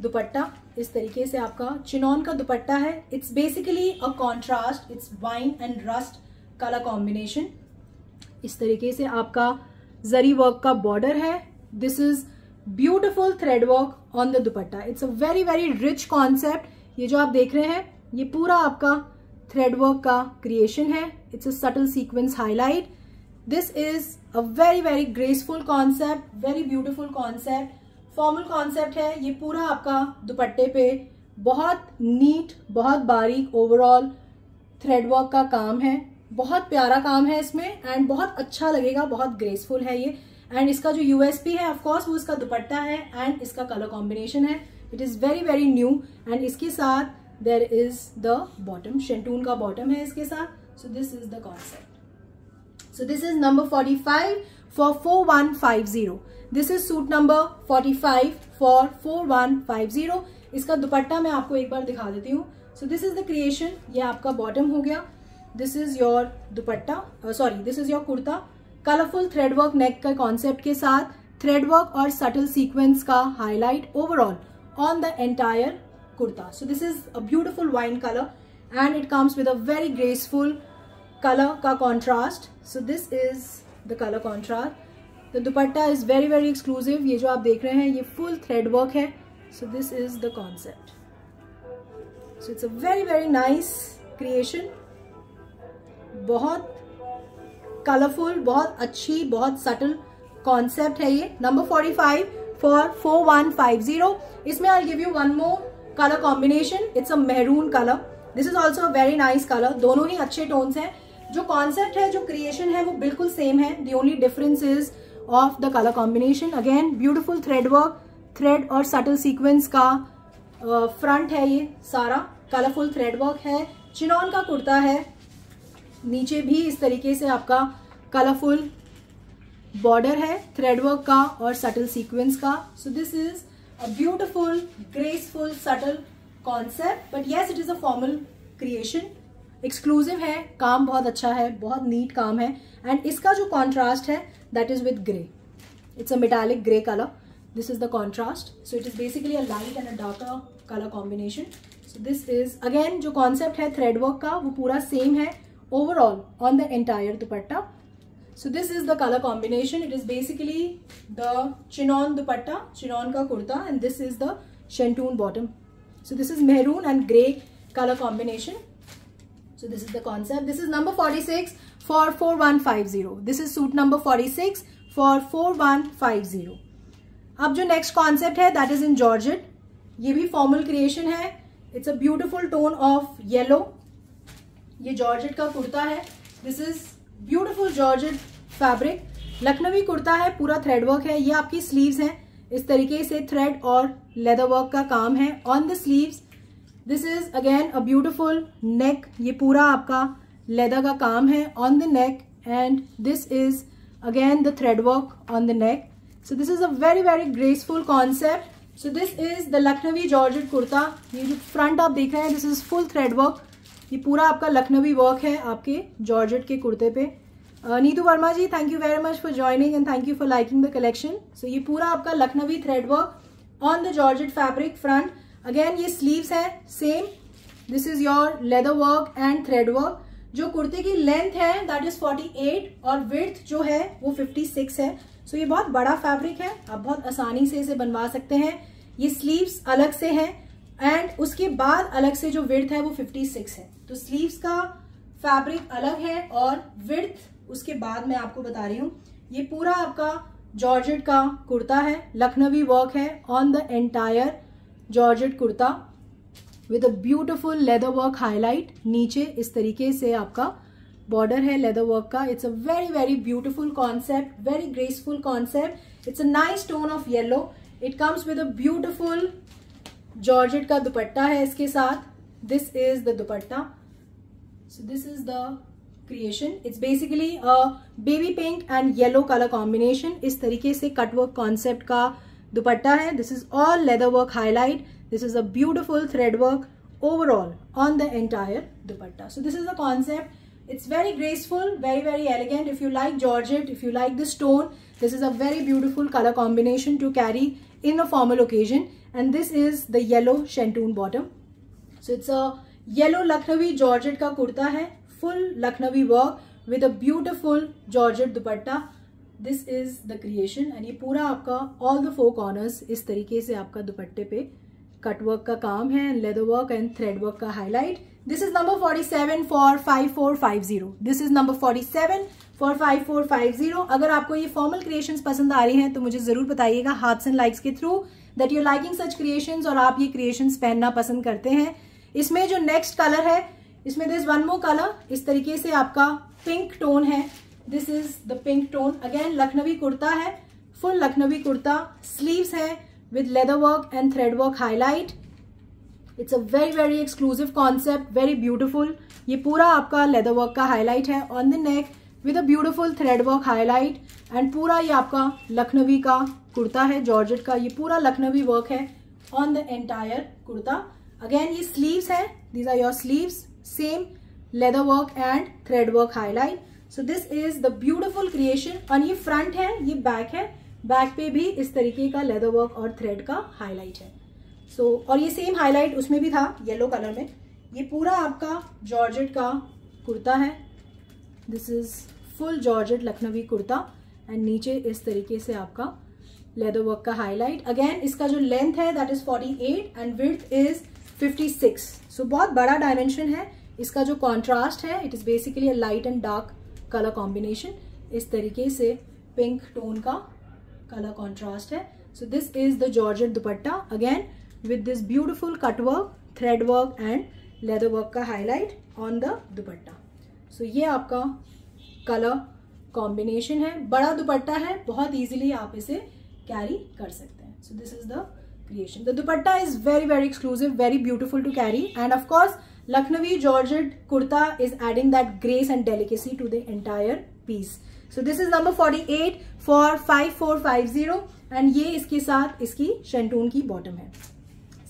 dupatta. इस तरीके से आपका चिनॉन का दुपट्टा है। It's basically a contrast, it's wine and rust colour combination. इस तरीके से आपका जरी वर्क का बॉर्डर है। This is beautiful thread work on the dupatta. It's a very very rich concept. ये जो आप देख रहे हैं, ये पूरा आपका थ्रेड वर्क का क्रिएशन है। It's a subtle sequence highlight. This is a very very graceful concept, very beautiful concept, formal concept है। ये पूरा आपका दुपट्टे पे बहुत नीट, बहुत बारीक ओवरऑल थ्रेड वर्क का काम है। बहुत प्यारा काम है इसमें एंड बहुत अच्छा लगेगा, बहुत ग्रेसफुल है ये। एंड इसका जो यूएसपी है ऑफकोर्स वो इसका दुपट्टा है एंड इसका कलर कॉम्बिनेशन है। It is very very new and इसके साथ देयर इज द बॉटम, शेंटून का बॉटम है इसके साथ। So this is the concept. So this is number 45 for 4150। This is suit number 45 for 4150। इसका दुपट्टा मैं आपको एक बार दिखा देती हूँ। So this is the creation. ये आपका बॉटम हो गया। This is your dupatta, sorry this is your kurta. Colourful thread work neck का कॉन्सेप्ट के साथ थ्रेडवर्क और सटल सीक्वेंस का highlight overall on the entire kurta. So this is a beautiful wine color and it comes with a very graceful color ka contrast. So this is the color contrast. The dupatta is very very exclusive. ये जो आप देख रहे हैं ये full thread work है. So this is the concept. So it's a very very nice creation. बहुत colourful, बहुत अच्छी, बहुत सटल कॉन्सेप्ट है ये. Number 45 for 4150. इसमें I give you one more colour combination. It's a maroon colour. This is also a very nice colour. दोनों ही अच्छे tones हैं. जो कॉन्सेप्ट है, जो क्रिएशन है वो बिल्कुल सेम है. The only difference is of the colour combination. Again beautiful thread work, thread और सटल सीक्वेंस का फ्रंट है. ये सारा कलरफुल थ्रेड वर्क है. चिनॉन का कुर्ता है. नीचे भी इस तरीके से आपका कलरफुल बॉर्डर है थ्रेड वर्क का और सटल सीक्वेंस का. So this is a beautiful graceful subtle concept. But yes, it is a formal creation. Exclusive है. काम बहुत अच्छा है, बहुत नीट काम है. एंड इसका जो कॉन्ट्रास्ट है that is with grey. It's a metallic grey colour. This is the contrast. So it is basically a light and a darker colour combination. So this is again जो concept है thread work का वो पूरा same है overall on the entire dupatta. So this is the color combination. It is basically the chinon dupatta, chinon ka kurta, and this is the shantoon bottom. So this is maroon and grey color combination. So this is the concept. This is number 46 for 4150. This is suit number 46 for 4150. अब जो next concept है that is in georgette. ये भी formal creation है. It's a beautiful tone of yellow. ये georgette का कुर्ता है. This is beautiful georgette fabric. Lucknowi kurta है, पूरा थ्रेड वर्क है. ये आपकी स्लीव्स हैं. इस तरीके से थ्रेड और लेदर वर्क का काम है on the sleeves. This is again a beautiful नेक. ये पूरा आपका लेदर का काम है on the neck and this is again the thread work on the neck. So this is a very very graceful concept. So this is the Lucknowi georgette kurta. ये जो front आप देख रहे हैं, this is full thread work. ये पूरा आपका Lucknowi work है आपके जॉर्जेट के कुर्ते पे. Neetu Verma ji, thank you very much for joining and thank you for liking the collection. So ये पूरा आपका Lucknowi thread work on the georgette fabric front. Again ये स्लीव्स है same. This is your leather work and thread work. जो कुर्ते की length है that is 48 और विड्थ जो है वो 56 है. सो ये बहुत बड़ा फैब्रिक है, आप बहुत आसानी से इसे बनवा सकते हैं. ये स्लीव्स अलग से हैं एंड उसके बाद अलग से जो विड्थ है वो 56 है. तो स्लीव्स का फैब्रिक अलग है और विड्थ उसके बाद मैं आपको बता रही हूँ. ये पूरा आपका जॉर्जेट का कुर्ता है, लखनवी वर्क है on the entire georgette kurta with a beautiful leather work highlight. नीचे इस तरीके से आपका बॉर्डर है लेदर वर्क का. It's a very very beautiful concept, very graceful concept. It's a nice tone of yellow. It comes with a beautiful georgette का दुपट्टा है इसके साथ. This is the dupatta. So this is the creation. It's basically a baby pink and yellow colour combination. इस तरीके से cutwork concept का दुपट्टा है. This is all leather work highlight. This is a beautiful thread work overall on the entire dupatta. So this is the concept. It's very graceful, very very elegant. If you like georgette, if you like this tone, this is a very beautiful color combination to carry in a formal occasion. And this is the yellow shantoon bottom. So it's a yellow Lucknowi georgette ka kurta hai, full Lucknowi work with a beautiful georgette dupatta. This is the creation. And ये पूरा आपका all the four corners इस तरीके से आपका दुपट्टे पे cutwork का काम है, leather work and thread work का highlight. This is number 47 for 5450. This is number 47 for 5450. अगर आपको ये फॉर्मल क्रिएशंस पसंद आ रही हैं तो मुझे जरूर बताइएगा हार्ट्स एंड लाइक्स के through that you liking such creations और आप ये क्रिएशंस पहनना पसंद करते हैं. इसमें जो नेक्स्ट कलर है, इसमें दिस वन मोर कलर. इस तरीके से आपका पिंक टोन है. This is the pink tone. Again Lucknowi kurta है, फुल लखनवी कुर्ता. स्लीव्स है with leather work and thread work highlight. It's a very very exclusive concept, very beautiful. ये पूरा आपका leather work का highlight है on the neck with a beautiful thread work highlight. and पूरा ये आपका लखनवी का कुर्ता है जॉर्जेट का. ये पूरा लखनवी work है on the entire kurta. again ये sleeves है, these are your sleeves, same leather work and thread work highlight. so this is the beautiful creation. और ये front है, ये back है. बैक पे भी इस तरीके का लेदर वर्क और थ्रेड का हाईलाइट है. सो और ये सेम हाईलाइट उसमें भी था येलो कलर में. ये पूरा आपका जॉर्जेट का कुर्ता है. This is full georgette Lucknowi kurta and नीचे इस तरीके से आपका लेदर वर्क का हाईलाइट. अगेन इसका जो लेंथ है that is 48 and width is 56. सो बहुत बड़ा डायमेंशन है. इसका जो कॉन्ट्रास्ट है it is basically a light and dark colour combination. इस तरीके से पिंक टोन का कलर कॉन्ट्रास्ट है. So this is the georgette dupatta again with this beautiful cut work, thread work and leather work का हाईलाइट ऑन द दुपट्टा. सो ये आपका colour combination है. बड़ा दुपट्टा है, बहुत इजीली आप इसे कैरी कर सकते हैं. So this is the creation. The dupatta is very very exclusive, very beautiful to carry and of course Lucknowi georgette kurta is adding that grace and delicacy to the entire piece. So this is number 48 for 5450 and ये इसके साथ इसकी shantung की bottom है.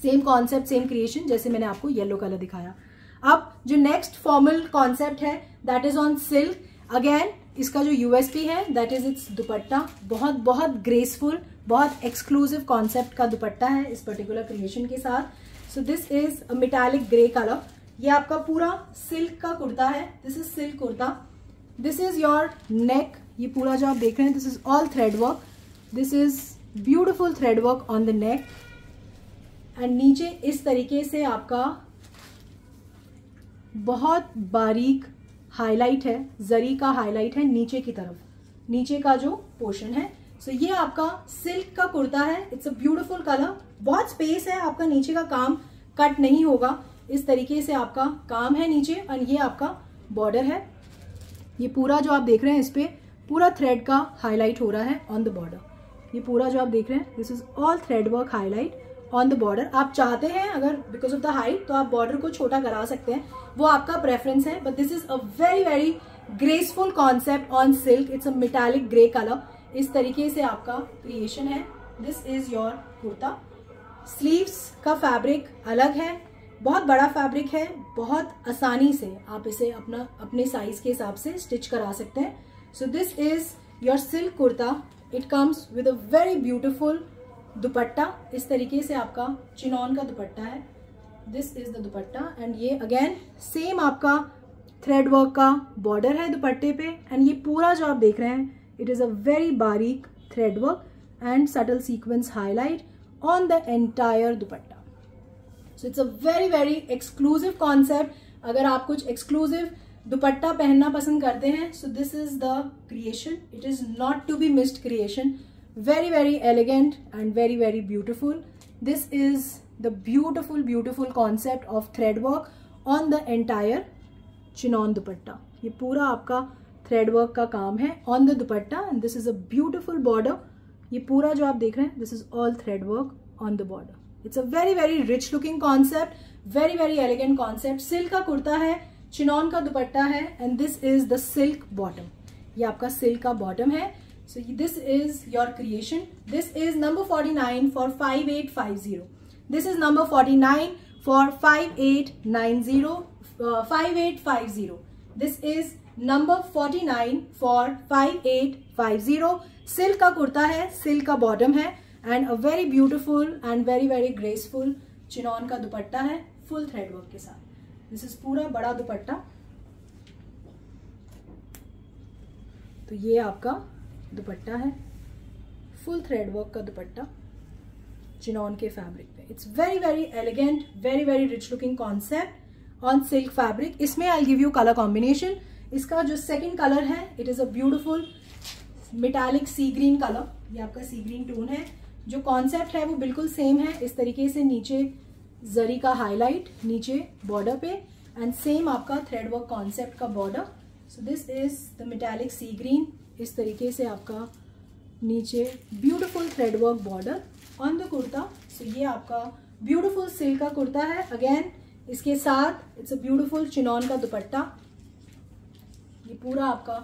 Same concept, same creation जैसे मैंने आपको yellow colour दिखाया. अब जो नेक्स्ट फॉर्मल कॉन्सेप्ट है that is on silk. Again इसका जो यूएसपी है दैट इज इट्स दुपट्टा. बहुत बहुत ग्रेसफुल, बहुत एक्सक्लूसिव कॉन्सेप्ट का दुपट्टा है इस पर्टिकुलर क्रिएशन के साथ. So this is a metallic grey colour. ये आपका पूरा सिल्क का कुर्ता है. This is silk kurta. This is your neck. ये पूरा जो आप देख रहे हैं this is all thread work. This is beautiful thread work on the neck and नीचे इस तरीके से आपका बहुत बारीक हाईलाइट है, जरी का हाईलाइट है नीचे की तरफ, नीचे का जो पोर्शन है. सो ये आपका सिल्क का कुर्ता है. It's a beautiful colour. बहुत स्पेस है, आपका नीचे का काम कट नहीं होगा. इस तरीके से आपका काम है नीचे और ये आपका बॉर्डर है. ये पूरा जो आप देख रहे हैं इस पे पूरा थ्रेड का हाईलाइट हो रहा है ऑन द बॉर्डर. ये पूरा जो आप देख रहे हैं this is all thread work highlight on the border. आप चाहते हैं अगर बिकॉज ऑफ द हाइट तो आप बॉर्डर को छोटा करा सकते हैं, वो आपका प्रेफरेंस है. But this is a very very graceful concept on silk. It's a metallic grey colour. इस तरीके से आपका क्रिएशन है. This is your kurta. Sleeves का फैब्रिक अलग है, बहुत बड़ा फैब्रिक है. बहुत आसानी से आप इसे अपने साइज के हिसाब से स्टिच करा सकते हैं. So this is your silk kurta. It comes with a very beautiful dupatta. इस तरीके से आपका चिनॉन का दुपट्टा है. This is the dupatta. And ये अगेन सेम आपका थ्रेड वर्क का बॉर्डर है दुपट्टे पे. एंड ये पूरा जो आप देख रहे हैं, इट इज अ वेरी बारीक thread work and subtle sequence highlight on the entire dupatta. So it's a very very exclusive concept. अगर आप कुछ एक्सक्लूसिव दुपट्टा पहनना पसंद करते हैं, so this is the creation. It is not to be missed creation. Very very elegant and very very beautiful. This is the beautiful concept of thread work on the entire chinon dupatta. ये पूरा आपका thread work का काम है on the dupatta. And this is a beautiful border. ये पूरा जो आप देख रहे हैं, this is all thread work on the border. It's a very very rich looking concept, very very elegant concept. Silk का कुर्ता है, चिनॉन का दुपट्टा है. And this is the silk bottom. ये आपका सिल्क का बॉटम है. So this is your creation. This is number 49 for 5850. This is number 49 for 5890. 5850. This is number 49 for 5850. Silk का कुर्ता है, सिल्क का बॉटम है and a very beautiful and very very graceful chinon का दुपट्टा है full thread work के साथ. This is पूरा बड़ा दुपट्टा. तो ये आपका दुपट्टा है, फुल थ्रेड वर्क का दुपट्टा चिनॉन के फैब्रिक पे. It's very very elegant, very very rich looking concept on silk fabric. इसमें I give you colour combination. इसका जो सेकंड कलर है, it is a beautiful metallic sea green colour. ये आपका सी green tone है. जो कॉन्सेप्ट है वो बिल्कुल सेम है. इस तरीके से नीचे जरी का हाईलाइट, नीचे बॉर्डर पे, एंड सेम आपका थ्रेड वर्क कॉन्सेप्ट का border. So this is the metallic sea green. इस तरीके से आपका नीचे beautiful thread work border on the kurta. So ये आपका ब्यूटिफुल सिल्क का कुर्ता है. अगेन इसके साथ इट्स अ ब्यूटिफुल चिनॉन का दुपट्टा. ये पूरा आपका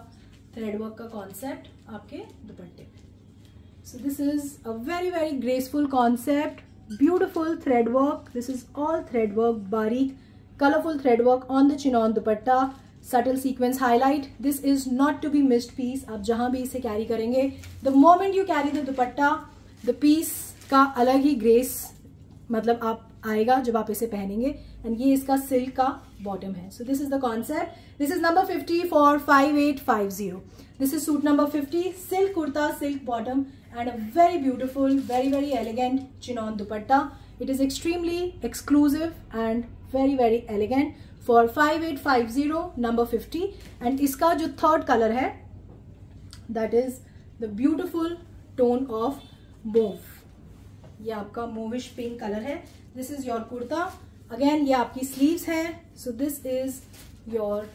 थ्रेड वर्क का कॉन्सेप्ट आपके दुपट्टे पे. So this is a very very graceful concept, beautiful thread work. This is all thread work, बारीक colourful thread work on the chiffon dupatta, subtle sequence highlight. This is not to be missed piece. आप जहां भी इसे carry करेंगे, the moment you carry the dupatta, the piece का अलग ही grace मतलब आप आएगा जब आप इसे पहनेंगे. एंड ये इसका सिल्क का बॉटम है. So this is the concept. This is number 50 for 5850. This is suit number 50, silk kurta, silk bottom and a very beautiful, very very elegant chinon dupatta. It is extremely exclusive and very very elegant for 5850 number 50. And इसका जो third colour है, that is the beautiful tone of move. ये आपका मूविश pink colour है. This is your kurta. Again ये आपकी sleeves है. So this is your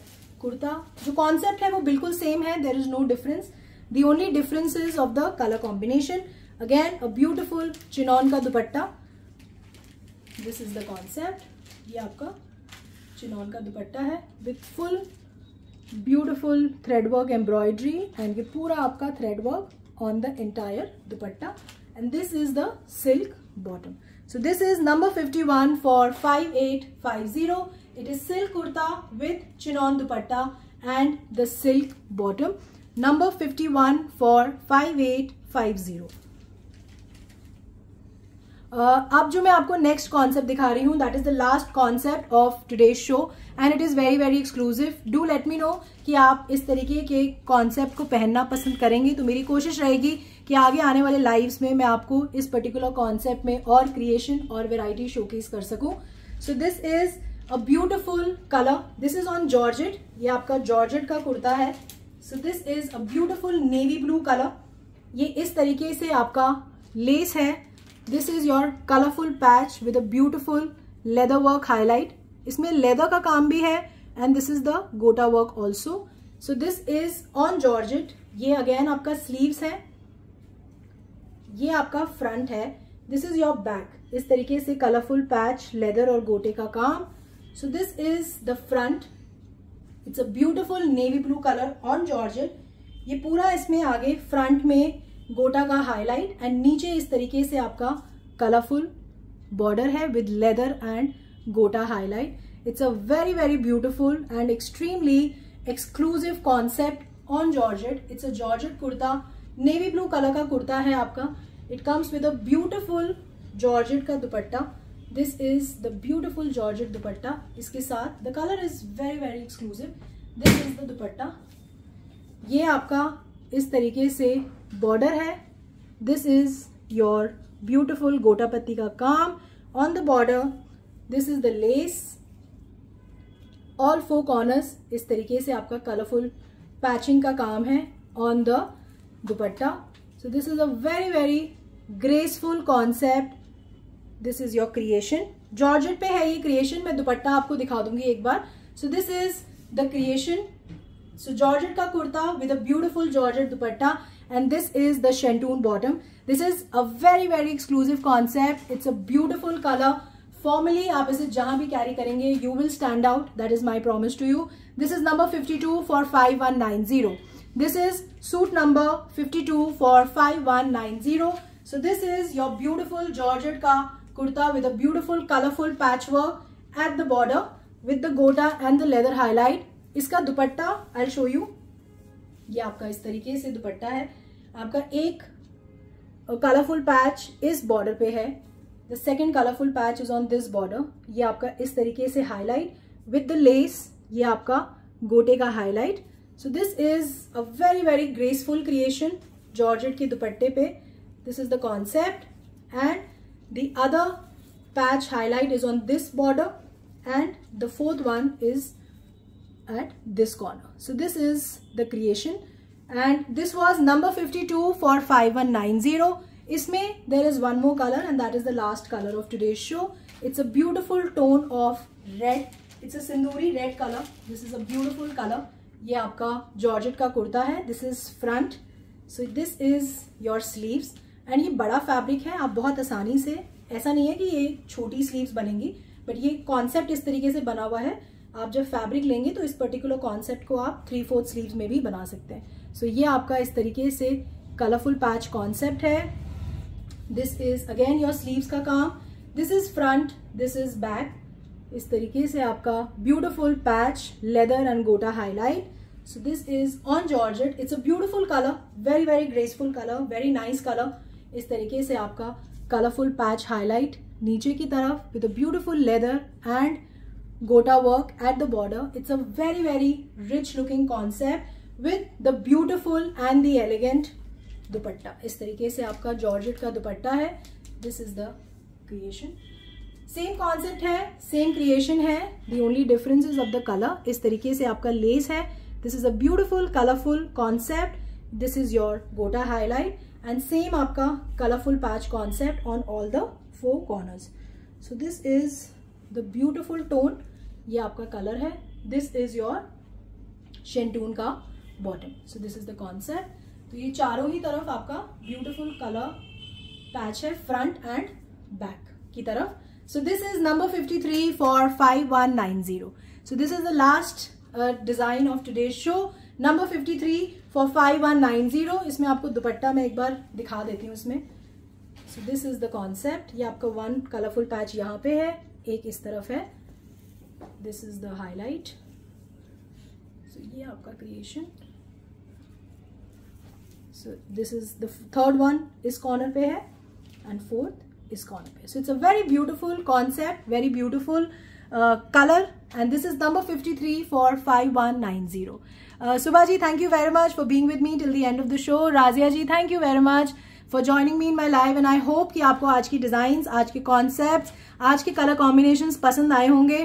kurta. जो कॉन्सेप्ट है वो बिल्कुल सेम है. There is no difference. The only difference is of the colour combination. Again a beautiful chiffon का dupatta. This is the concept. ये आपका चिनॉन का दुपट्टा है with full beautiful thread work embroidery. And ये पूरा आपका thread work on the entire dupatta. And this is the silk bottom. So this is number 51 for 5850. It is silk kurta with chinon dupatta and the silk bottom. Number 51 for 5850. अब जो मैं आपको next concept दिखा रही हूँ, that is the last concept of today's show and it is very very exclusive. Do let me know कि आप इस तरीके के कॉन्सेप्ट को पहनना पसंद करेंगे. तो मेरी कोशिश रहेगी कि आगे आने वाले लाइव्स में मैं आपको इस पर्टिकुलर कॉन्सेप्ट में और क्रिएशन और वेराइटी शोकेस कर सकूं. So this is a beautiful colour. This is on georgette. ये आपका जॉर्जेट का कुर्ता है. So this is a beautiful navy blue colour. ये इस तरीके से आपका लेस है. This is your colourful patch with a beautiful leather work highlight. इसमें लेदर का काम भी है एंड दिस इज द गोटा work also. So this is on georgette. ये अगेन आपका स्लीव्स है. ये आपका फ्रंट है. This is your back. इस तरीके से कलरफुल पैच, लेदर और गोटे का काम. So this is the front. It's a beautiful navy blue colour on georgette. ये पूरा इसमें आगे फ्रंट में गोटा का हाईलाइट एंड नीचे इस तरीके से आपका कलरफुल बॉर्डर है with leather and gota highlight. It's a very very beautiful and extremely exclusive concept on georgette. It's a georgette kurta, navy blue colour का कुर्ता है आपका। It comes with a beautiful georgette का dupatta. This is the beautiful georgette dupatta. इसके साथ the colour is very very exclusive. This is the dupatta. ये आपका इस तरीके से बॉर्डर है। दिस इज योर ब्यूटिफुल गोटा पत्ती का काम on the border. This is the less, all 4 corners इस तरीके से आपका कलरफुल पैचिंग का काम है on the dupatta. So this is a very very graceful concept. This is your creation. Georgette पे है ये क्रिएशन। मैं दुपट्टा आपको दिखा दूंगी एक बार। So this is the creation. So georgette का kurta with a beautiful georgette dupatta and this is the शेंटून bottom. This is a very very exclusive concept. It's a beautiful colour. Formally आप इसे जहां भी कैरी करेंगे you will stand out. That is my promise to you. This is number 52 for 5190। This is suit number 52 for 5190। So this is your beautiful georgette का kurta with a beautiful colorful patchwork at the border with the gota and the leather highlight. इसका दुपट्टा I'll show you. ये आपका इस तरीके से दुपट्टा है। आपका एक कलरफुल पैच इस बॉर्डर पे है। The second colorful patch is on this border. ये आपका इस तरीके से हाईलाइट with the lace. ये आपका गोटे का highlight. So this is a very very graceful creation georgette के दुपट्टे पे। This is the concept and the other patch highlight is on this border and the fourth one is at this corner. So this is the creation and this was number 52 for 5190. Isme there is one more color and that is the last color of today's show. It's a beautiful tone of red. It's a sinduri red color. This is a beautiful color. ये आपका georgette का कुर्ता है। This is front. So this is your sleeves. And ये बड़ा fabric है। आप बहुत आसानी से, ऐसा नहीं है कि ये छोटी स्लीव्स बनेंगी, बट ये कॉन्सेप्ट इस तरीके से बना हुआ है। आप जब फैब्रिक लेंगे तो इस पर्टिकुलर कॉन्सेप्ट को आप 3/4 स्लीव्स में भी बना सकते हैं। सो ये आपका इस तरीके से कलरफुल पैच कॉन्सेप्ट है। This is again your sleeves का काम। This is front, this is back. इस तरीके से आपका beautiful patch, leather and gota highlight. So this is on georgette. It's a beautiful colour, very very graceful colour, very nice colour. इस तरीके से आपका कलरफुल पैच हाईलाइट नीचे की तरफ with a beautiful leather and gota work at the border. It's a very very rich looking concept with the beautiful and the elegant dupatta. इस तरीके से आपका जॉर्जेट का दुपट्टा है। This is the creation. Same concept है, सेम क्रिएशन है। The only difference is of the colour. इस तरीके से आपका लेस है। This is a beautiful colourful concept. This is your gota highlight and same आपका colorful patch concept on all the 4 corners. So this is the beautiful tone. ये आपका color है। This is your shentoon का bottom. So this is the concept. तो ये चारों ही तरफ आपका beautiful color patch है front and back की तरफ। So this is number 53 for 5190. So this is the last design of today's show. Number 53 for 5190। इसमें आपको दुपट्टा मैं एक बार दिखा देती हूँ इसमें। So this is the concept. ये आपका वन कलरफुल पैच यहाँ पे है, एक इस तरफ है। This is the highlight. So ये आपका creation. So this is the third one इस कॉर्नर पे है एंड फोर्थ इस कॉर्नर पे। So it's a very beautiful concept, very beautiful color and this is number 53 for 5190. Subha ji, thank you very much for being with me till the end of the show. Razia ji, thank you very much for joining me in my live and I hope कि आपको आज की designs, आज के concepts, आज के colour combinations पसंद आए होंगे।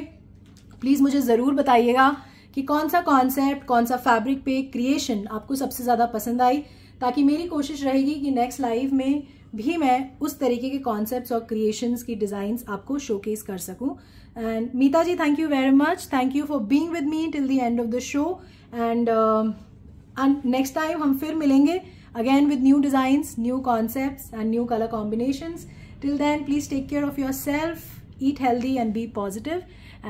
प्लीज मुझे जरूर बताइएगा कि कौन सा कॉन्सेप्ट, कौन सा फैब्रिक पे क्रिएशन आपको सबसे ज्यादा पसंद आई, ताकि मेरी कोशिश रहेगी कि नेक्स्ट लाइव में भी मैं उस तरीके के कॉन्सेप्ट्स और क्रिएशंस की डिजाइन्स आपको शोकेस कर सकूं। And Meeta ji, thank you very much, thank you for being with me till the end of the show and next time हम फिर मिलेंगे again with new designs, new concepts and new colour combinations. Till then, please take care of yourself, eat healthy and be positive,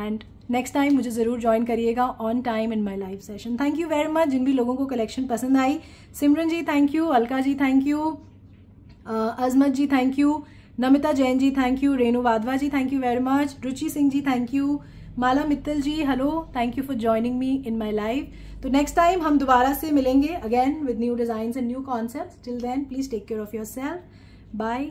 and next time मुझे ज़रूर join करिएगा on time in my live session. Thank you very much जिन भी लोगों को collection पसंद आई। Simran ji thank you, Alka ji thank you, Azmat ji thank you, Namita Jain ji thank you, Renu Wadhwa ji thank you very much, Ruchi Singh ji thank you, Mala Mittal ji hello, thank you for joining me in my live. तो next time हम दोबारा से मिलेंगे again with new designs and new concepts. Till then please take care of yourself. Bye.